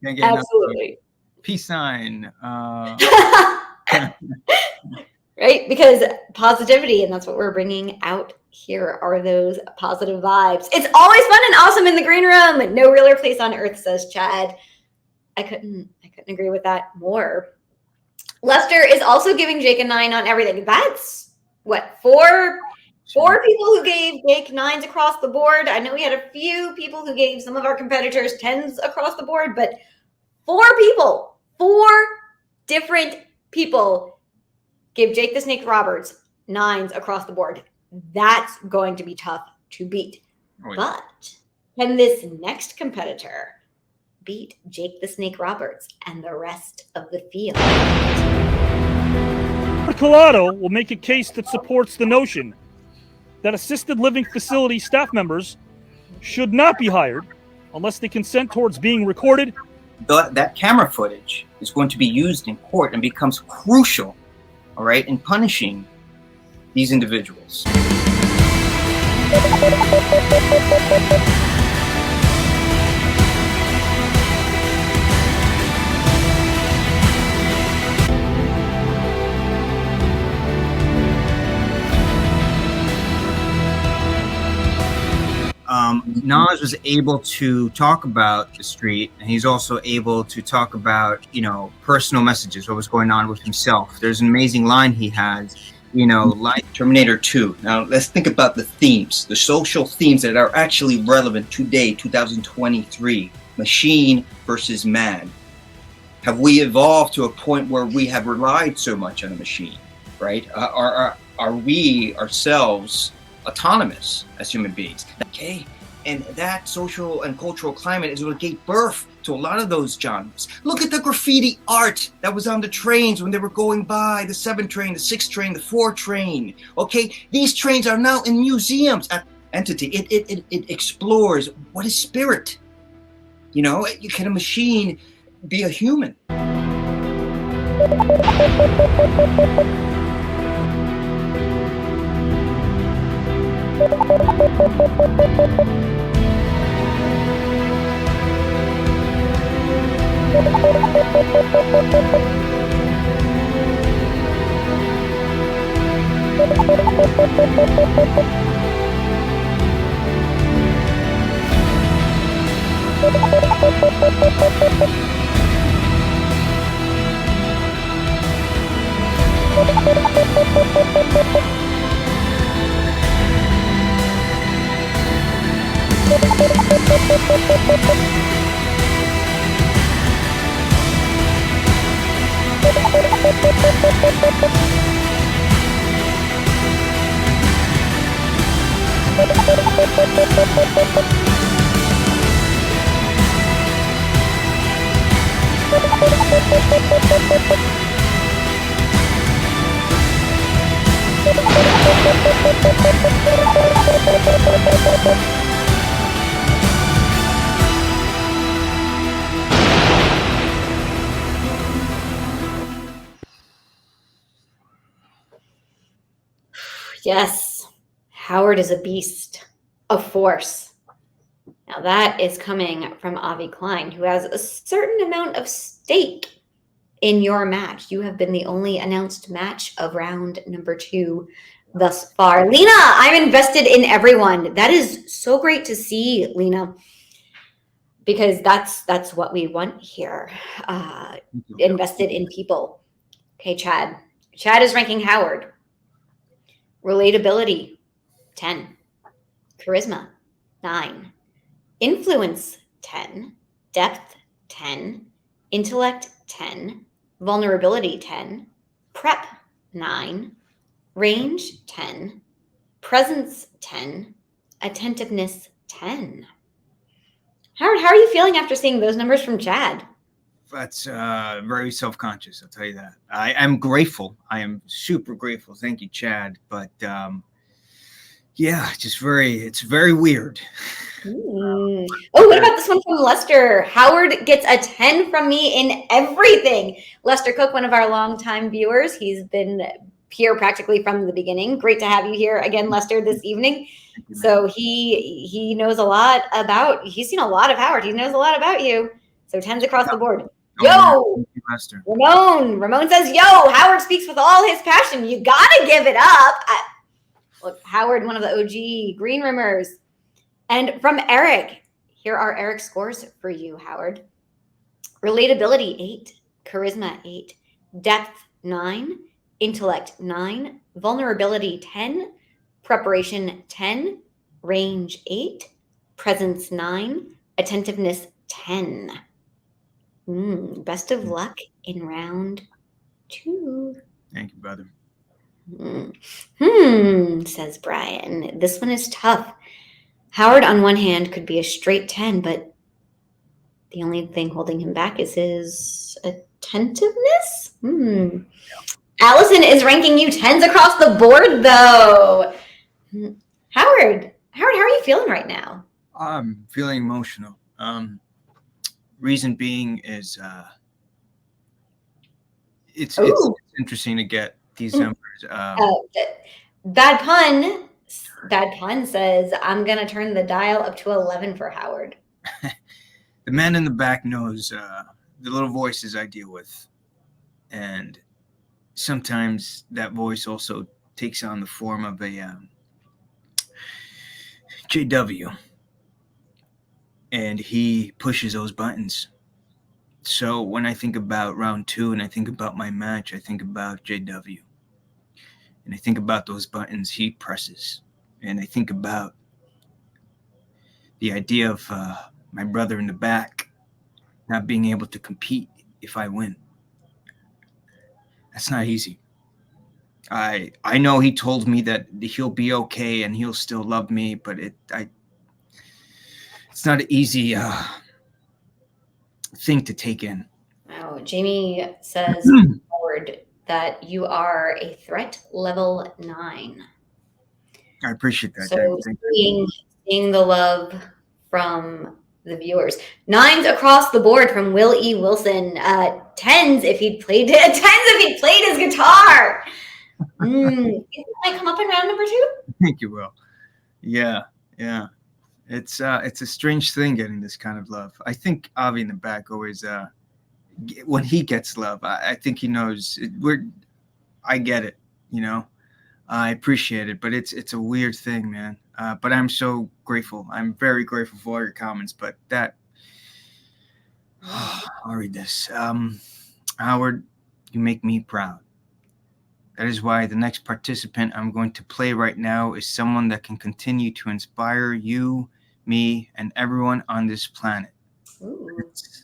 can't get absolutely. Peace sign. Right? Because positivity, and that's what we're bringing out here, are those positive vibes. It's always fun and awesome in the green room. No realer place on earth, says Chad. I couldn't agree with that more. Lester is also giving Jake a 9 on everything. That's what, four people who gave Jake 9s across the board. I know we had a few people who gave some of our competitors 10s across the board, but 4 different people give Jake the Snake Roberts 9s across the board. That's going to be tough to beat. Oh, yeah. But can this next competitor beat Jake the Snake Roberts and the rest of the field? Collado will make a case that supports the notion that assisted living facility staff members should not be hired unless they consent towards being recorded. That camera footage is going to be used in court and becomes crucial, all right, in punishing these individuals. Nas was able to talk about the street, and he's also able to talk about, personal messages, what was going on with himself. There's an amazing line he has, like Terminator 2. Now, let's think about the themes, the social themes that are actually relevant today, 2023. Machine versus man. Have we evolved to a point where we have relied so much on a machine, right? Are we ourselves autonomous as human beings? Okay. And that social and cultural climate is what gave birth to a lot of those genres. Look at the graffiti art that was on the trains when they were going by, the 7 train, the 6 train, the 4 train. Okay, these trains are now in museums. Entity, it explores what is spirit. Can a machine be a human? Yes, Howard is a beast, a force. Now that is coming from Avi Klein, who has a certain amount of stake in your match. You have been the only announced match of round number 2 thus far. Lena, I'm invested in everyone. That is so great to see, Lena, because that's what we want here. Invested in people. Okay, Chad. Chad is ranking Howard. Relatability, 10. Charisma, 9. Influence, 10. Depth, 10. Intellect, 10. Vulnerability, 10. Prep, 9. Range, 10. Presence, 10. Attentiveness, 10. Howard, how are you feeling after seeing those numbers from Chad? That's very self-conscious, I'll tell you that. I am grateful. I am super grateful. Thank you, Chad. But yeah, it's very weird. Oh, what about this one from Lester? Howard gets a 10 from me in everything. Lester Cook, one of our longtime viewers. He's been here practically from the beginning. Great to have you here again, Lester, this evening. So he knows a lot about, he's seen a lot of Howard. He knows a lot about you. So 10s across the board. Yo, Ramon says, yo, Howard speaks with all his passion. You got to give it up. Look, Howard, one of the OG Green Rimmers. And from Eric, here are Eric's scores for you, Howard. Relatability, 8. Charisma, 8. Depth, 9, intellect 9, vulnerability 10, preparation 10, range 8, presence 9, attentiveness 10. Best of luck in round 2. Thank you, brother. Says Brian. This one is tough. Howard, on one hand, could be a straight 10, but the only thing holding him back is his attentiveness. Allison is ranking you 10s across the board, though. Howard, how are you feeling right now? I'm feeling emotional. Reason being is it's interesting to get these numbers. Bad pun says, I'm going to turn the dial up to 11 for Howard. The man in the back knows the little voices I deal with. And sometimes that voice also takes on the form of a JW. And he pushes those buttons. So when I think about round 2 and I think about my match, I think about JW. And I think about those buttons he presses. And I think about the idea of my brother in the back not being able to compete if I win. That's not easy. I know he told me that he'll be okay and he'll still love me, but it's not an easy thing to take in. Wow. Jamie says, Howard, that you are a threat level 9. I appreciate that. So seeing the love from the viewers. 9s across the board from Will E. Wilson. 10s if he'd played his guitar. It might come up in round number 2. Thank you, Will. Yeah. It's a strange thing getting this kind of love. I think Avi in the back always when he gets love, I think he knows I get it, you know. I appreciate it, but it's a weird thing, man. But I'm so grateful. I'm very grateful for all your comments, but that I'll read this. Howard, you make me proud. That is why the next participant I'm going to play right now is someone that can continue to inspire you, me, and everyone on this planet.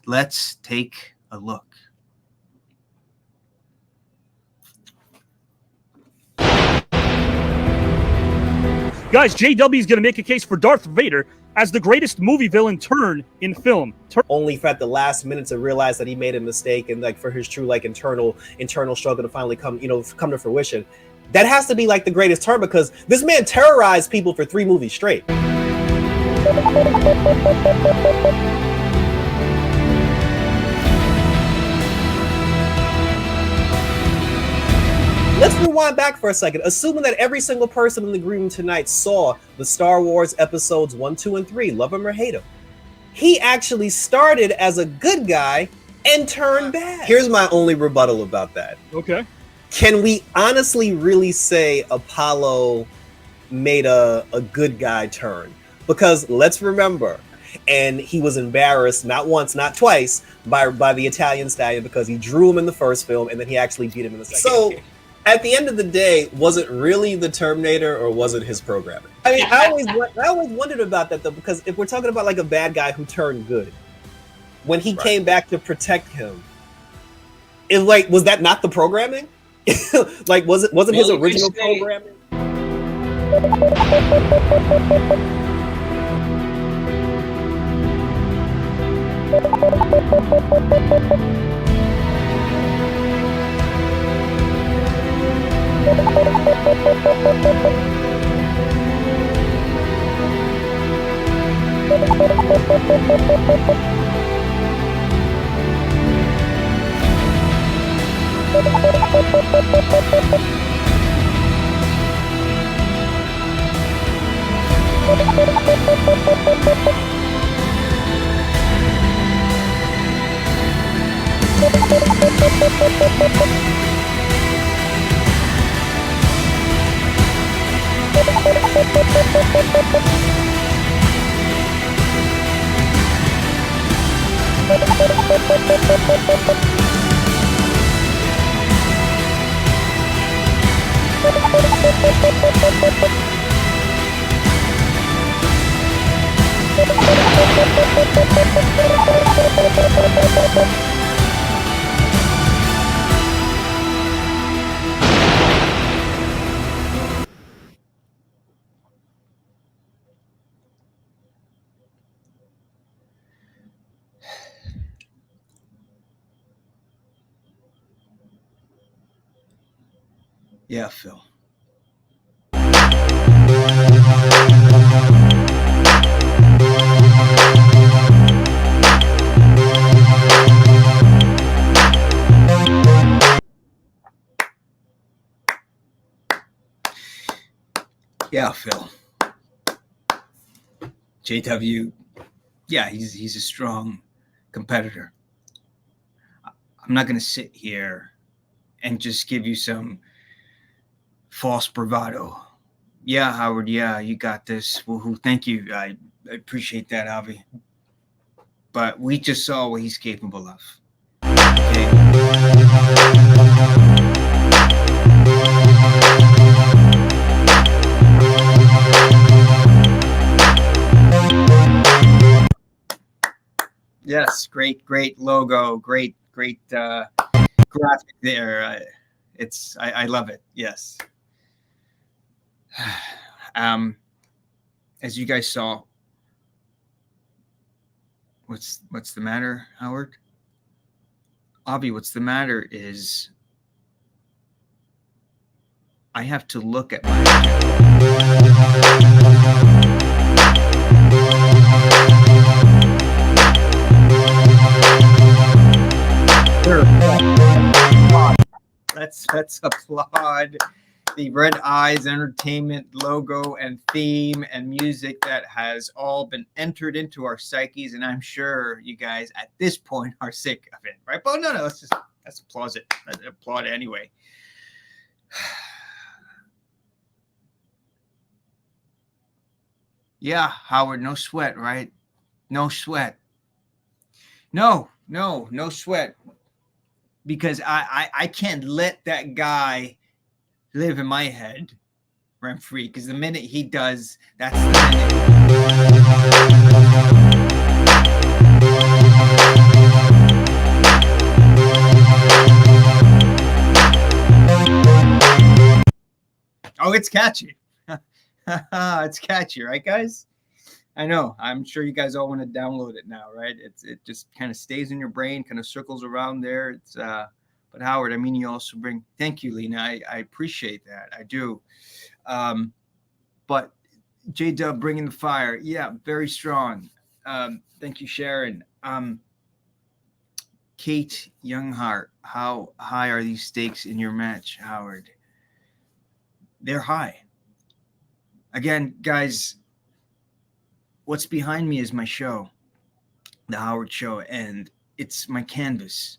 Let's take a look. Guys, JW is going to make a case for Darth Vader as the greatest movie villain turn in film. Only for at the last minute to realize that he made a mistake, and like for his true like internal struggle to finally come to fruition. That has to be like the greatest turn, because this man terrorized people for 3 movies straight. Let's rewind back for a second, assuming that every single person in the green room tonight saw the Star Wars episodes 1, 2, and 3, love him or hate him. He actually started as a good guy and turned bad. Here's my only rebuttal about that. Okay. Can we honestly really say Apollo made a good guy turn? Because let's remember, and he was embarrassed not once, not twice by the Italian stallion, because he drew him in the first film and then he actually beat him in the second. So at the end of the day, was it really the Terminator or was it his programming? I mean, I always wondered about that though, because if we're talking about like a bad guy who turned good, when he came back to protect him, was that not the programming? Like, wasn't his original programming? Yeah, Phil. Yeah, Phil. JW, yeah, he's a strong competitor. I'm not going to sit here and just give you some false bravado. Yeah, Howard, yeah, you got this. Woohoo, thank you. I appreciate that, Avi. But we just saw what he's capable of. Okay. Yes, great logo, great graphic there. I love it. Yes. As you guys saw, what's the matter, Howard? Avi, what's the matter is I have to look at my Let's applaud the Red Eyes Entertainment logo and theme and music that has all been entered into our psyches, and I'm sure you guys at this point are sick of it, right? But no, let's applaud it. Let's applaud it anyway. Yeah, Howard, no sweat, right? No sweat. No sweat. Because I can't let that guy live in my head rent free. Because the minute he does, that's the minute. Oh, it's catchy. It's catchy, right, guys? I know. I'm sure you guys all want to download it now, right? It just kind of stays in your brain, kind of circles around there. It's but Howard, I mean, you also bring. Thank you, Lena. I appreciate that. I do. But J-Dub bringing the fire. Yeah, very strong. Thank you, Sharon. Kate Youngheart, how high are these stakes in your match, Howard? They're high. Again, guys, what's behind me is my show, The Howard Show, and it's my canvas,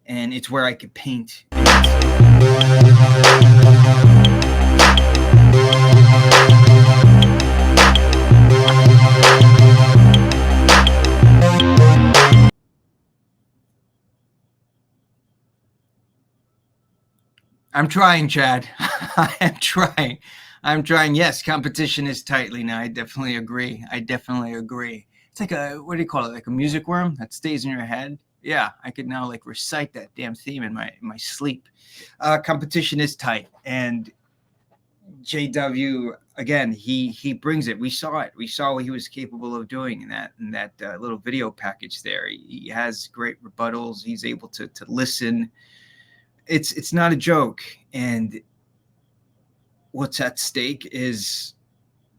and it's where I could paint. I'm trying, Chad. I'm trying. Yes, competition is tightly now. I definitely agree. It's like what do you call it? Like a music worm that stays in your head. Yeah, I could now like recite that damn theme in my sleep. Competition is tight, and JW again. He brings it. We saw it. We saw what he was capable of doing in that little video package there. He has great rebuttals. He's able to listen. It's not a joke, and what's at stake is,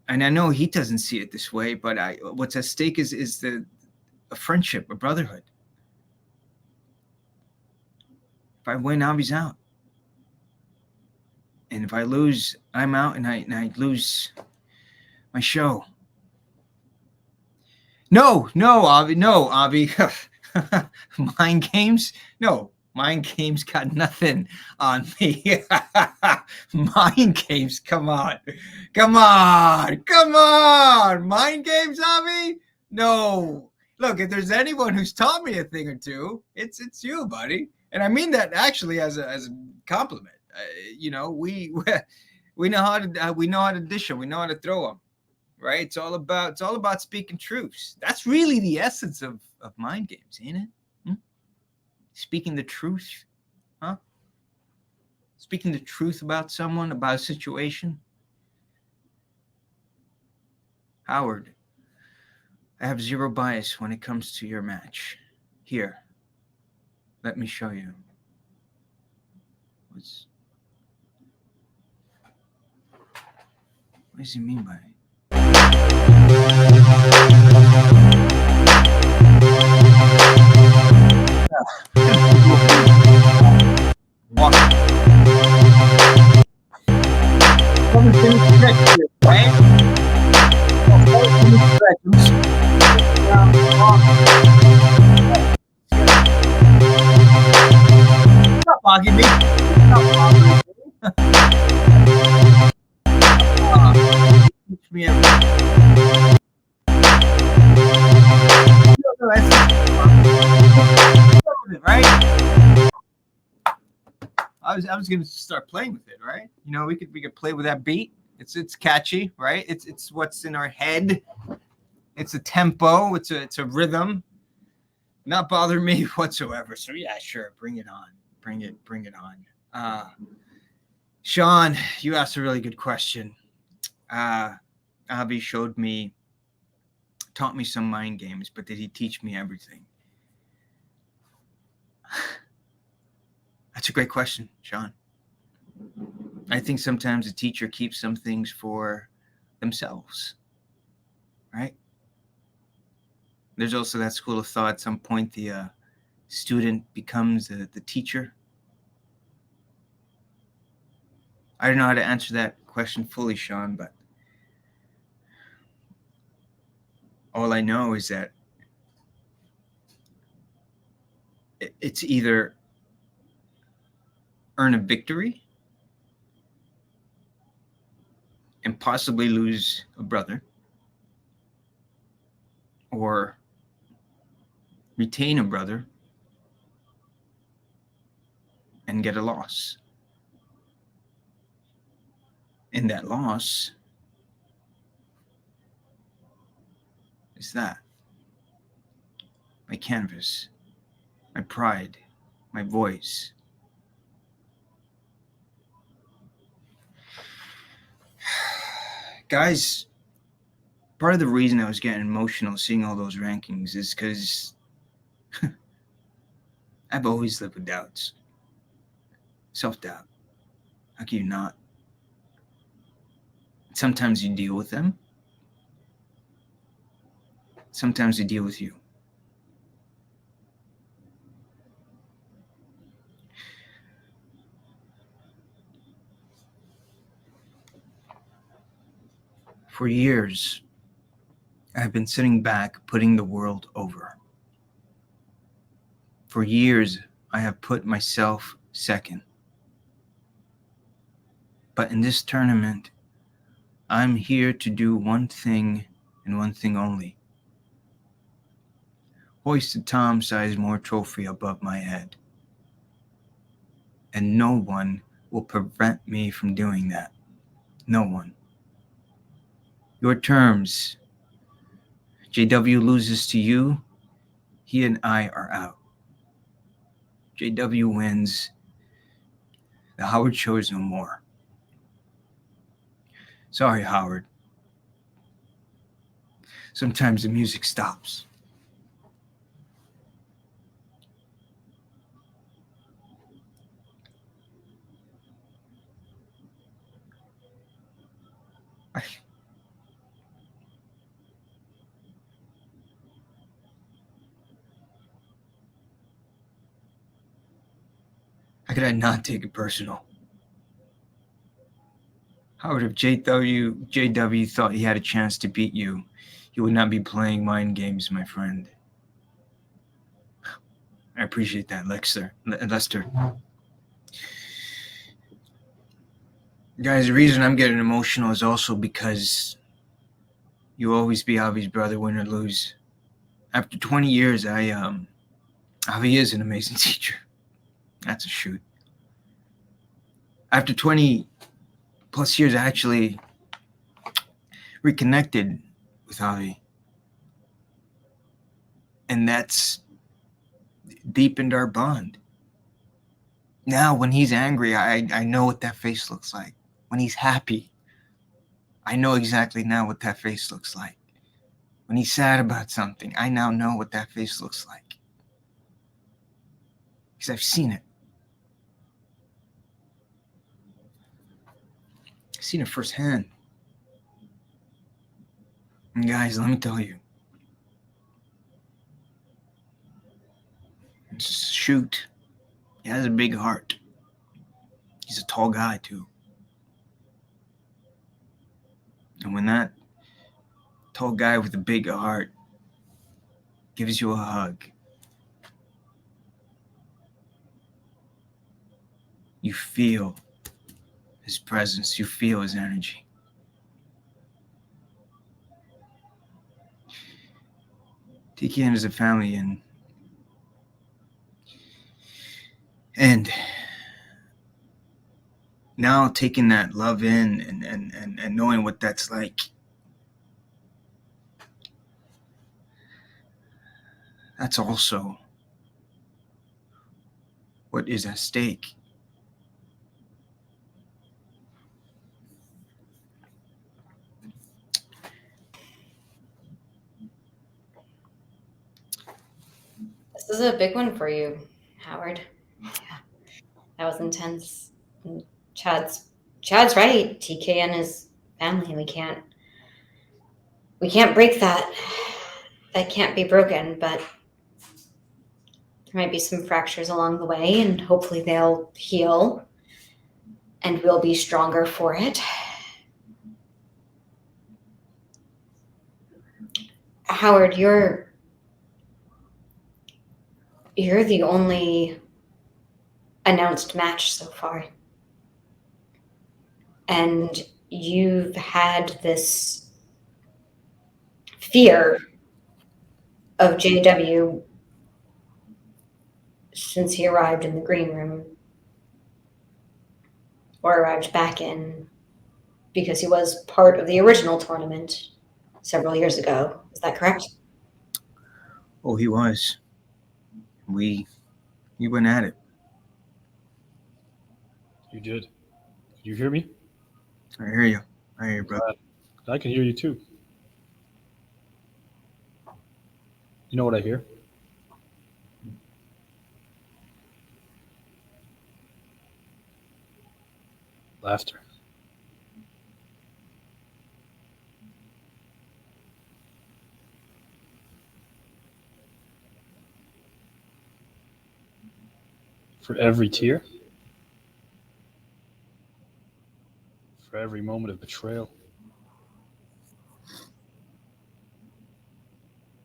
and I know he doesn't see it this way, but what's at stake is a friendship, a brotherhood. If I win, Avi's out, and if I lose, I'm out, and I lose my show. No, Avi, mind games, no. Mind games got nothing on me. Mind games, come on. Mind games, Avi? No. Look, if there's anyone who's taught me a thing or two, it's you, buddy. And I mean that actually as a compliment. you know, we know how to dish them. We know how to throw them, right? It's all about speaking truths. That's really the essence of mind games, ain't it? Speaking the truth, huh? Speaking the truth about someone, about a situation. Howard, I have zero bias when it comes to your match. Here, let me show you. What does he mean by it? Walk. Stop bogging me. Stop bogging me. Teach me everything. Right? I was gonna start playing with it, right? You know, we could play with that beat. It's catchy, right? It's what's in our head. It's a tempo. It's a rhythm. Not bother me whatsoever. So yeah, sure, bring it on. Bring it on. Sean, you asked a really good question. Avi taught me some mind games, but did he teach me everything? That's a great question, Sean. I think sometimes a teacher keeps some things for themselves, right? There's also that school of thought at some point the student becomes the teacher. I don't know how to answer that question fully, Sean, but all I know is that it's either earn a victory and possibly lose a brother, or retain a brother and get a loss. And that loss is that. My canvas, my pride, my voice. Guys, part of the reason I was getting emotional seeing all those rankings is because I've always lived with doubts. Self-doubt. How can you not? Sometimes you deal with them. Sometimes they deal with you. For years, I've been sitting back, putting the world over. For years, I have put myself second. But in this tournament, I'm here to do one thing and one thing only. Hoist a Tom Sizemore trophy above my head. And no one will prevent me from doing that. No one. Your terms. JW loses to you, he and I are out. JW wins. The Howard Show is no more. Sorry, Howard. Sometimes the music stops. How could I not take it personal? Howard, if JW thought he had a chance to beat you, he would not be playing mind games, my friend. I appreciate that, Lester. Guys, the reason I'm getting emotional is also because you'll always be Avi's brother, win or lose. After 20 years, Avi is an amazing teacher. That's a shoot. after 20 plus years, I actually reconnected with Avi. And that's deepened our bond. Now, when he's angry, I know what that face looks like. When he's happy, I know exactly now what that face looks like. When he's sad about something, I now know what that face looks like. Because I've seen it. I've seen it firsthand. And guys, let me tell you. Shoot. He has a big heart. He's a tall guy, too. And when that tall guy with a big heart gives you a hug, you feel his presence. You feel his energy. TKN is a family, and now taking that love in and knowing what that's like, that's also what is at stake. This is a big one for you, Howard. Yeah, that was intense. And Chad's right. TKN is family. We can't break that. That can't be broken, but there might be some fractures along the way, and hopefully they'll heal and we'll be stronger for it. Howard, you're the only announced match so far. And you've had this fear of JW since he arrived in the green room, or arrived back in, because he was part of the original tournament several years ago. Is that correct? Oh, he was. We went at it. You did. Can you hear me? I hear you. I hear you, bro. I can hear you too. You know what I hear? Laughter. For every tear, for every moment of betrayal,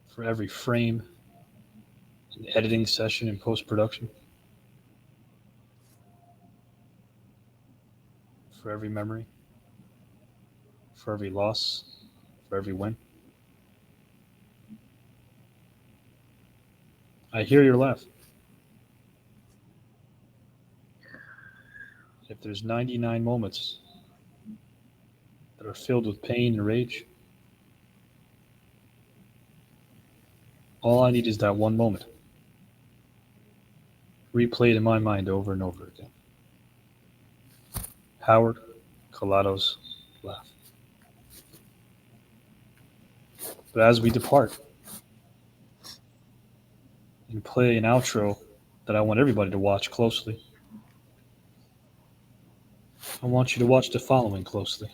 for every frame, an editing session and post-production, for every memory, for every loss, for every win. I hear your laugh. If there's 99 moments that are filled with pain and rage, all I need is that one moment, replayed in my mind over and over again. Howard Collato's laugh. But as we depart and play an outro that I want everybody to watch closely, I want you to watch the following closely,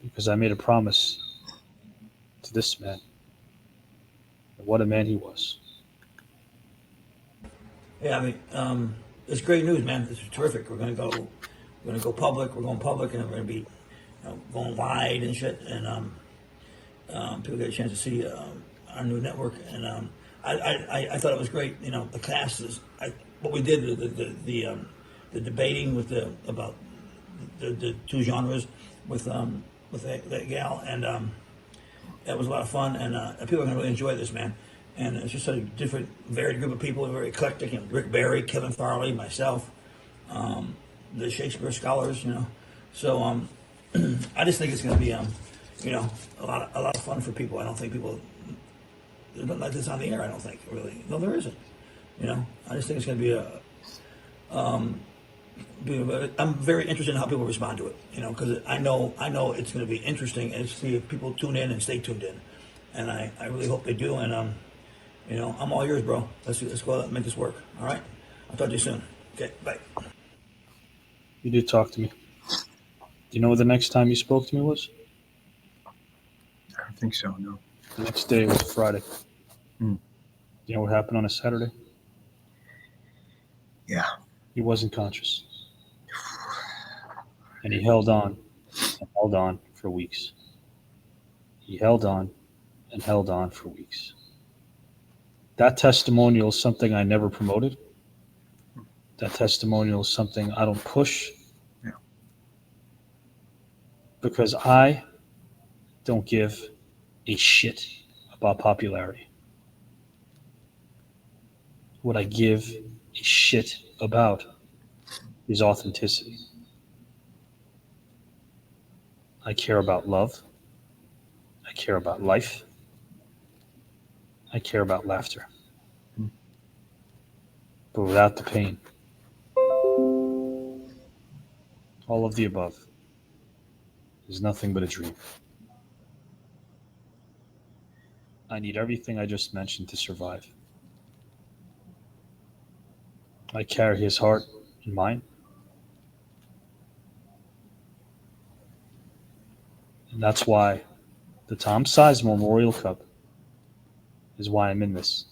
because I made a promise to this man. And what a man he was. Yeah, I mean, it's great news, man. This is terrific. We're gonna go public. We're going public, and we're gonna be going wide and shit. And people get a chance to see our new network. And I thought it was great. You know, the cast is what we did. The debating with about the two genres with that gal, and that was a lot of fun. And people are gonna really enjoy this, man. And it's just a different, varied group of people, very eclectic. And Rick Barry, Kevin Farley, myself, the Shakespeare scholars, So I just think it's going to be, a lot of fun for people. I don't think people there's nothing like this on the air. I don't think really. No, there isn't. I just think it's going to be I'm very interested in how people respond to it. Because I know it's going to be interesting and see if people tune in and stay tuned in, and I really hope they do. And I'm all yours, bro. Let's go out and make this work. All right. I'll talk to you soon. Okay. Bye. You did talk to me. Do you know what the next time you spoke to me was? I don't think so, no. The next day was Friday. Hmm. You know what happened on a Saturday? Yeah. He wasn't conscious. And he held on and held on for weeks. He held on and held on for weeks. That testimonial is something I never promoted. That testimonial is something I don't push. Yeah. Because I don't give a shit about popularity. What I give a shit about is authenticity. I care about love. I care about life. I care about laughter. But without the pain. All of the above is nothing but a dream. I need everything I just mentioned to survive. I carry his heart in mine. And that's why the Tom Sizemore Memorial Cup is why I'm in this.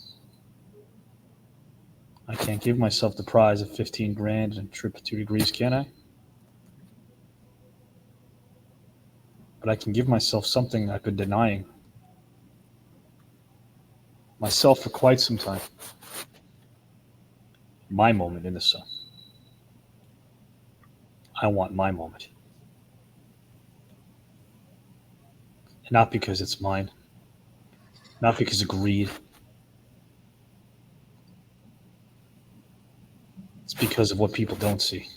I can't give myself the prize of 15 grand and a trip of 2 degrees, can I? But I can give myself something I've been denying myself for quite some time. My moment in the sun. I want my moment. And not because it's mine. Not because of greed. It's because of what people don't see.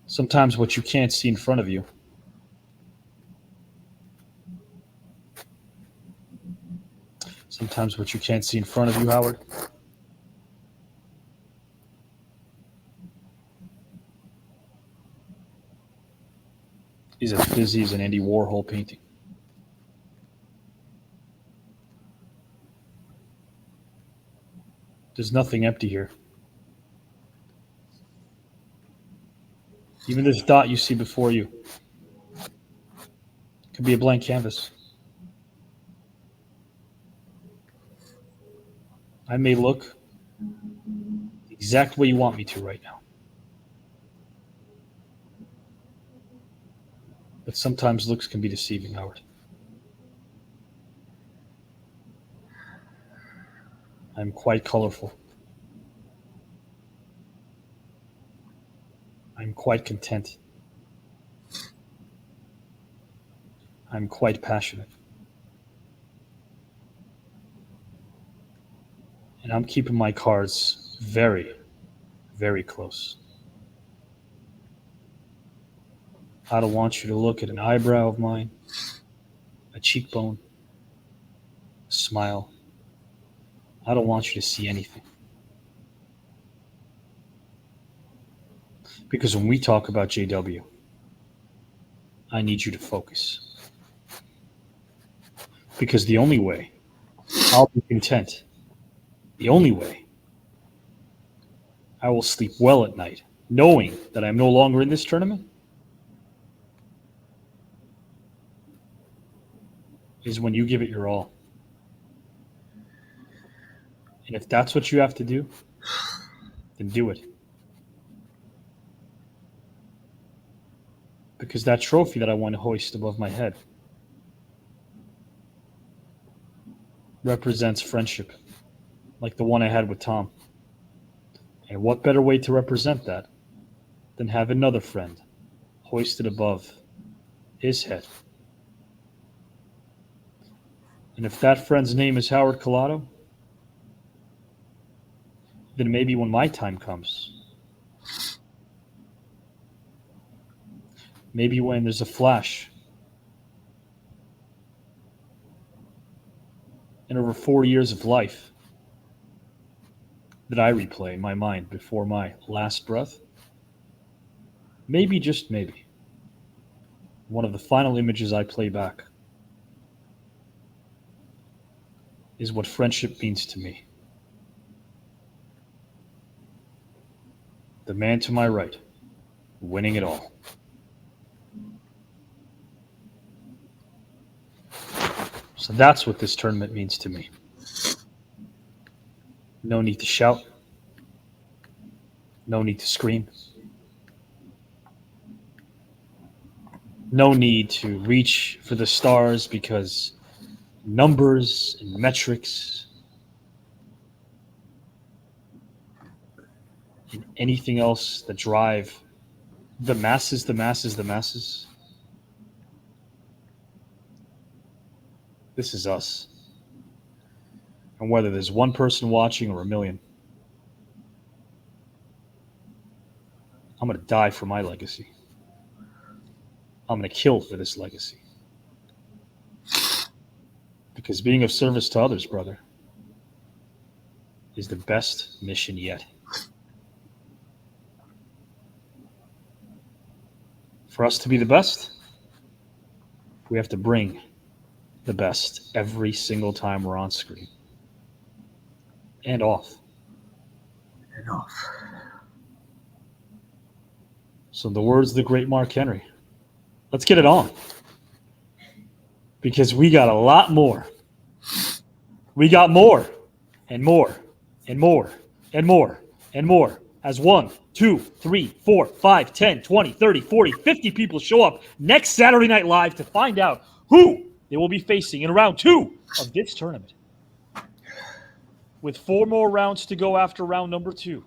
Sometimes what you can't see in front of you Howard, is as busy as an Andy Warhol painting. There's nothing empty here. Even this dot you see before you could be a blank canvas. I may look the exact way you want me to right now. But sometimes looks can be deceiving, Howard. I'm quite colorful. I'm quite content. I'm quite passionate. And I'm keeping my cards very, very close. I don't want you to look at an eyebrow of mine, a cheekbone, a smile. I don't want you to see anything. Because when we talk about JW, I need you to focus. Because the only way I'll be content, the only way I will sleep well at night, knowing that I'm no longer in this tournament, is when you give it your all. And if that's what you have to do, then do it. Because that trophy that I want to hoist above my head represents friendship, like the one I had with Tom. And what better way to represent that than have another friend hoisted above his head? And if that friend's name is Howard Collado, then maybe when my time comes, maybe when there's a flash in over 4 years of life that I replay in my mind before my last breath, maybe, just maybe, one of the final images I play back is what friendship means to me. The man to my right, winning it all. So that's what this tournament means to me. No need to shout. No need to scream. No need to reach for the stars because numbers and metrics and anything else that drive the masses. This is us. And whether there's one person watching or a million, I'm going to die for my legacy. I'm going to kill for this legacy. Because being of service to others, brother, is the best mission yet. For us to be the best, we have to bring the best every single time we're on screen. And off. And off. So in the words of the great Mark Henry, let's get it on. Because we got a lot more. We got more and more and more and more and more. As 1, 2, 3, 4, 5, 10, 20, 30, 40, 50 people show up next Saturday Night Live to find out who they will be facing in round 2 of this tournament. With 4 more rounds to go after round number 2,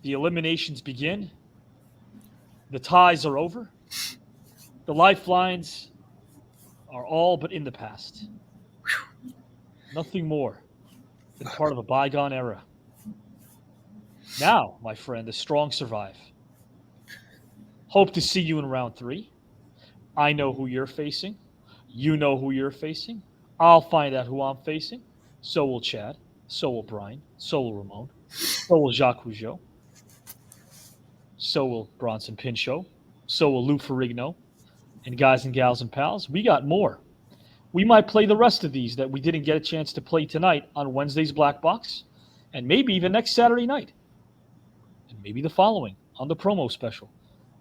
the eliminations begin. The ties are over. The lifelines are all but in the past. Nothing more than part of a bygone era. Now, my friend, the strong survive. Hope to see you in round 3. I know who you're facing. You know who you're facing. I'll find out who I'm facing. So will Chad. So will Brian. So will Ramon. So will Jacques Rougeau. So will Bronson Pinchot. So will Lou Ferrigno. And guys and gals and pals, we got more. We might play the rest of these that we didn't get a chance to play tonight on Wednesday's Black Box, and maybe even next Saturday night, and maybe the following on the promo special.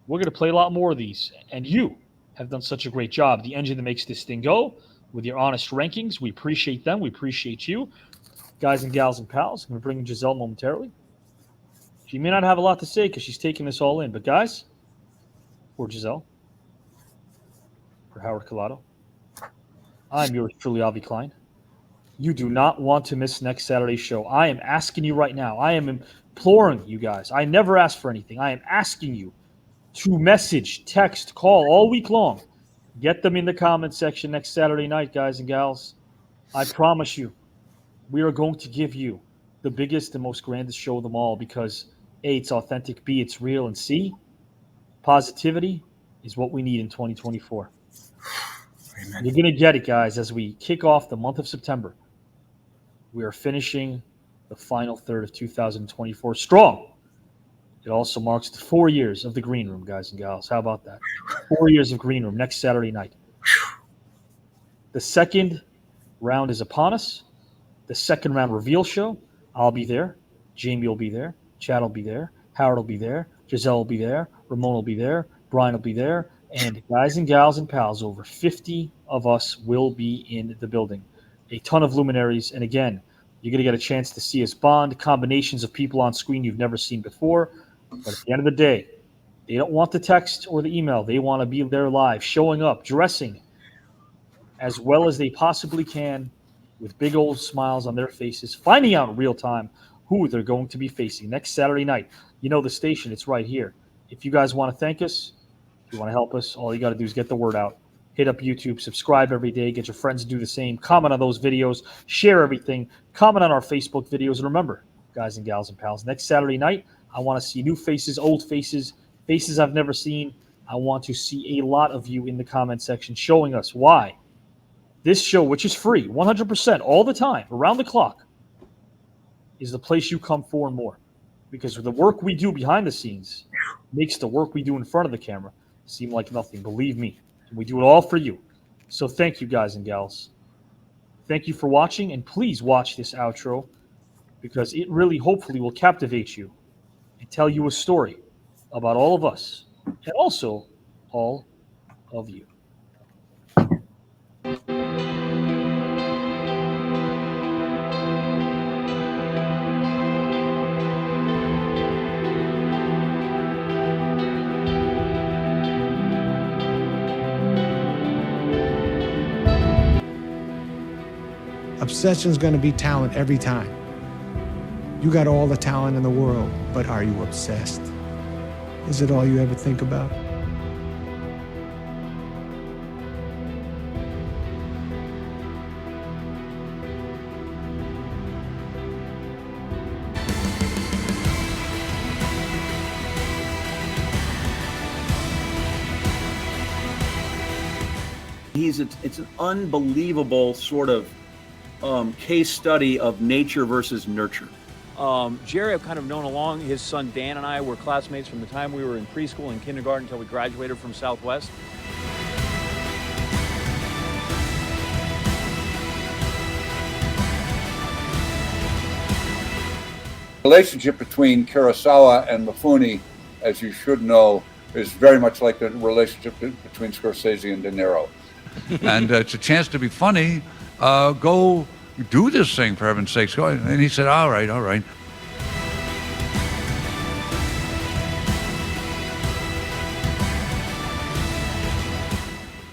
We're going to play a lot more of these, and you have done such a great job. The engine that makes this thing go with your honest rankings. We appreciate them. We appreciate you. Guys and gals and pals, I'm going to bring in Giselle momentarily. She may not have a lot to say because she's taking this all in, but guys, for Giselle, for Howard Collado, I'm yours truly, Avi Klein. You do not want to miss next Saturday's show. I am asking you right now. I am imploring you guys. I never ask for anything. I am asking you to message, text, call all week long. Get them in the comment section next Saturday night, guys and gals. I promise you, we are going to give you the biggest and most grandest show of them all because A, it's authentic, B, it's real, and C, positivity is what we need in 2024. Amen. You're going to get it, guys, as we kick off the month of September. We are finishing the final third of 2024 strong. It also marks the 4 years of the Green Room, guys and gals. How about that? 4 years of Green Room next Saturday night. The second round is upon us. The second round reveal show. I'll be there. Jamie will be there. Chad will be there. Howard will be there. Giselle will be there. Ramon will be there. Brian will be there. And guys and gals and pals, over 50 of us will be in the building. A ton of luminaries. And again, you're going to get a chance to see us bond, combinations of people on screen you've never seen before. But at the end of the day, they don't want the text or the email. They want to be there live, showing up, dressing as well as they possibly can with big old smiles on their faces, finding out in real time who they're going to be facing next Saturday night. You know the station. It's right here. If you guys want to thank us, if you want to help us, all you got to do is get the word out. Hit up YouTube, subscribe every day, get your friends to do the same, comment on those videos, share everything, comment on our Facebook videos. And remember, guys and gals and pals. Next Saturday night, I want to see new faces, old faces, faces I've never seen. I want to see a lot of you in the comment section showing us why this show, which is free, 100% all the time, around the clock, is the place you come for and more. Because the work we do behind the scenes makes the work we do in front of the camera seem like nothing. Believe me, we do it all for you. So thank you, guys and gals. Thank you for watching, and please watch this outro because it really, hopefully, will captivate you and tell you a story about all of us and also all of you. Obsession's going to be talent every time. You got all the talent in the world, but are you obsessed? Is it all you ever think about? It's an unbelievable sort of case study of nature versus nurture. Jerry, I've kind of known along. His son Dan and I were classmates from the time we were in preschool and kindergarten until we graduated from Southwest. The relationship between Kurosawa and Mifune, as you should know, is very much like the relationship between Scorsese and De Niro. And it's a chance to be funny. Go do this thing, for heaven's sakes. Go. And he said, all right, all right.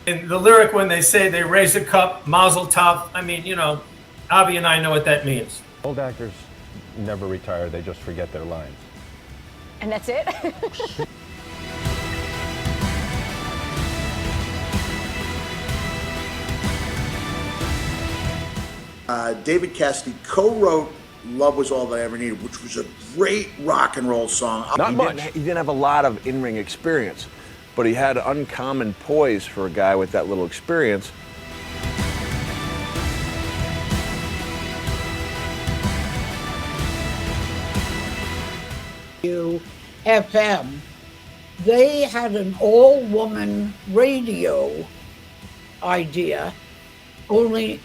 And the lyric when they say they raise a cup, mazel tov, I mean, you know, Avi and I know what that means. Old actors never retire, they just forget their lines. And that's it? David Cassidy co-wrote "Love Was All That I Ever Needed," which was a great rock and roll song. Not much. He didn't have a lot of in-ring experience, but he had uncommon poise for a guy with that little experience. FM, they had an all-woman radio idea, only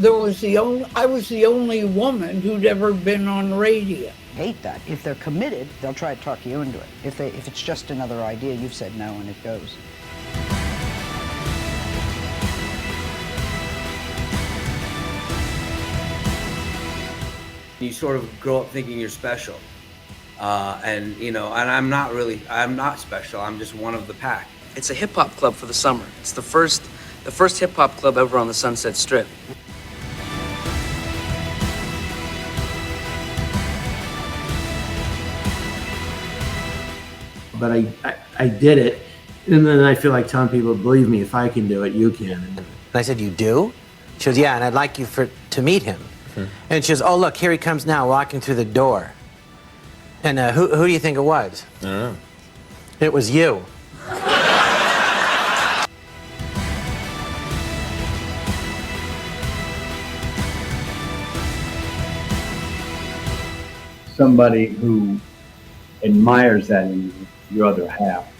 I was the only woman who'd ever been on radio. Hate that. If they're committed, they'll try to talk you into it. If it's just another idea, you've said no and it goes. You sort of grow up thinking you're special. And I'm not special. I'm just one of the pack. It's a hip hop club for the summer. It's the first hip hop club ever on the Sunset Strip. But I did it, and then I feel like telling people, believe me, if I can do it, you can. And I said, you do? She goes, yeah, and I'd like you to meet him. And she goes, oh, look, here he comes now, walking through the door. And who do you think it was? I don't know. It was you. Somebody who admires that in your other half,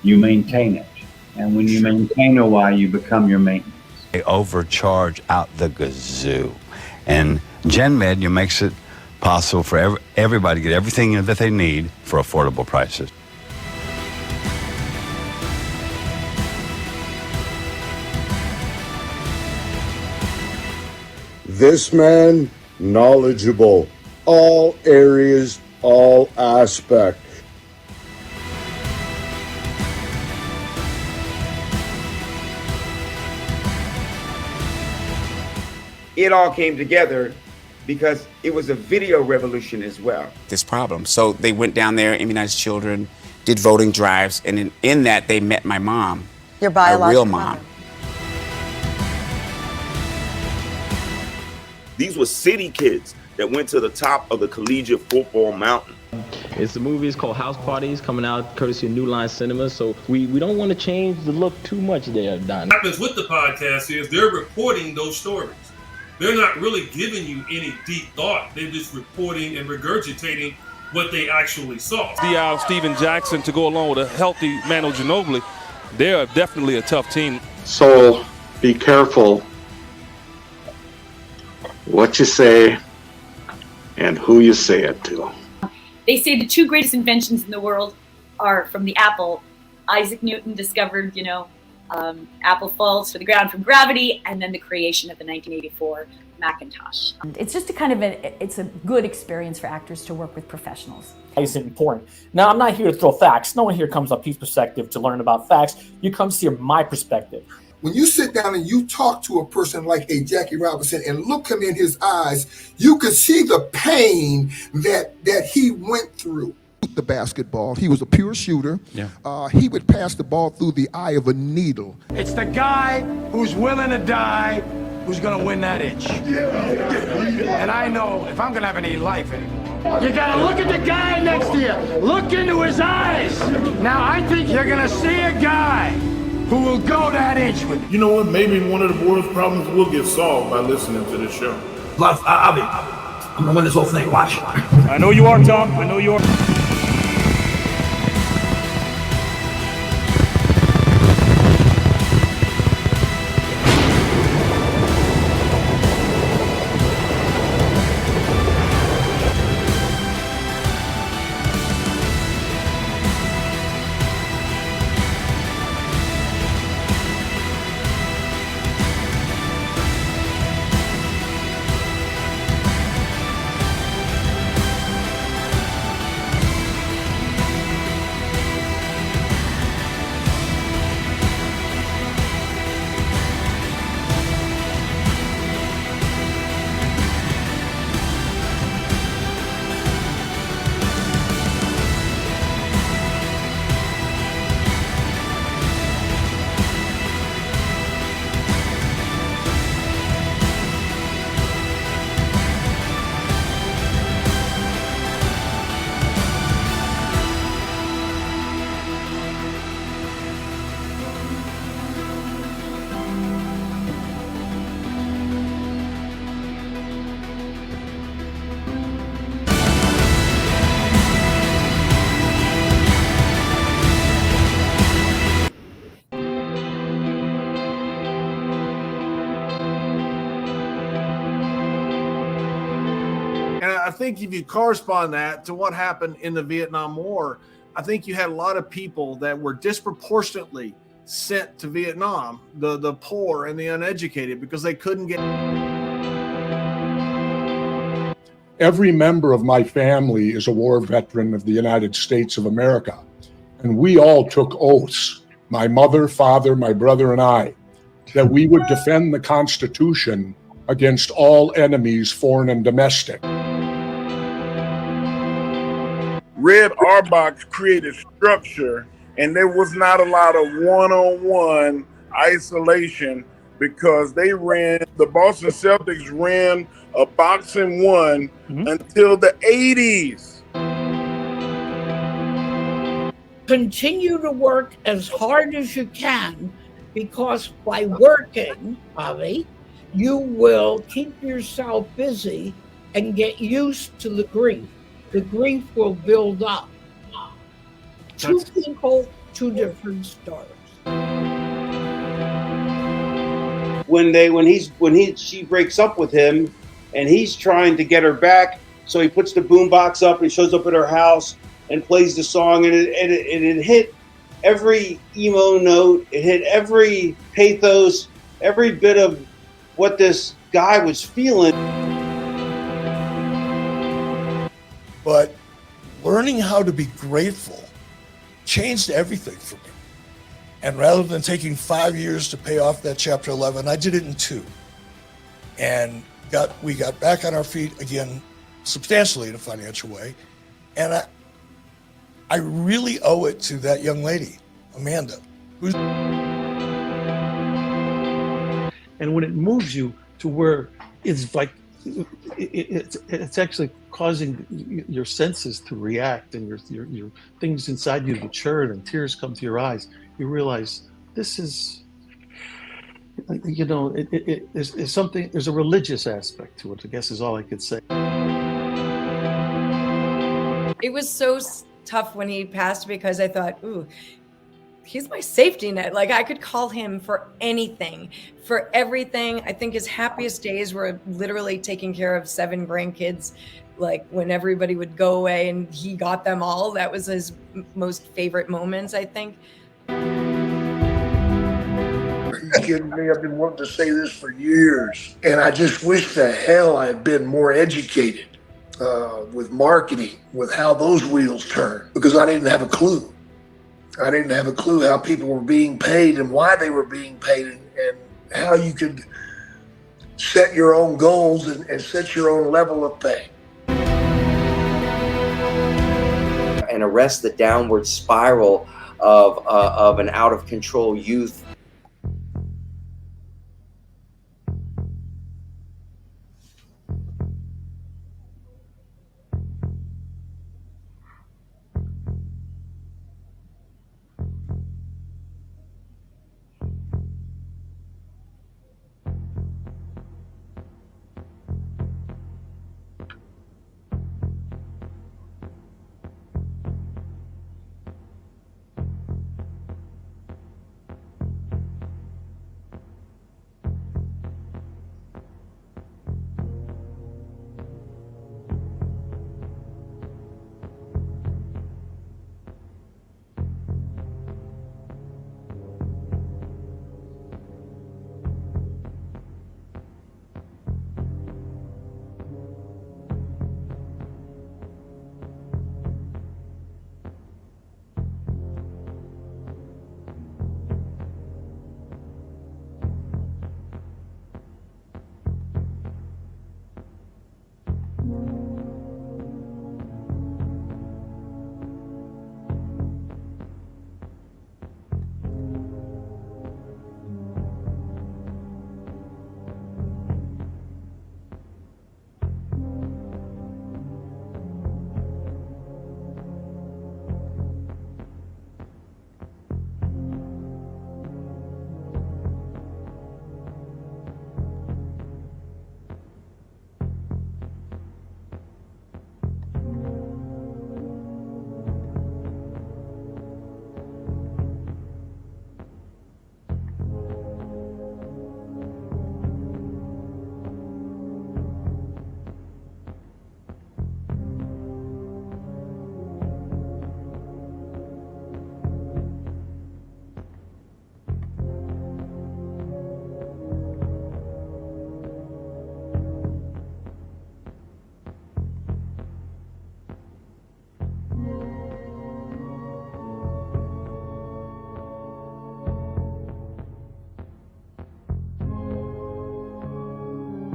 you maintain it. And when you maintain a why, you become your maintenance. They overcharge out the gazoo. And GenMed makes it possible for everybody to get everything that they need for affordable prices. This man, knowledgeable, all areas, all aspects. It all came together because it was a video revolution as well. This problem. So they went down there, immunized children, did voting drives, and in that they met my mom. Your biological my real mom. mother. These were city kids. that went to the top of the collegiate football mountain. The movie is called House Parties, coming out courtesy of New Line Cinema. So we don't want to change the look too much there, Don. What happens with the podcast is they're reporting those stories. They're not really giving you any deep thought. They're just reporting and regurgitating what they actually saw. Steven Jackson to go along with a healthy Manu Ginobili, they're definitely a tough team. So be careful what you say and who you say it to. They say the two greatest inventions in the world are from the apple. Isaac Newton discovered, apple falls to the ground from gravity, and then the creation of the 1984 Macintosh. It's just it's a good experience for actors to work with professionals. It's important. Now, I'm not here to throw facts. No one here comes up Pete's perspective to learn about facts. You come to hear my perspective. When you sit down and you talk to a person like a Jackie Robinson and look him in his eyes, you could see the pain that he went through. The basketball, he was a pure shooter. Yeah. He would pass the ball through the eye of a needle. It's the guy who's willing to die who's gonna win that itch. And I know if I'm gonna have any life anymore, you gotta look at the guy next to you. Look into his eyes. Now I think you're gonna see a guy who will go that inch with you. You know what? Maybe one of the board's problems will get solved by listening to this show. Love, Avi, I'm gonna win this whole thing. Watch. I know you are, Tom. I know you are. I think if you correspond that to what happened in the Vietnam War, I think you had a lot of people that were disproportionately sent to Vietnam, the poor and the uneducated, because they couldn't get. Every member of my family is a war veteran of the United States of America, and we all took oaths, my mother, father, my brother, and I, that we would defend the Constitution against all enemies, foreign and domestic. Red Auerbach created structure, and there was not a lot of one-on-one isolation because the Boston Celtics ran a boxing one until the 80s. Continue to work as hard as you can, because by working, Avi, you will keep yourself busy and get used to the grief. The grief will build up. Two people, two different stories. She breaks up with him, and he's trying to get her back, so he puts the boombox up and shows up at her house and plays the song, and it hit every emo note, it hit every pathos, every bit of what this guy was feeling. But learning how to be grateful changed everything for me. And rather than taking 5 years to pay off that Chapter 11, I did it in 2. And we got back on our feet again, substantially in a financial way. And I really owe it to that young lady, Amanda. And when it moves you to where it's like it's actually causing your senses to react, and your things inside you to churn, and tears come to your eyes. You realize this is, you know, it's something. There's a religious aspect to it, I guess, is all I could say. It was so tough when he passed because I thought, ooh, he's my safety net. Like, I could call him for anything, for everything. I think his happiest days were literally taking care of 7 grandkids. Like, when everybody would go away and he got them all, that was his most favorite moments, I think. Are you kidding me? I've been wanting to say this for years. And I just wish the hell I had been more educated with marketing, with how those wheels turn, because I didn't have a clue. I didn't have a clue how people were being paid and why they were being paid, and how you could set your own goals and set your own level of pay. And arrest the downward spiral of an out of control youth